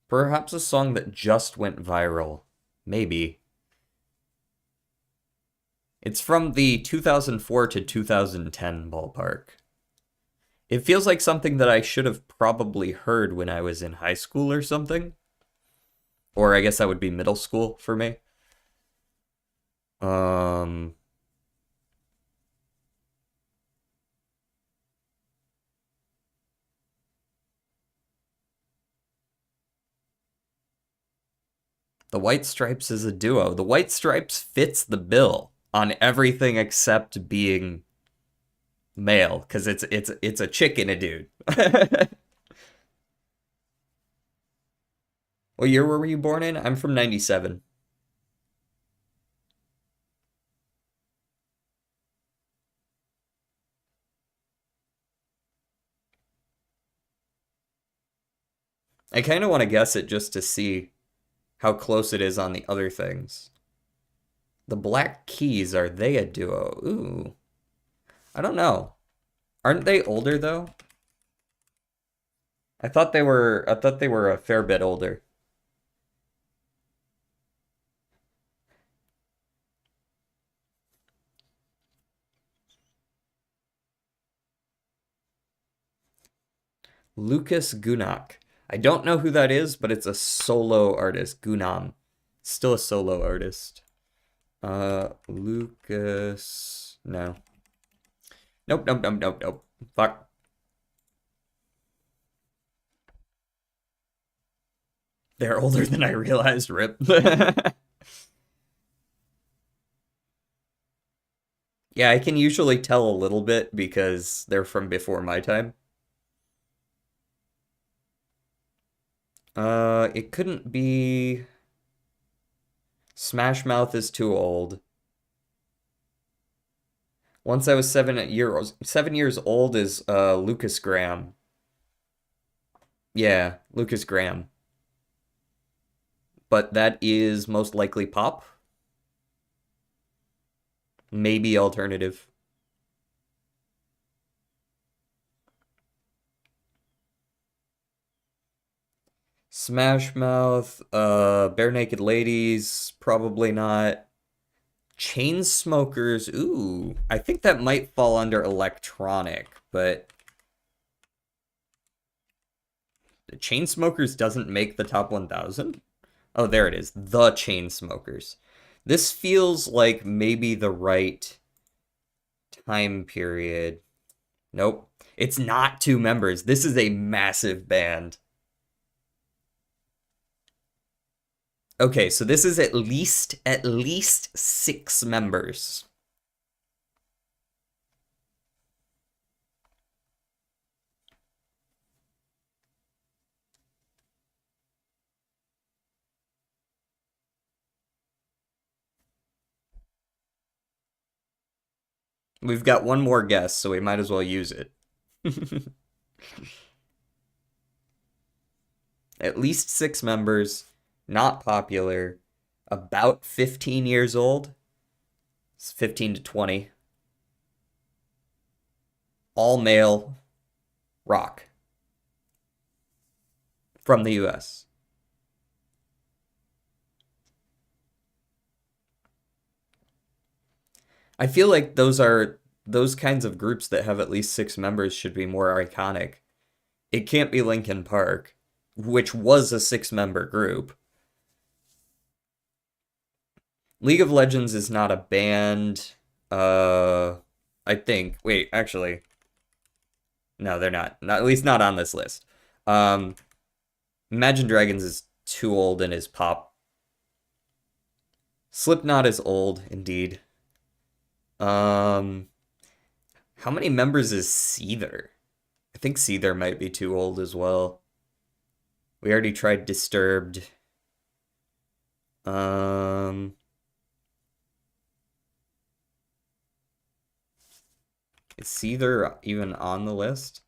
Perhaps a song that just went viral. Maybe. It's from the 2004 to 2010 ballpark. It feels like something that I should have probably heard when I was in high school or something. Or I guess that would be middle school for me. Um, the White Stripes is a duo. The White Stripes fits the bill on everything except being male, because it's a chick and a dude. What year were you born in? I'm from 97. I kind of want to guess it just to see how close it is on the other things. The Black Keys, are they a duo? Ooh. I don't know. Aren't they older though? I thought they were a fair bit older. Lucas Gunak. I don't know who that is, but it's a solo artist. Gunam. Still a solo artist. Lucas. No. Nope. Fuck. They're older than I realized, rip. Yeah, I can usually tell a little bit because they're from before my time. It couldn't be. Smash Mouth is too old. Once I was 7 years old is Lucas Graham. Yeah, Lucas Graham. But that is most likely pop. Maybe alternative. Smash Mouth, Bare Naked Ladies, probably not. Chainsmokers, ooh, I think that might fall under electronic, but the Chainsmokers doesn't make the top 1000? Oh, there it is. The Chainsmokers. This feels like maybe the right time period. Nope. It's not 2 members. This is a massive band. Okay, so this is at least 6 members. We've got one more guess, so we might as well use it. At least 6 members, not popular, about 15 years old. It's 15 to 20. All male rock from the US. I feel like those kinds of groups that have at least 6 members should be more iconic. It can't be Linkin Park, which was a 6 member group. League of Legends is not a band. Uh, I think. Wait, actually, no, they're not. Not at least not on this list. Um, Imagine Dragons is too old and is pop. Slipknot is old, indeed. Um, how many members is Seether? I think Seether might be too old as well. We already tried Disturbed. Um, is Seether even on the list?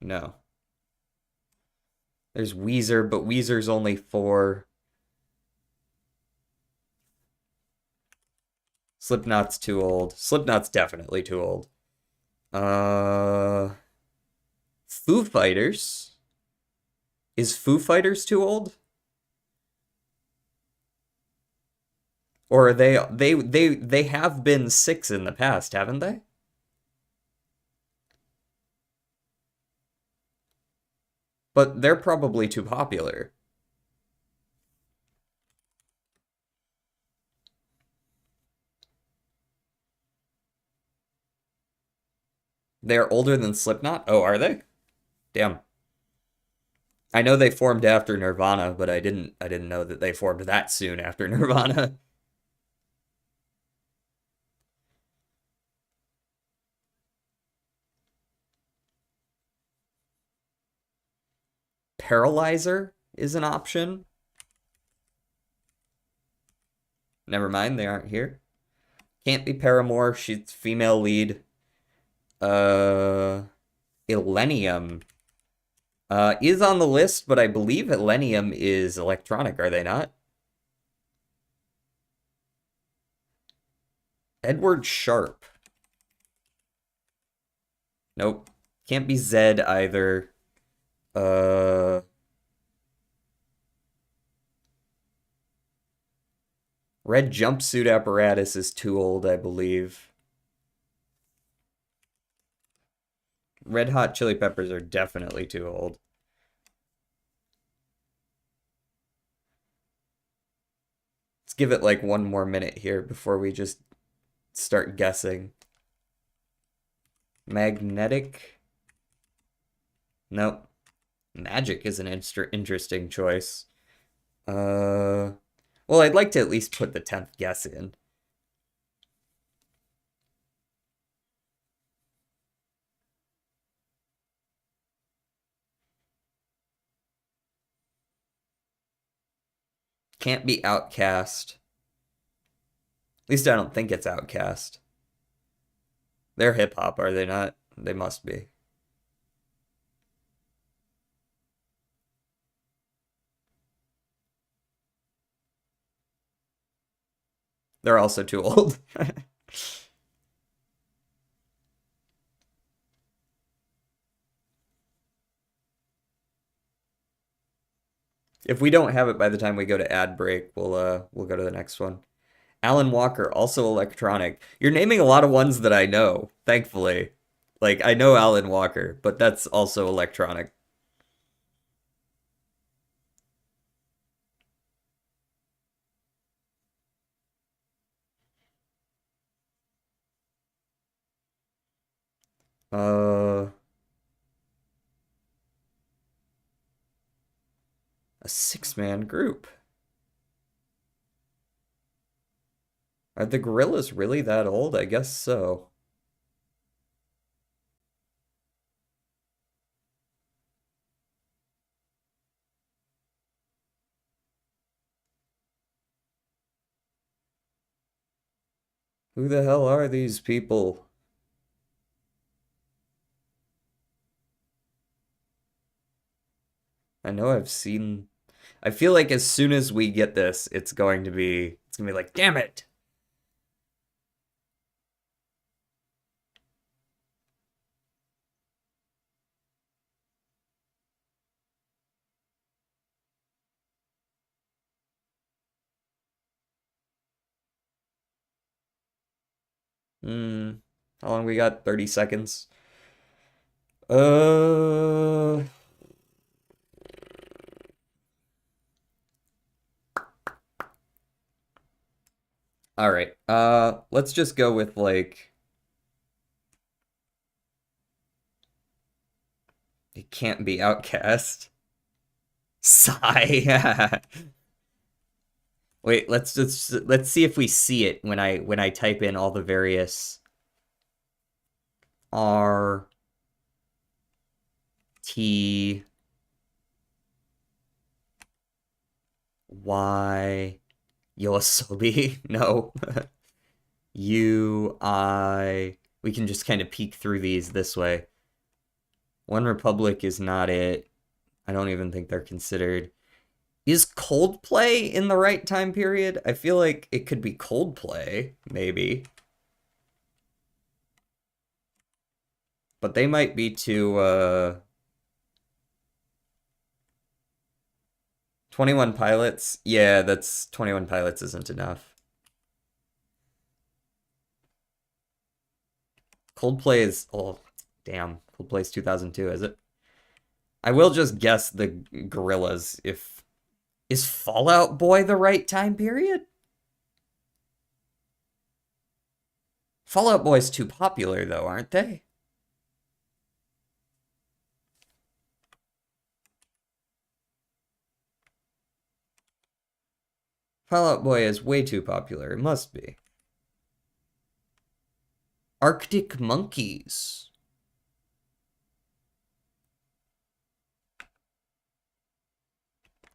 No. There's Weezer, but Weezer's only 4. Slipknot's too old. Slipknot's definitely too old. Uh, Foo Fighters. Is Foo Fighters too old? Or are they have been 6 in the past, haven't they? But they're probably too popular. They're older than Slipknot? Oh, are they? Damn. I know they formed after Nirvana, but I didn't know that they formed that soon after Nirvana. Paralyzer is an option. Never mind, they aren't here. Can't be Paramore, she's female lead. Uh Illenium is on the list, but I believe Illenium is electronic, are they not? Edward Sharp. Nope. Can't be Zed either. Uh Red Jumpsuit Apparatus is too old, I believe. Red Hot Chili Peppers are definitely too old. Let's give it like one more minute here before we just start guessing. Magnetic? Nope. Magic is an interesting choice. Well, I'd like to at least put the 10th guess in. Can't be Outcast. At least I don't think it's Outcast. They're hip hop, are they not? They must be. They're also too old. If we don't have it by the time we go to ad break, we'll go to the next one. Alan Walker, also electronic. You're naming a lot of ones that I know, thankfully. Like I know Alan Walker, but that's also electronic. Uh A six-man group. Are the gorillas really that old? I guess so. Who the hell are these people? I know I've seen. I feel like as soon as we get this, it's gonna be like, damn it. Hmm. How long we got? 30 seconds. Uh, all right. Let's just go with like it can't be Outcast. Sigh. Wait, let's see if we see it when I type in all the various R T Y Yoasobi. No. U I. We can just kind of peek through these this way. One Republic is not it. I don't even think they're considered. Is Coldplay in the right time period? I feel like it could be Coldplay, maybe. But they might be too 21 Pilots. Yeah, that's 21 Pilots isn't enough. Coldplay is oh damn. Coldplay's 2002, is it? I will just guess the Gorillas if is Fallout Boy the right time period? Fallout Boy's too popular though, aren't they? Fallout Boy is way too popular. It must be. Arctic Monkeys.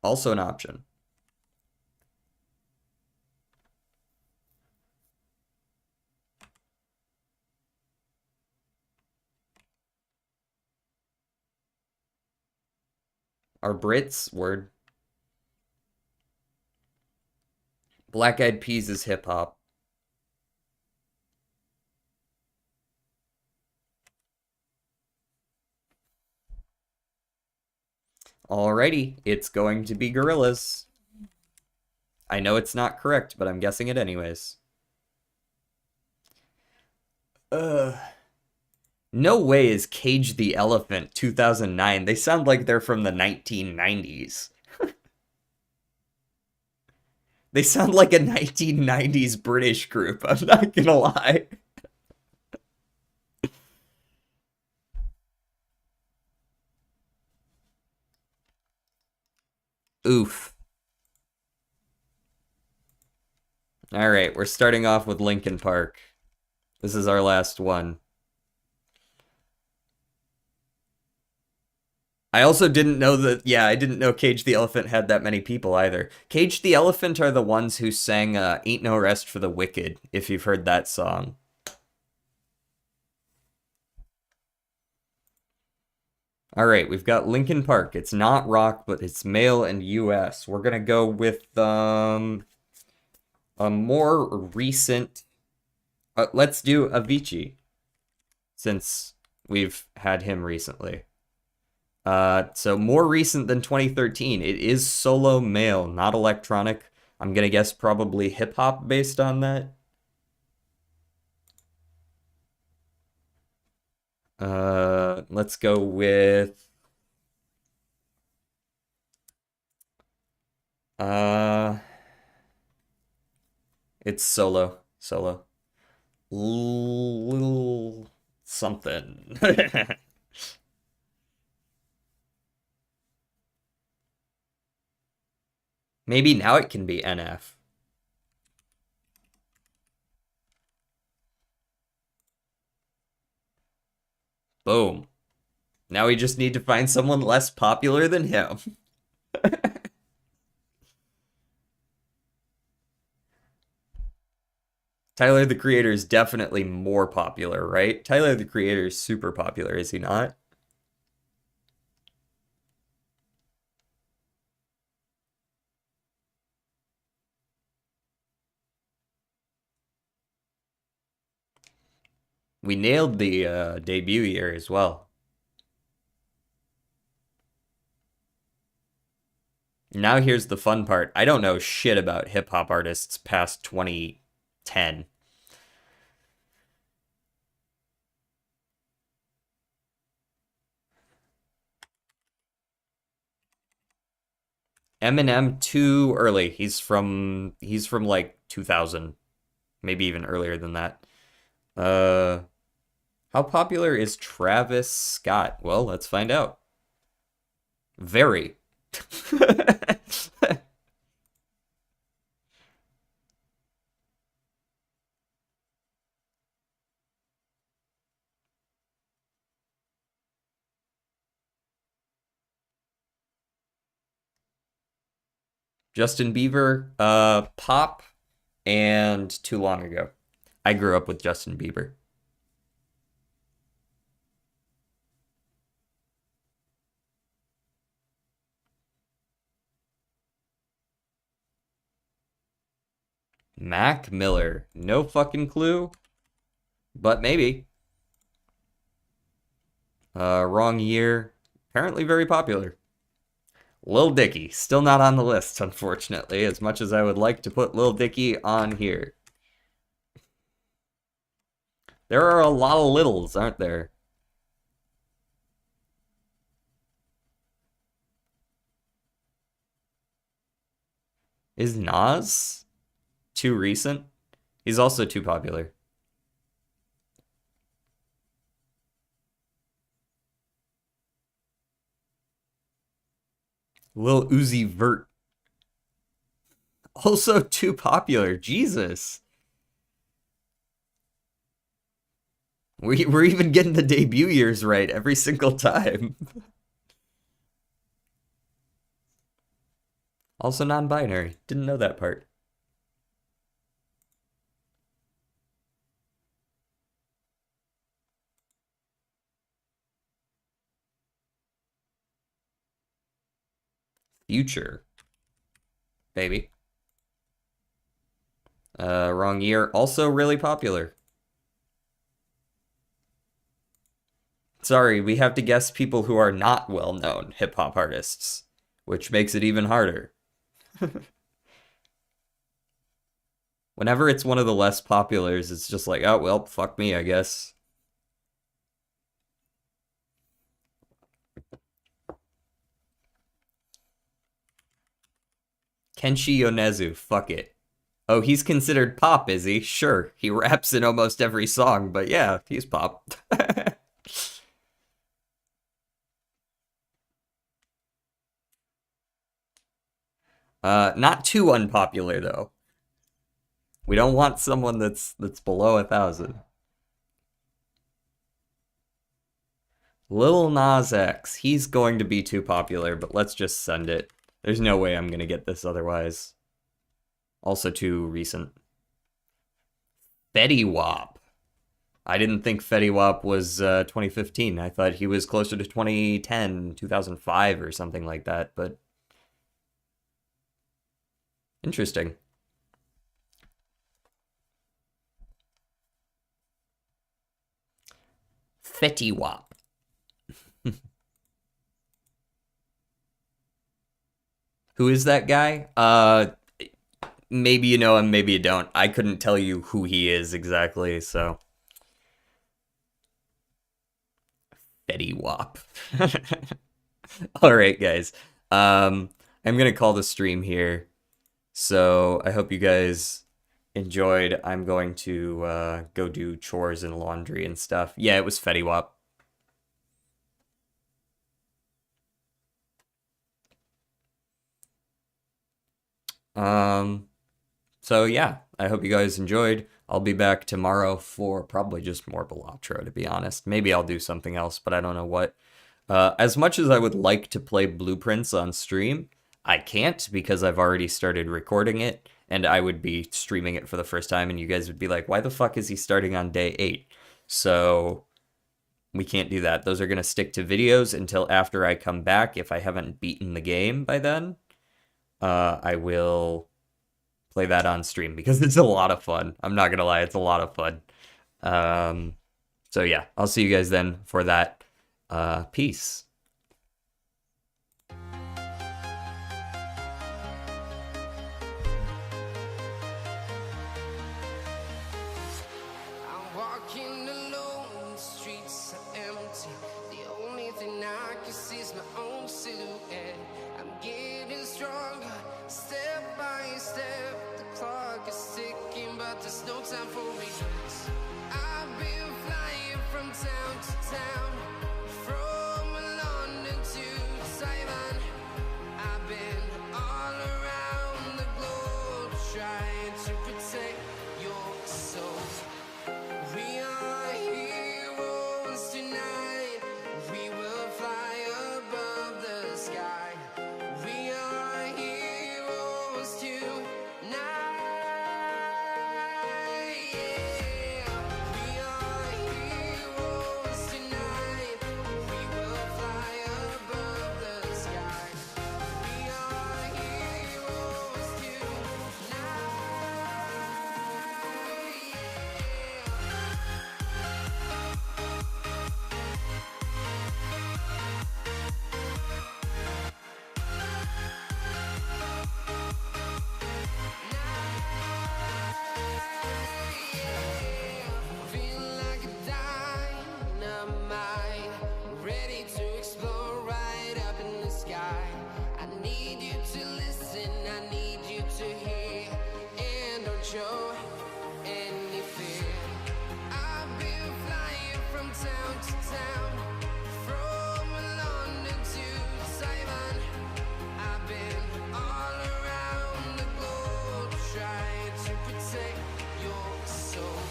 Also an option. Are Brits? Word. Black Eyed Peas is hip hop. Alrighty, it's going to be Gorillas. I know it's not correct, but I'm guessing it anyways. Ugh. No way is Cage the Elephant 2009. They sound like they're from the 1990s. They sound like a 1990s British group, I'm not gonna lie. Oof. Alright, we're starting off with Linkin Park. This is our last one. I also didn't know that, yeah, I didn't know Cage the Elephant had that many people either. Cage the Elephant are the ones who sang Ain't No Rest for the Wicked, if you've heard that song. Alright, we've got Linkin Park. It's not rock, but it's male and US. We're gonna go with a more recent. Let's do Avicii, since we've had him recently. So more recent than 2013. It is solo male, not electronic. I'm gonna guess probably hip hop based on that. Let's go with uh, it's solo, solo, little something. Maybe now it can be NF. Boom. Now we just need to find someone less popular than him. Tyler the Creator is definitely more popular, right? Tyler the Creator is super popular, is he not? We nailed the debut year as well. Now here's the fun part. I don't know shit about hip hop artists past 2010. Eminem too early. He's from like 2000, maybe even earlier than that. Uh how popular is Travis Scott? Well, let's find out. Very. Justin Bieber, pop and too long ago. I grew up with Justin Bieber. Mac Miller. No fucking clue, but maybe. Wrong year. Apparently very popular. Lil Dicky. Still not on the list, unfortunately, as much as I would like to put Lil Dicky on here. There are a lot of littles, aren't there? Is Nas too recent? He's also too popular. Lil Uzi Vert. Also too popular. Jesus. We're even getting the debut years right every single time. Also non-binary. Didn't know that part. Future. Baby. Wrong year. Also really popular. Sorry, we have to guess people who are not well-known hip-hop artists, which makes it even harder. Whenever it's one of the less populars, it's just like, oh, well, fuck me, I guess. Kenshi Yonezu, fuck it. Oh, he's considered pop, is he? Sure, he raps in almost every song, but yeah, he's pop. Not too unpopular though. We don't want someone that's below 1,000. Lil Nas X, he's going to be too popular, but let's just send it. There's no way I'm gonna get this otherwise. Also too recent. Fetty Wap. I didn't think Fetty Wap was 2015. I thought he was closer to 2010, 2005 or something like that, but interesting. Fetty Wap. Who is that guy? Maybe you know him, maybe you don't. I couldn't tell you who he is exactly, so. Fetty Wap. All right, guys. I'm gonna call the stream here. So I hope you guys enjoyed. I'm going to go do chores and laundry and stuff. Yeah, it was Fetty Wap. So yeah, I hope you guys enjoyed. I'll be back tomorrow for probably just more Balatro, to be honest. Maybe I'll do something else, but I don't know what. As much as I would like to play Blueprints on stream, I can't because I've already started recording it, and I would be streaming it for the first time, and you guys would be like, why the fuck is he starting on day 8? So we can't do that. Those are going to stick to videos until after I come back. If I haven't beaten the game by then, I will play that on stream because it's a lot of fun. I'm not gonna lie, it's a lot of fun. So yeah, I'll see you guys then for that. Peace. I'm walking alone, the streets are empty. The only thing I can see is my own silhouette. I'm getting stronger, step by step. The clock is ticking, but there's no time for regrets. I've been flying from town to town, from London to Taiwan. I've been all around the globe, trying to protect your soul. We are heroes tonight. We will fly above the sky. We are heroes tonight. Yeah. We are heroes tonight. We will fly above the sky. We are heroes tonight. Feel like a dynamite, ready to explode right up in the sky. I need you to listen, I need you to hear, and don't show any fear. I've been flying from town to town, from London to Taiwan. I've been all around the globe, trying to protect your soul.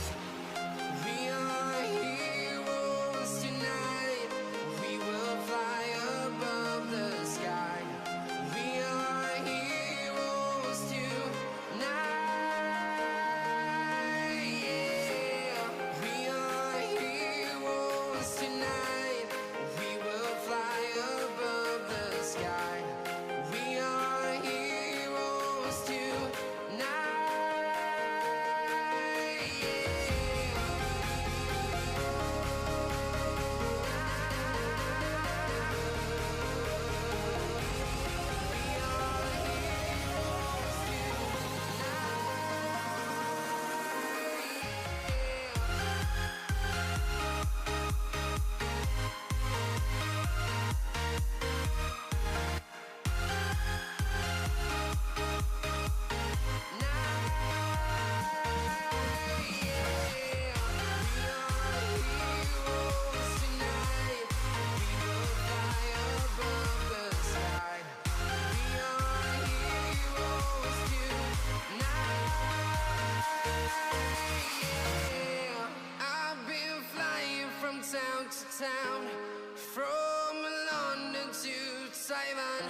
We are heroes tonight. We will fly above the sky. We are heroes tonight. Yeah. We are heroes tonight. We will fly above the sky. We are heroes tonight. I've been flying from town to town, from London to Taiwan.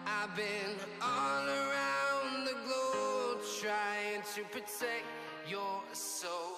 I've been all around the globe, trying to protect your soul.